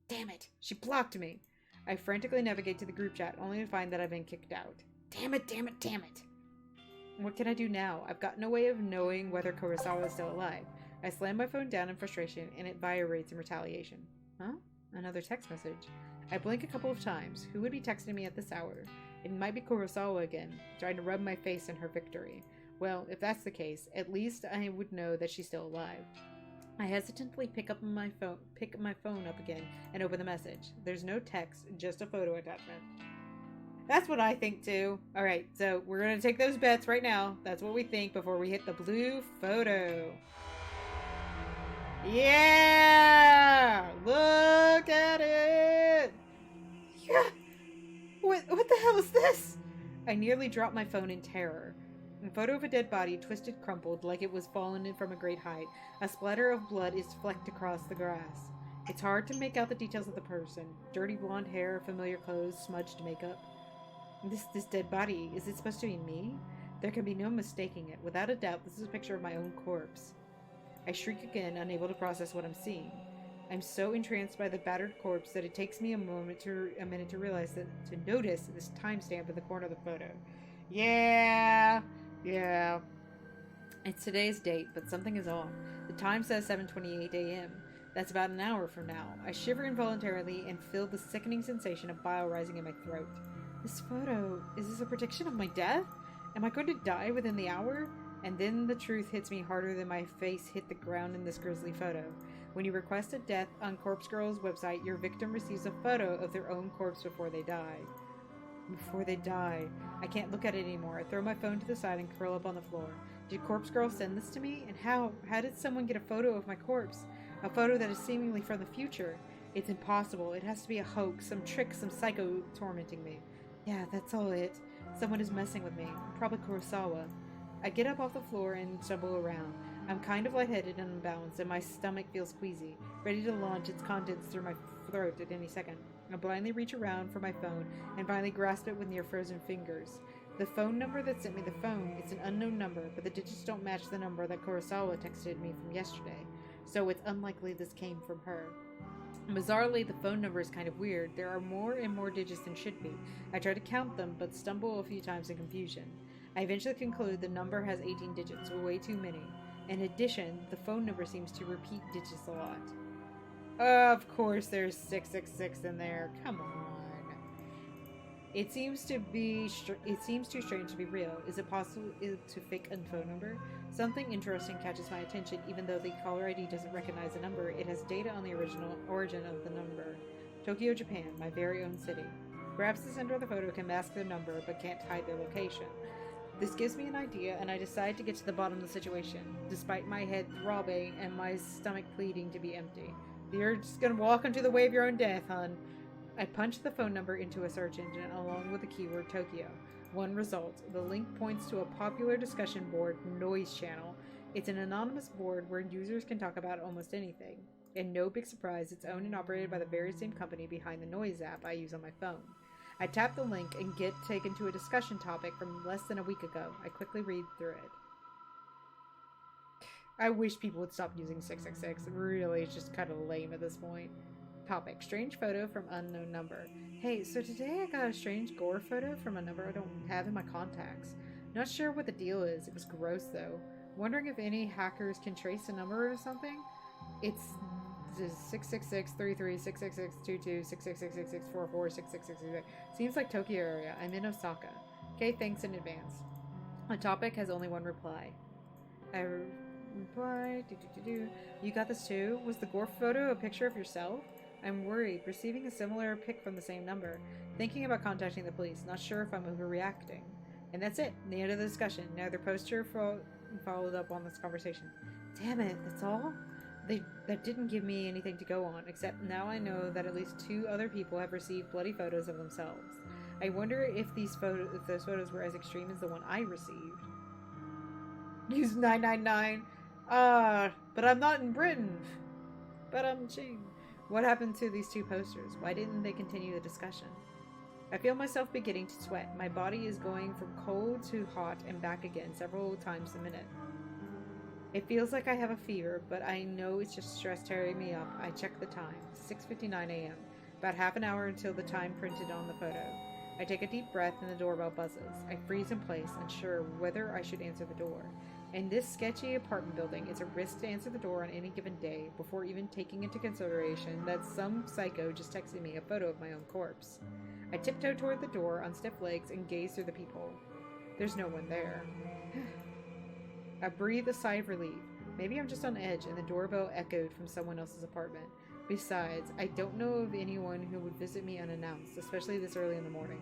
Damn it! She blocked me! I frantically navigate to the group chat, only to find that I've been kicked out. Damn it, damn it, damn it! What can I do now? I've got no way of knowing whether Kurosawa is still alive. I slam my phone down in frustration, and it vibrates in retaliation. Huh? Another text message. I blink a couple of times. Who would be texting me at this hour? It might be Kurosawa again, trying to rub my face in her victory. Well, if that's the case, at least I would know that she's still alive. I hesitantly pick my phone up again and open the message. There's no text, just a photo attachment. That's what I think too. Alright, so we're gonna take those bets right now. That's what we think before we hit the blue photo. Yeah! Look at it! Yeah! What the hell is this? I nearly dropped my phone in terror. A photo of a dead body, twisted, crumpled, like it was fallen from a great height. A splatter of blood is flecked across the grass. It's hard to make out the details of the person. Dirty blonde hair, familiar clothes, smudged makeup. This dead body, is it supposed to be me? There can be no mistaking it. Without a doubt, this is a picture of my own corpse. I shriek again, unable to process what I'm seeing. I'm so entranced by the battered corpse that it takes me a minute to realize to notice this timestamp in the corner of the photo. Yeah. It's today's date, but something is off. The time says 7:28 a.m. That's about an hour from now. I shiver involuntarily and feel the sickening sensation of bile rising in my throat. This photo, is this a prediction of my death? Am I going to die within the hour? And then the truth hits me harder than my face hit the ground in this grisly photo. When you request a death on Corpse Girl's website, your victim receives a photo of their own corpse before they die. Before they die. I can't look at it anymore. I throw my phone to the side and curl up on the floor. Did Corpse Girl send this to me? And how? How did someone get a photo of my corpse? A photo that is seemingly from the future. It's impossible. It has to be a hoax, some trick, some psycho tormenting me. Yeah, that's all it. Someone is messing with me. Probably Kurosawa. I get up off the floor and stumble around. I'm kind of lightheaded and unbalanced, and my stomach feels queasy, ready to launch its contents through my throat at any second. I blindly reach around for my phone and finally grasp it with near-frozen fingers. The phone number that sent me the phone, it's an unknown number, but the digits don't match the number that Kurosawa texted me from yesterday, so it's unlikely this came from her. Bizarrely, the phone number is kind of weird. There are more and more digits than should be. I try to count them, but stumble a few times in confusion. I eventually conclude the number has 18 digits, way too many. In addition, the phone number seems to repeat digits a lot. Of course there's 666 in there. Come on. It seems too strange to be real. Is it possible to fake a phone number? Something interesting catches my attention. Even though the caller ID doesn't recognize the number, it has data on the original origin of the number. Tokyo, Japan, my very own city. Perhaps the sender of the photo can mask their number, but can't hide their location. This gives me an idea, and I decide to get to the bottom of the situation, despite my head throbbing and my stomach pleading to be empty. You're just gonna walk into the way of your own death, hon. I punch the phone number into a search engine along with the keyword Tokyo. One result. The link points to a popular discussion board, Noise Channel. It's an anonymous board where users can talk about almost anything. And no big surprise, it's owned and operated by the very same company behind the Noise app I use on my phone. I tap the link and get taken to a discussion topic from less than a week ago. I quickly read through it. I wish people would stop using 666. Really, it's just kind of lame at this point. Topic. Strange photo from unknown number. Hey, so today I got a strange gore photo from a number I don't have in my contacts. Not sure what the deal is. It was gross though. Wondering if any hackers can trace a number or something? It's 666-33-666-22-666-666-644-666. Seems like Tokyo area. I'm in Osaka. Okay, thanks in advance. The topic has only one reply. I reply, You got this too? Was the gore photo a picture of yourself? I'm worried, receiving a similar pic from the same number. Thinking about contacting the police, not sure if I'm overreacting. And that's it, the end of the discussion. Neither poster followed up on this conversation. Damn it, that's all? That didn't give me anything to go on, except now I know that at least 2 other people have received bloody photos of themselves. I wonder if those photos were as extreme as the one I received. Use 999. But I'm not in Britain. But I'm cheating. What happened to these 2 posters? Why didn't they continue the discussion? I feel myself beginning to sweat. My body is going from cold to hot and back again several times a minute. It feels like I have a fever, but I know it's just stress tearing me up. I check the time. 6:59 a.m. About half an hour until the time printed on the photo. I take a deep breath and the doorbell buzzes. I freeze in place, unsure whether I should answer the door. In this sketchy apartment building, it's a risk to answer the door on any given day before even taking into consideration that some psycho just texted me a photo of my own corpse. I tiptoe toward the door on stiff legs and gaze through the peephole. There's no one there. I breathe a sigh of relief. Maybe I'm just on edge and the doorbell echoed from someone else's apartment. Besides, I don't know of anyone who would visit me unannounced, especially this early in the morning.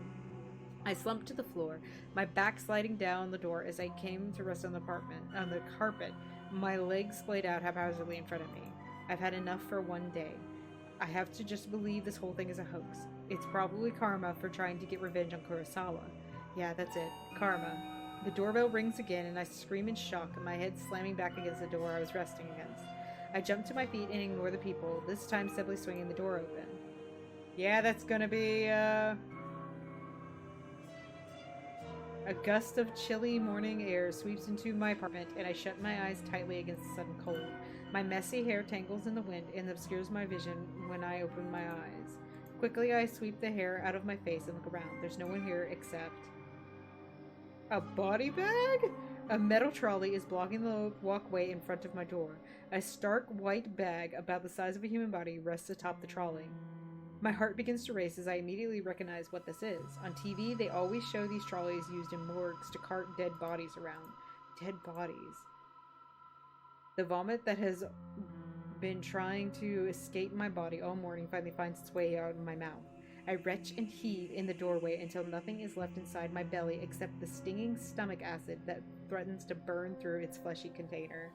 I slumped to the floor, my back sliding down the door as I came to rest on the carpet, my legs splayed out haphazardly in front of me. I've had enough for one day. I have to just believe this whole thing is a hoax. It's probably karma for trying to get revenge on Kurosawa. Yeah, that's it. Karma. The doorbell rings again and I scream in shock, my head slamming back against the door I was resting against. I jump to my feet and ignore the people, this time simply swinging the door open. Yeah, that's gonna be, A gust of chilly morning air sweeps into my apartment, and I shut my eyes tightly against the sudden cold. My messy hair tangles in the wind and obscures my vision when I open my eyes. Quickly, I sweep the hair out of my face and look around. There's no one here except... a body bag? A metal trolley is blocking the walkway in front of my door. A stark white bag, about the size of a human body, rests atop the trolley. My heart begins to race as I immediately recognize what this is. On TV, they always show these trolleys used in morgues to cart dead bodies around. Dead bodies. The vomit that has been trying to escape my body all morning finally finds its way out of my mouth. I retch and heave in the doorway until nothing is left inside my belly except the stinging stomach acid that threatens to burn through its fleshy container.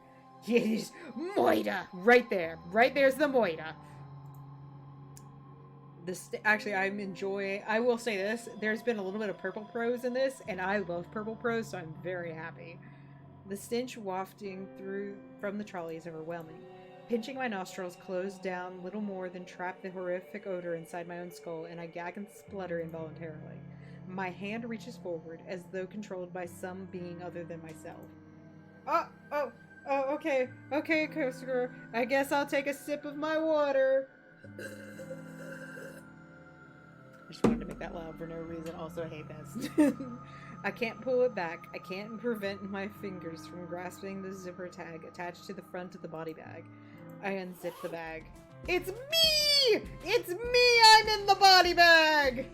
Yes, moida! Right there. Right there's the moida. Actually, I will say this, there's been a little bit of purple prose in this, and I love purple prose, so I'm very happy. The stench wafting through from the trolley is overwhelming. Pinching my nostrils closed down little more than trap the horrific odor inside my own skull, and I gag and splutter involuntarily. My hand reaches forward, as though controlled by some being other than myself. Okay, Kosuger, I guess I'll take a sip of my water. I just wanted to make that loud for no reason. Also, I hate this. I can't pull it back. I can't prevent my fingers from grasping the zipper tag attached to the front of the body bag. I unzip the bag. It's me! It's me! I'm in the body bag!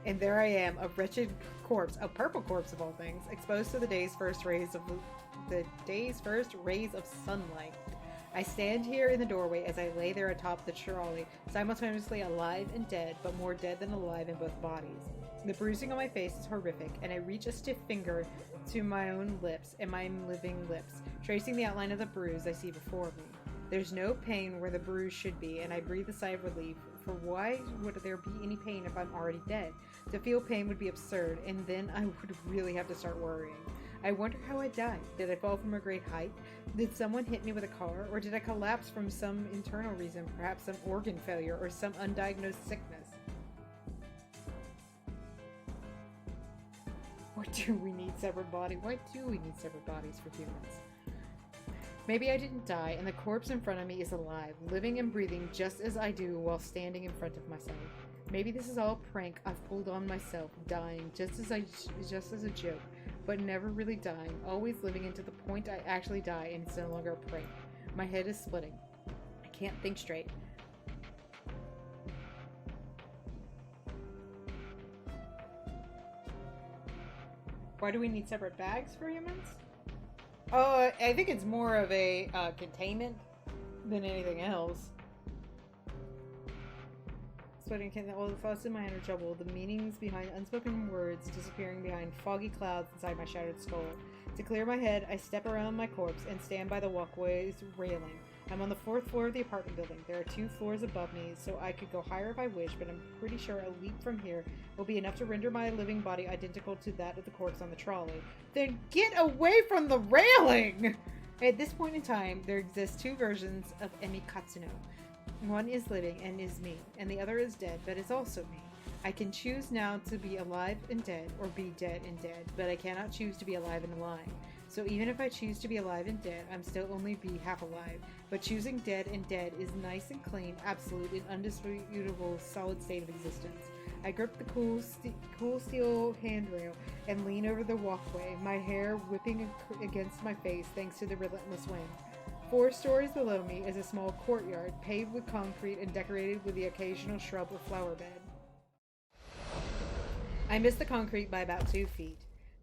And there I am, a wretched corpse, a purple corpse of all things, exposed to the day's first rays of sunlight. I stand here in the doorway as I lay there atop the trolley, simultaneously alive and dead, but more dead than alive in both bodies. The bruising on my face is horrific, and I reach a stiff finger to my own lips and my living lips, tracing the outline of the bruise I see before me. There's no pain where the bruise should be, and I breathe a sigh of relief, for why would there be any pain if I'm already dead? To feel pain would be absurd, and then I would really have to start worrying. I wonder how I died. Did I fall from a great height? Did someone hit me with a car? Or did I collapse from some internal reason, perhaps some organ failure or some undiagnosed sickness? Why do we need separate bodies? Why do we need separate bodies for humans? Maybe I didn't die, and the corpse in front of me is alive, living and breathing just as I do while standing in front of myself. Maybe this is all a prank I've pulled on myself, dying just as a joke, but never really dying, always living into the point I actually die and it's no longer a prank. My head is splitting. I can't think straight. Why do we need separate bags for humans? I think it's more of a containment than anything else. Sweating all the thoughts in my head are troubled, the meanings behind unspoken words disappearing behind foggy clouds inside my shattered skull. To clear my head, I step around my corpse and stand by the walkway's railing. I'm on the 4th floor of the apartment building. There are 2 floors above me, so I could go higher if I wish, but I'm pretty sure a leap from here will be enough to render my living body identical to that of the corpse on the trolley. Then get away from the railing! At this point in time, there exist 2 versions of Emi Katsuno. One is living and is me, and the other is dead, but is also me. I can choose now to be alive and dead, or be dead and dead, but I cannot choose to be alive and alive. So even if I choose to be alive and dead, I'm still only be half alive. But choosing dead and dead is nice and clean, absolute and undisputable solid state of existence. I grip the cool steel handrail and lean over the walkway, my hair whipping against my face thanks to the relentless wind. 4 stories below me is a small courtyard, paved with concrete and decorated with the occasional shrub or flower bed. I miss the concrete by about 2 feet.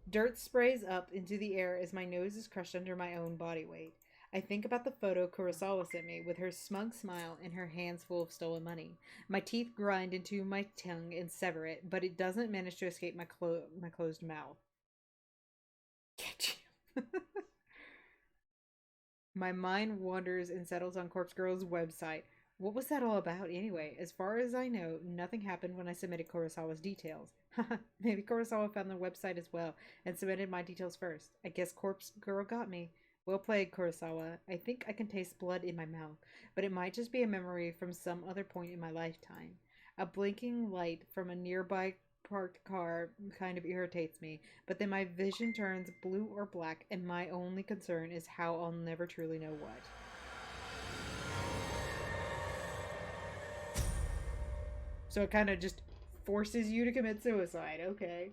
Dirt sprays up into the air as my nose is crushed under my own body weight. I think about the photo Kurosawa sent me with her smug smile and her hands full of stolen money. My teeth grind into my tongue and sever it, but it doesn't manage to escape my closed mouth. Get you. My mind wanders and settles on Corpse Girl's website. What was that all about anyway? As far as I know, nothing happened when I submitted Kurosawa's details. Maybe Kurosawa found the website as well and submitted my details first. I guess Corpse Girl got me. Well played, Kurosawa. I think I can taste blood in my mouth, but it might just be a memory from some other point in my lifetime. A blinking light from a nearby parked car kind of irritates me, but then my vision turns blue or black, and my only concern is how I'll never truly know what. So it kind of just forces you to commit suicide. Okay.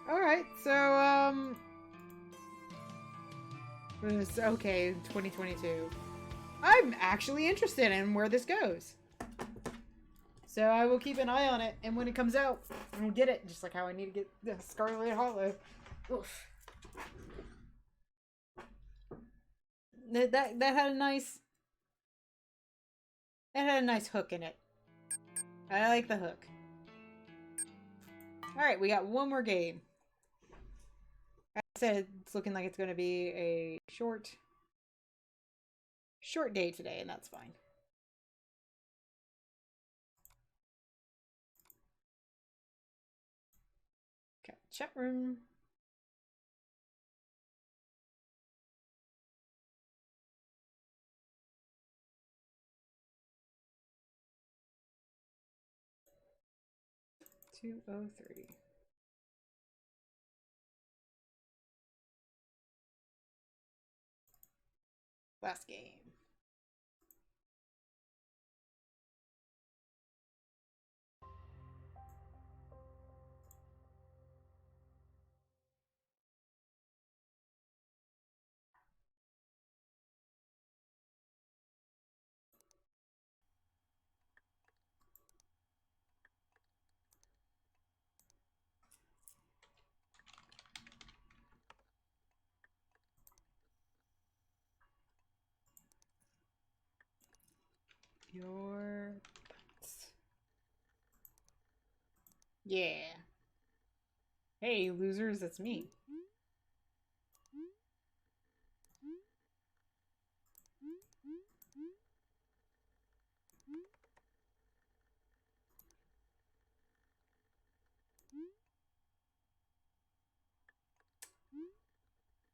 Alright, so, it's okay, 2022. I'm actually interested in where this goes. So I will keep an eye on it, and when it comes out, I'll get it, just like how I need to get the Scarlet Hollow. Oof. That had a nice... It had a nice hook in it. I like the hook. Alright, we got one more game. Like I said, it's looking like it's going to be a short day today, and that's fine. Okay, chat room. $203. Last game. Your butts. Yeah. Hey, losers, that's me.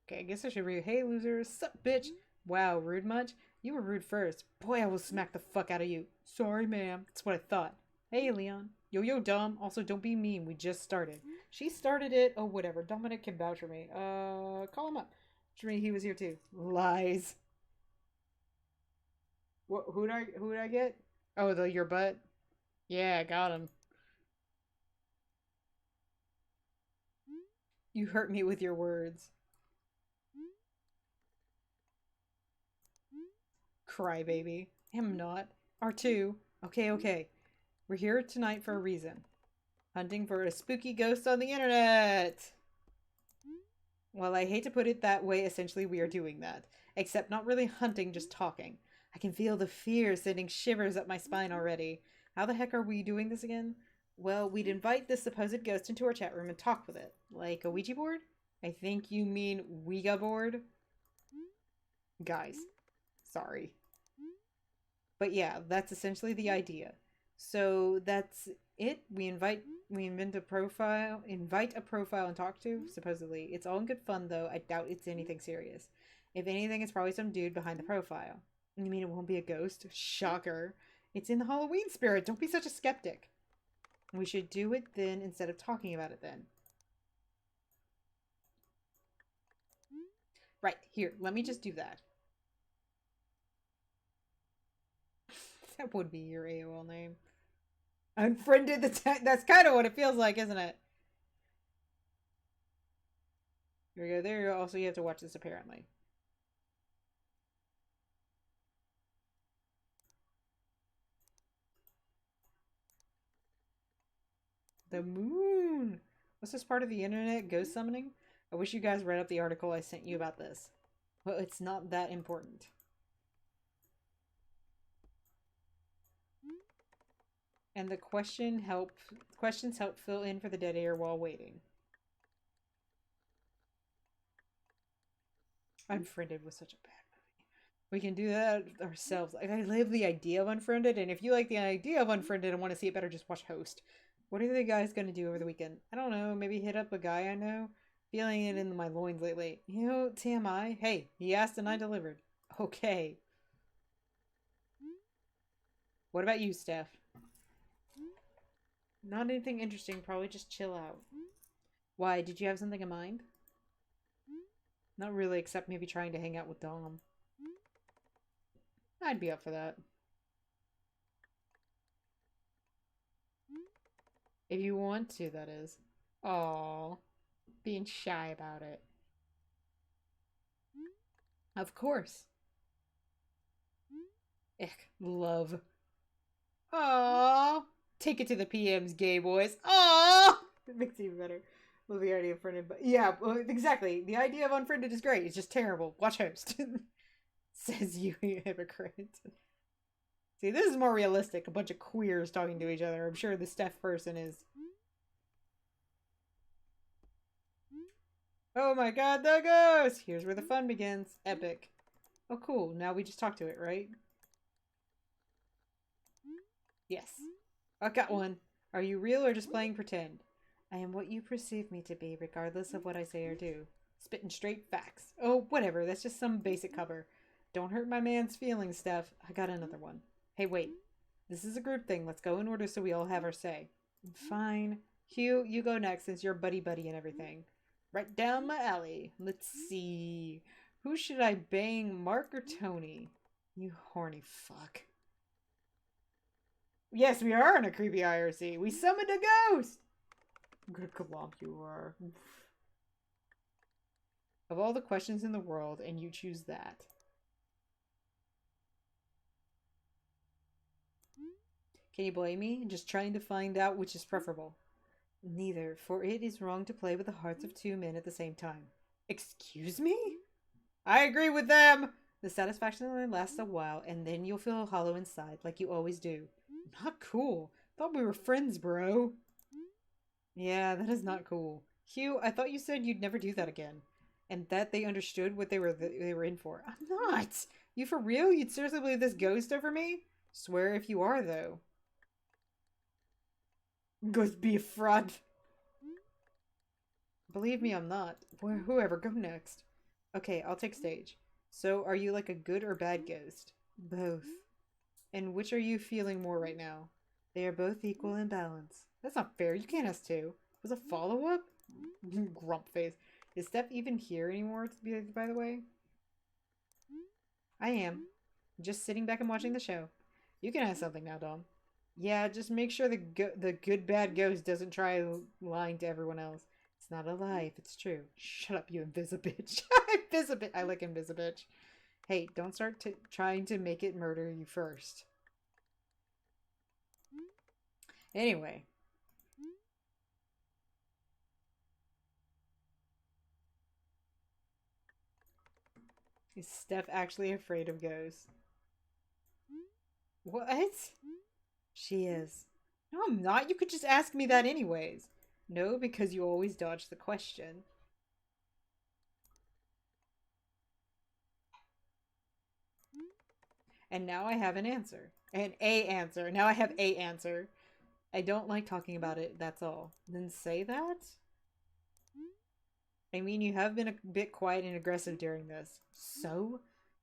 Okay, I guess I should read. Hey, losers. Sup, bitch? Wow, rude much? You were rude first. Boy, I will smack the fuck out of you. Sorry, ma'am. That's what I thought. Hey, Leon. Yo, dumb. Also, don't be mean. We just started. She started it. Oh, whatever. Dominic can vouch for me. Call him up. Tree, he was here too. Lies. What? Who did I get? Oh, your butt. Yeah, I got him. You hurt me with your words. Crybaby. Am not. R2. Okay. We're here tonight for a reason. Hunting for a spooky ghost on the internet! Well, I hate to put it that way, essentially we are doing that. Except not really hunting, just talking. I can feel the fear sending shivers up my spine already. How the heck are we doing this again? Well, we'd invite this supposed ghost into our chat room and talk with it. Like a Ouija board? I think you mean Ouija board? Guys. Sorry. But yeah, that's essentially the idea. So that's it. We invite a profile and talk to, supposedly. It's all in good fun though. I doubt it's anything serious. If anything, it's probably some dude behind the profile. You mean it won't be a ghost? Shocker. It's in the Halloween spirit. Don't be such a skeptic. We should do it then instead of talking about it then. Right, here, let me just do that. That would be your AOL name. Unfriended the tech. That's kind of what it feels like, isn't it? Here we go. There. Also, you have to watch this apparently. The moon. What's this part of the internet? Ghost summoning? I wish you guys read up the article I sent you about this. Well, it's not that important. And the questions help fill in for the dead air while waiting. Unfriended was such a bad movie. We can do that ourselves. Like, I love the idea of Unfriended, and if you like the idea of Unfriended and want to see it better, just watch Host. What are the guys going to do over the weekend? I don't know. Maybe hit up a guy I know. Feeling it in my loins lately. You know, TMI. Hey, he asked and I delivered. Okay. What about you, Steph? Not anything interesting. Probably just chill out. Why? Did you have something in mind? Not really, except maybe trying to hang out with Dom. I'd be up for that. If you want to, that is. Aww. Being shy about it. Of course. Ick. Love. Aww. Take it to the PMs, gay boys. Aww. It makes it even better. Love the idea of Unfriended, but yeah, well, exactly. The idea of Unfriended is great. It's just terrible. Watch Host. Says you hypocrite. See, this is more realistic. A bunch of queers talking to each other. I'm sure the Steph person is. Oh my god, the ghost! Here's where the fun begins. Epic. Oh cool, now we just talk to it, right? Yes. I got one. Are you real or just playing pretend? I am what you perceive me to be, regardless of what I say or do. Spitting straight facts. Oh, whatever, that's just some basic cover. Don't hurt my man's feelings, Steph. I got another one. Hey, wait. This is a group thing. Let's go in order so we all have our say. Fine. Hugh, you go next since you're buddy-buddy and everything. Right down my alley. Let's see. Who should I bang, Mark or Tony? You horny fuck. Yes, we are in a creepy IRC. We summoned a ghost! Good glomp you are. Of all the questions in the world, and you choose that. Can you blame me? Just trying to find out which is preferable. Neither, for it is wrong to play with the hearts of two men at the same time. Excuse me? I agree with them! The satisfaction only lasts a while, and then you'll feel hollow inside, like you always do. Not cool. Thought we were friends, bro. Yeah, that is not cool. Hugh, I thought you said you'd never do that again. And that they understood what they were in for. I'm not! You for real? You'd seriously believe this ghost over me? Swear if you are, though. Ghost be a fraud. Believe me, I'm not. Whoever, go next. Okay, I'll take stage. So, are you like a good or bad ghost? Both. And which are you feeling more right now? They are both equal in balance. That's not fair. You can't ask two. Was a follow-up? Grump face. Is Steph even here anymore, by the way? I am. Just sitting back and watching the show. You can ask something now, Dom. Yeah, just make sure the good bad ghost doesn't try lying to everyone else. It's not a lie if it's true. Shut up, you invisibitch. Invisibitch. I like invisibitch. Hey, don't start trying to make it murder you first. Anyway. Is Steph actually afraid of ghosts? What? She is. No, I'm not. You could just ask me that anyways. No, because you always dodge the question. And now I have an answer. And a answer. Now I have a answer. I don't like talking about it, that's all. Then say that? I mean, you have been a bit quiet and aggressive during this. So?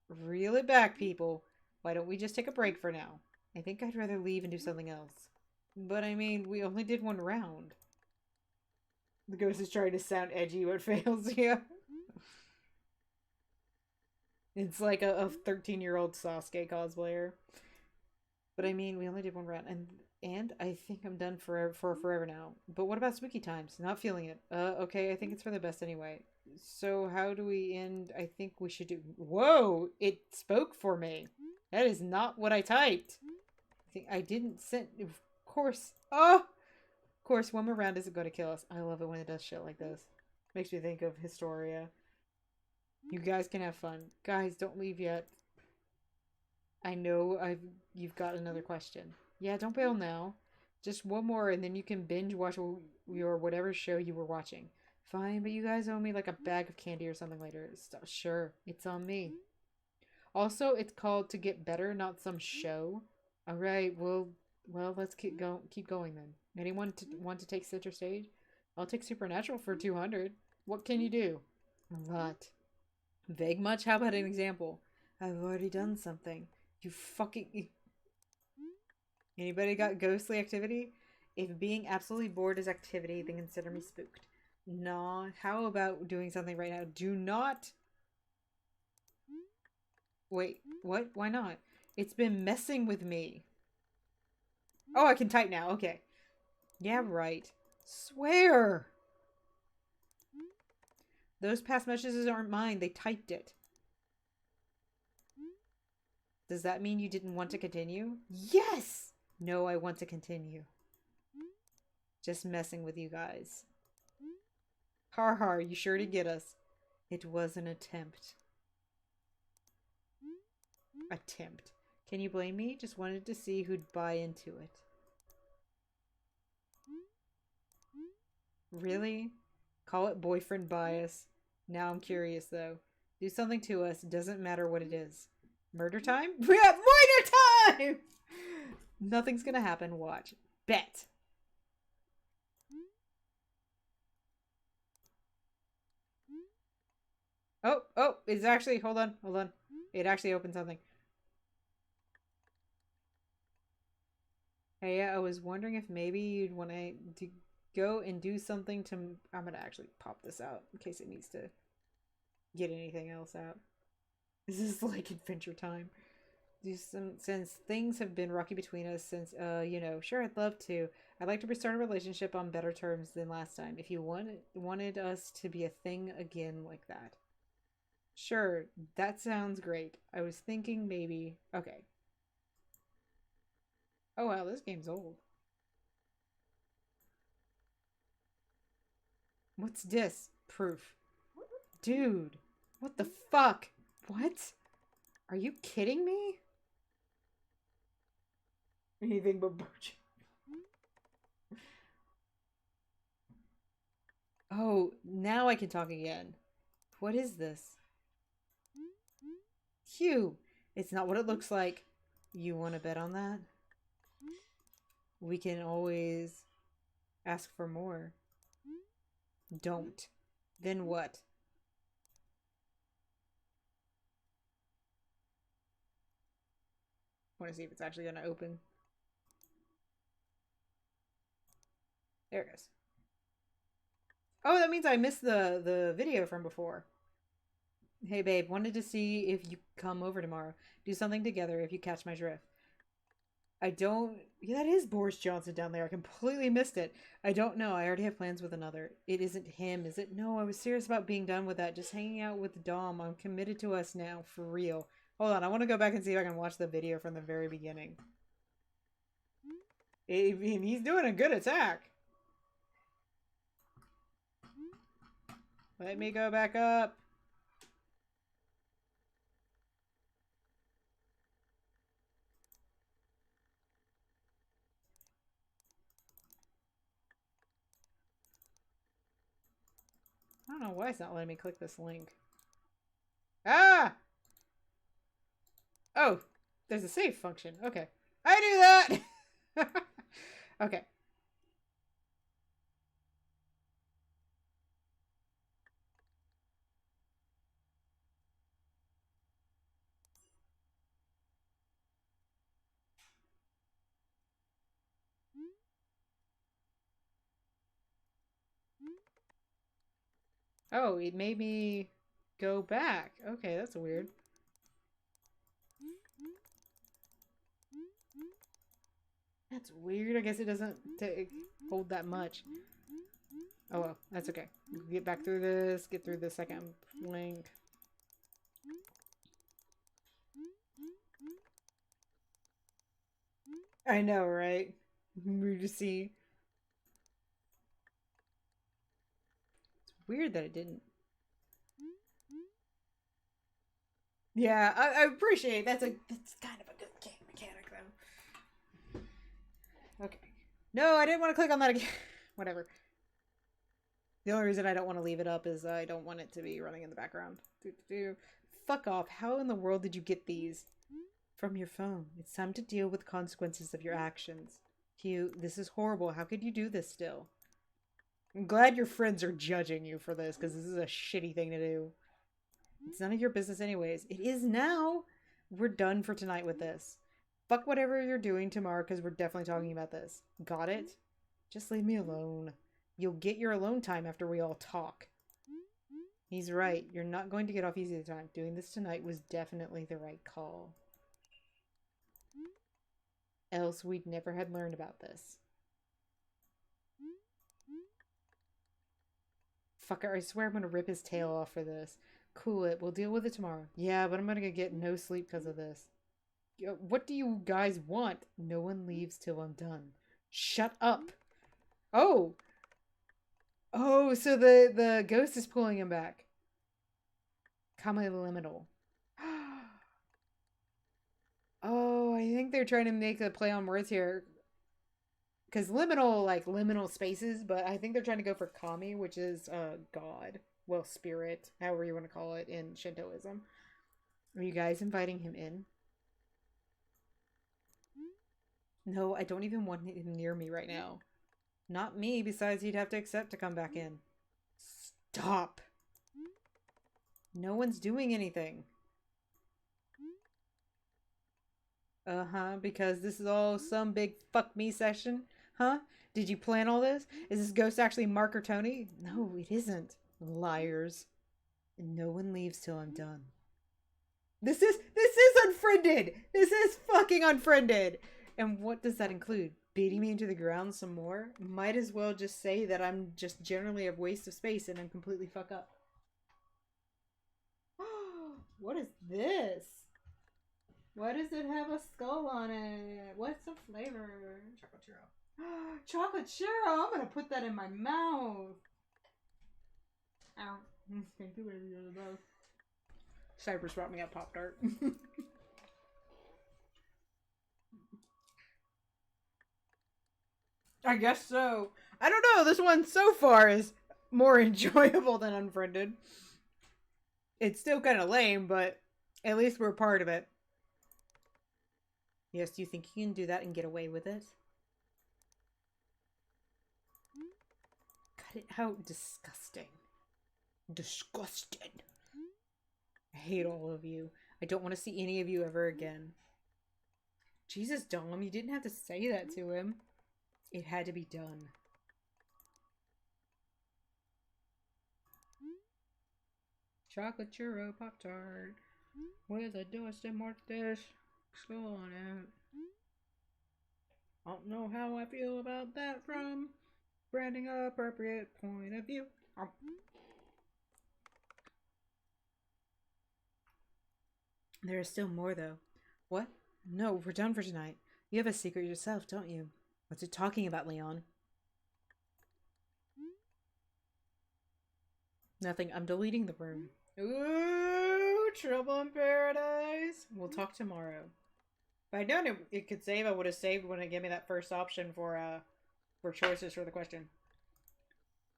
Reel it back, people. Why don't we just take a break for now? I think I'd rather leave and do something else. But I mean, we only did one round. The ghost is trying to sound edgy but fails, yeah. It's like a 13-year-old Sasuke cosplayer. But I mean, we only did one round. And And I think I'm done for forever now. But what about spooky times? Not feeling it. Okay, I think it's for the best anyway. So how do we end? I think we should do... Whoa! It spoke for me. That is not what I typed. I didn't send... Of course. Oh! Of course, one more round isn't going to kill us. I love it when it does shit like this. Makes me think of Historia. You guys can have fun. Guys, don't leave yet. I know you've got another question. Yeah, don't bail now. Just one more and then you can binge watch your whatever show you were watching. Fine, but you guys owe me like a bag of candy or something later. Sure, it's on me. Also, it's called To Get Better, not some show. Alright, well, let's keep going then. Anyone want to take center stage? I'll take Supernatural for 200. What can you do? A lot. Vague much? How about an example? I've already done something. You fucking... Anybody got ghostly activity? If being absolutely bored is activity, then consider me spooked. Nah, how about doing something right now? Do not... Wait, what? Why not? It's been messing with me. Oh, I can type now. Okay. Yeah, right. Swear! Those past messages aren't mine. They typed it. Does that mean you didn't want to continue? Yes! No, I want to continue. Just messing with you guys. Har har, you sure to get us. It was an attempt. Attempt. Can you blame me? Just wanted to see who'd buy into it. Really? Call it boyfriend bias. Now I'm curious though. Do something to us. Doesn't matter what it is. Murder time? We have murder time! Nothing's gonna happen. Watch. Bet. Oh, it's actually, hold on. It actually opened something. Hey, yeah, I was wondering if maybe you'd want to go and do something to... I'm gonna actually pop this out in case it needs to get anything else out. This is like Adventure Time. Since things have been rocky between us since, sure, I'd love to. I'd like to restart a relationship on better terms than last time. If you wanted us to be a thing again like that. Sure, that sounds great. I was thinking maybe... Okay. Oh wow, this game's old. What's this? Proof. Dude, what the fuck? What? Are you kidding me? Anything but birch. Oh, now I can talk again. What is this? Phew, it's not what it looks like. You want to bet on that? We can always ask for more. Don't. Then what? Want to see if it's actually going to open. There it goes. Oh, that means I missed the video from before. Hey, babe, wanted to see if you come over tomorrow. Do something together if you catch my drift. I don't... Yeah, that is Boris Johnson down there. I completely missed it. I don't know. I already have plans with another. It isn't him, is it? No, I was serious about being done with that. Just hanging out with Dom. I'm committed to us now, for real. Hold on, I want to go back and see if I can watch the video from the very beginning. I mean, he's doing a good attack. Let me go back up. I don't know why it's not letting me click this link. Ah! Oh, there's a save function. Okay. I do that! Okay. Oh, it made me go back. Okay, that's weird. That's weird. I guess it doesn't hold that much. Oh well, that's okay. We'll get back through this, get through the second link. I know, right? Weird to see. It's weird that it didn't. Yeah, I appreciate that's kind of a good game mechanic though. Okay. No, I didn't want to click on that again. Whatever. The only reason I don't want to leave it up is I don't want it to be running in the background. Fuck off. How in the world did you get these? From your phone. It's time to deal with the consequences of your actions. Hugh, this is horrible. How could you do this still? I'm glad your friends are judging you for this, because this is a shitty thing to do. It's none of your business anyways. It is now! We're done for tonight with this. Fuck whatever you're doing tomorrow, because we're definitely talking about this. Got it? Just leave me alone. You'll get your alone time after we all talk. He's right. You're not going to get off easy this time. Doing this tonight was definitely the right call. Else we'd never had learned about this. Fucker, I swear I'm gonna rip his tail off for this. Cool it. We'll deal with it tomorrow. Yeah, but I'm gonna get no sleep because of this. What do you guys want? No one leaves till I'm done. Shut up. Oh! Oh, so the ghost is pulling him back. Liminal. Oh, I think they're trying to make a play on words here. Because liminal, like liminal spaces, but I think they're trying to go for kami, which is God. Well, spirit, however you want to call it in Shintoism. Are you guys inviting him in? No, I don't even want him near me right now. Not me, besides he'd have to accept to come back in. Stop! No one's doing anything. Uh-huh, because this is all some big fuck me session? Huh? Did you plan all this? Is this ghost actually Mark or Tony? No, it isn't. Liars. And no one leaves till I'm done. This is unfriended! This is fucking unfriended! And what does that include? Beating me into the ground some more? Might as well just say that I'm just generally a waste of space and I'm completely fuck up. What is this? Why does it have a skull on it? What's the flavor? Chocolate churro. Chocolate churro! I'm gonna put that in my mouth. Ow. Can't do whatever you want to do. Cypress brought me a Pop-Tart. I guess so. I don't know. This one so far is more enjoyable than Unfriended. It's still kind of lame, but at least we're part of it. Yes, do you think you can do that and get away with it? Cut it out. Disgusting. Disgusting. I hate all of you. I don't want to see any of you ever again. Jesus, Dom, you didn't have to say that to him. It had to be done. Chocolate churro Pop-Tart with a Dustin Martes skull on it. I don't know how I feel about that from branding appropriate point of view. There is still more though. What? No, we're done for tonight. You have a secret yourself, don't you? What's it talking about, Leon? Nothing. I'm deleting the room. Ooh, trouble in paradise. We'll talk tomorrow. If I'd known it could save, I would have saved when it gave me that first option for choices for the question.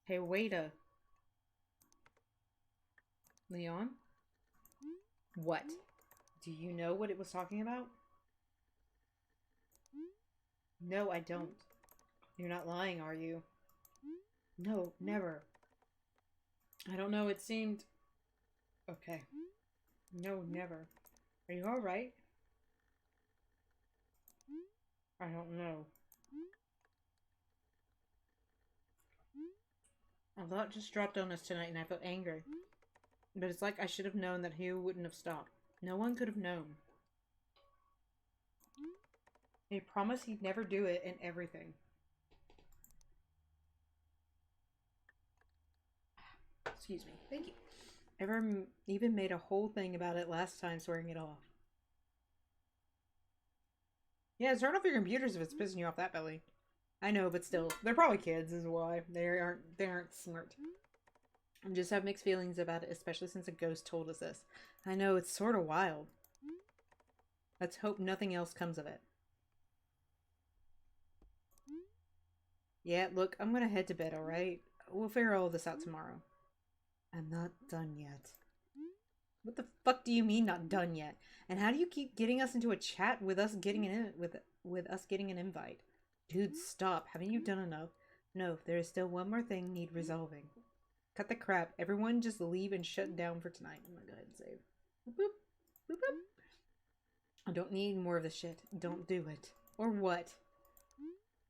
Hey, wait a... Leon? What? Do you know what it was talking about? No, I don't. You're not lying, are you? No, never. I don't know, it seemed... Okay. No, never. Are you alright? I don't know. A lot just dropped on us tonight and I felt angry. But it's like I should have known that Hugh wouldn't have stopped. No one could have known. He promised he'd never do it and everything. Excuse me. Thank you. Even made a whole thing about it last time, swearing it off. Yeah, turn off your computers if it's pissing you off that belly. I know, but still, they're probably kids, is why they aren't smart. I just have mixed feelings about it, especially since a ghost told us this. I know, it's sort of wild. Let's hope nothing else comes of it. Yeah, look, I'm gonna head to bed, alright? We'll figure all this out tomorrow. I'm not done yet. What the fuck do you mean not done yet? And how do you keep getting us into a chat with us getting an invite? Dude, stop. Haven't you done enough? No, there is still one more thing need resolving. Cut the crap. Everyone just leave and shut down for tonight. I'm gonna go ahead and save. Boop, boop. Boop, boop. I don't need more of this shit. Don't do it. Or what?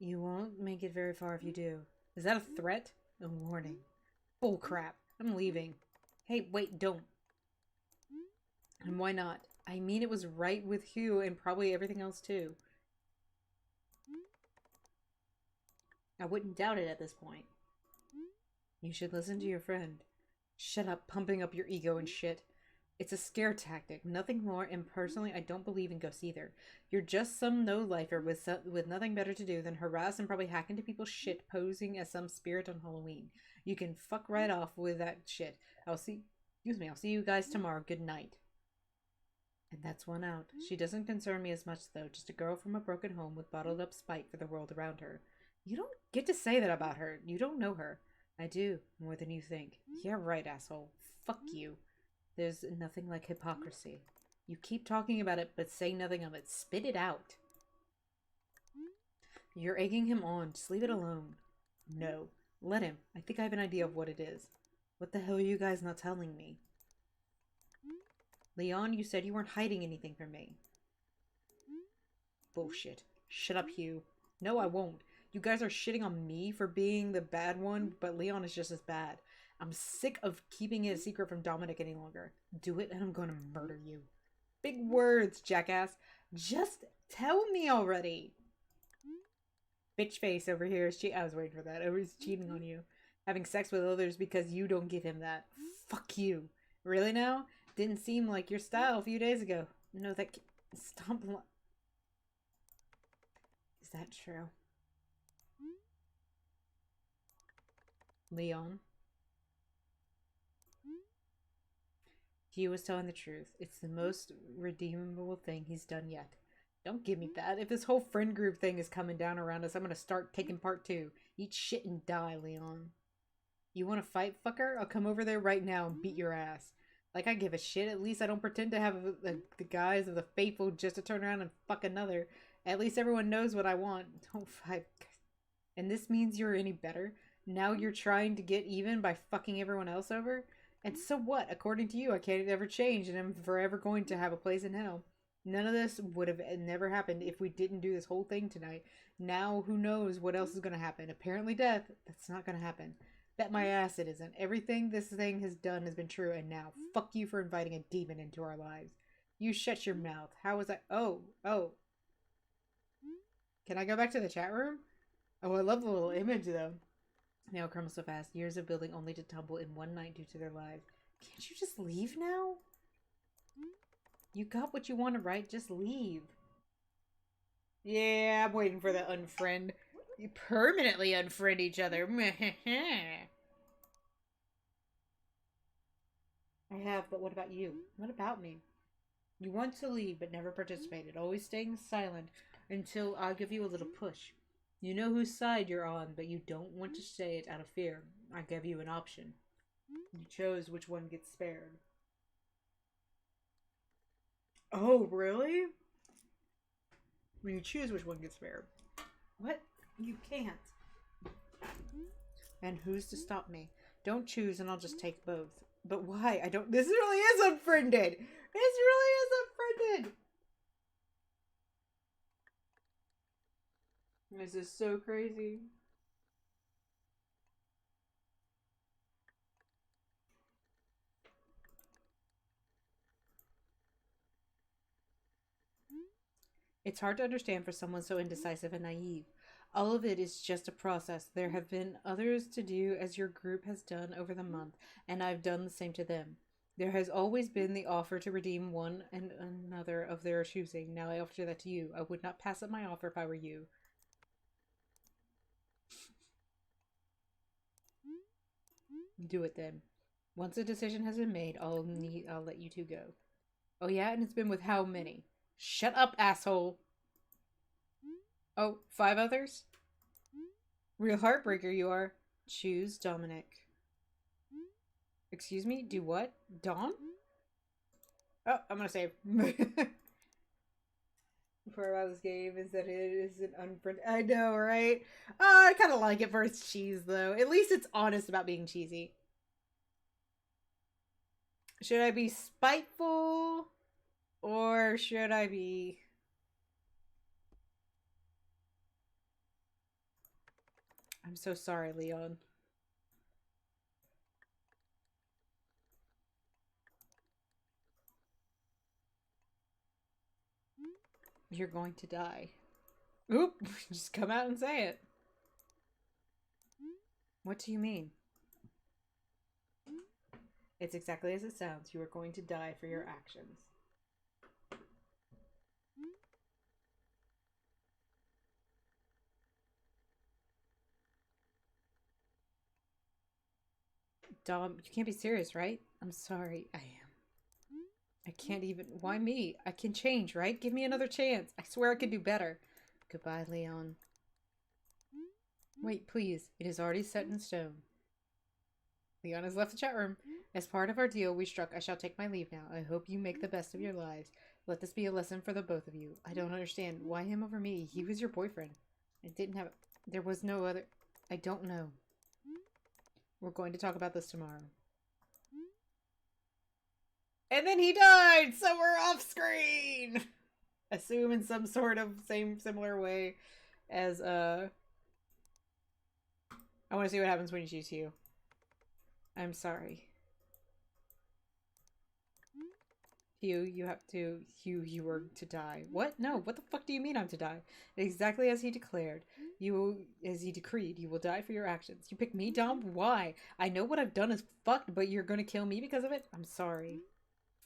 You won't make it very far if you do. Is that a threat? A warning. Bull crap. I'm leaving. Hey, wait, don't. And why not? I mean, it was right with Hugh and probably everything else too. I wouldn't doubt it at this point. You should listen to your friend. Shut up, pumping up your ego and shit. It's a scare tactic, nothing more, and personally, I don't believe in ghosts either. You're just some no-lifer with nothing better to do than harass and probably hack into people's shit posing as some spirit on Halloween. You can fuck right off with that shit. I'll see you guys tomorrow. Good night. And that's one out. She doesn't concern me as much, though. Just a girl from a broken home with bottled-up spite for the world around her. You don't get to say that about her. You don't know her. I do, more than you think. Yeah, right, asshole. Fuck you. There's nothing like hypocrisy. You keep talking about it, but say nothing of it. Spit it out. You're egging him on. Just leave it alone. No. Let him. I think I have an idea of what it is. What the hell are you guys not telling me? Leon, you said you weren't hiding anything from me. Bullshit. Shut up, Hugh. No, I won't. You guys are shitting on me for being the bad one, but Leon is just as bad. I'm sick of keeping it a secret from Dominic any longer. Do it and I'm gonna murder you. Big words, jackass. Just tell me already. Bitch face over here is I was waiting for that. He's cheating on you. Having sex with others because you don't give him that. Fuck you. Really now? Didn't seem like your style a few days ago. No, that... Stop... Is that true? Leon? He was telling the truth. It's the most redeemable thing he's done yet. Don't give me that. If this whole friend group thing is coming down around us, I'm gonna start taking part too. Eat shit and die, Leon. You wanna fight, fucker? I'll come over there right now and beat your ass. Like I give a shit. At least I don't pretend to have the guise of the faithful just to turn around and fuck another. At least everyone knows what I want. Don't fight. And this means you're any better? Now you're trying to get even by fucking everyone else over? And so what? According to you, I can't ever change and I'm forever going to have a place in hell. None of this would have never happened if we didn't do this whole thing tonight. Now, who knows what else is going to happen? Apparently death. That's not going to happen. Bet my ass it isn't. Everything this thing has done has been true, and now, fuck you for inviting a demon into our lives. You shut your mouth. How was I? Oh. Can I go back to the chat room? Oh, I love the little image, though. Now crumbles so fast. Years of building only to tumble in one night due to their lives. Can't you just leave now? You got what you wanted, right? Just leave. Yeah, I'm waiting for the unfriend. You permanently unfriend each other. I have, but what about you? What about me? You want to leave, but never participated. Always staying silent until I'll give you a little push. You know whose side you're on, but you don't want to say it out of fear. I gave you an option. You chose which one gets spared. Oh, really? When you choose which one gets spared. What? You can't. And who's to stop me? Don't choose and I'll just take both. But why? I don't... This really is unfriended! This really is unfriended! This is so crazy. It's hard to understand for someone so indecisive and naive. All of it is just a process. There have been others to do as your group has done over the month, and I've done the same to them. There has always been the offer to redeem one and another of their choosing. Now I offer that to you. I would not pass up my offer if I were you. Do it then. Once a decision has been made, I'll let you two go. Oh yeah, and it's been with how many? Shut up, asshole. Oh, 5 others? Real heartbreaker you are. Choose Dominic. Excuse me? Do what? Dom? Oh, I'm gonna save. Part about this game is that it is an unfriend. I know, right? Oh, I kind of like it for its cheese, though. At least it's honest about being cheesy. Should I be spiteful? Or should I be... I'm so sorry, Leon. You're going to die. Oop! Just come out and say it. What do you mean? It's exactly as it sounds. You are going to die for your actions. Dom, you can't be serious, right? I'm sorry. I am. I can't even... Why me? I can change, right? Give me another chance. I swear I can do better. Goodbye, Leon. Wait, please. It is already set in stone. Leon has left the chat room. As part of our deal we struck, I shall take my leave now. I hope you make the best of your lives. Let this be a lesson for the both of you. I don't understand. Why him over me? He was your boyfriend. I didn't have... There was no other... I don't know. We're going to talk about this tomorrow. And then he died, so we're off screen. Assume in some sort of similar way as I want to see what happens when you choose Hugh. I'm sorry. Hugh, you were to die. What? No, what the fuck do you mean I'm to die? Exactly as he declared. As he decreed, you will die for your actions. You pick me, Dom? Why? I know what I've done is fucked, but you're gonna kill me because of it? I'm sorry.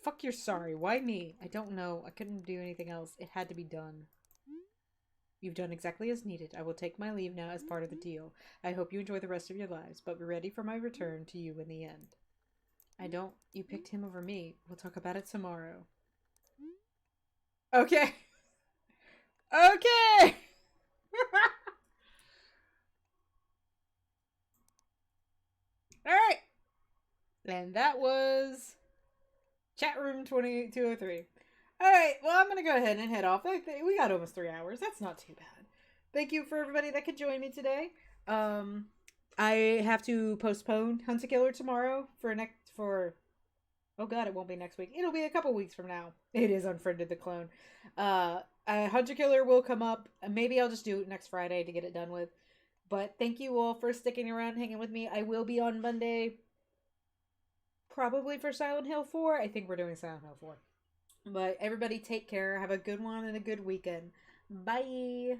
Fuck you're sorry. Why me? I don't know. I couldn't do anything else. It had to be done. You've done exactly as needed. I will take my leave now as part of the deal. I hope you enjoy the rest of your lives, but be ready for my return to you in the end. I don't... You picked him over me. We'll talk about it tomorrow. Okay. Okay! Alright. And that was... Chat room 2203. Alright, well, I'm gonna go ahead and head off. We got almost 3 hours. That's not too bad. Thank you for everybody that could join me today. I have to postpone Hunt a Killer tomorrow for oh god, it won't be next week. It'll be a couple weeks from now. It is Unfriended the Clone. Hunt a Killer will come up. Maybe I'll just do it next Friday to get it done with. But thank you all for sticking around and hanging with me. I will be on Monday. Probably for Silent Hill 4. I think we're doing Silent Hill 4. But everybody take care. Have a good one and a good weekend. Bye.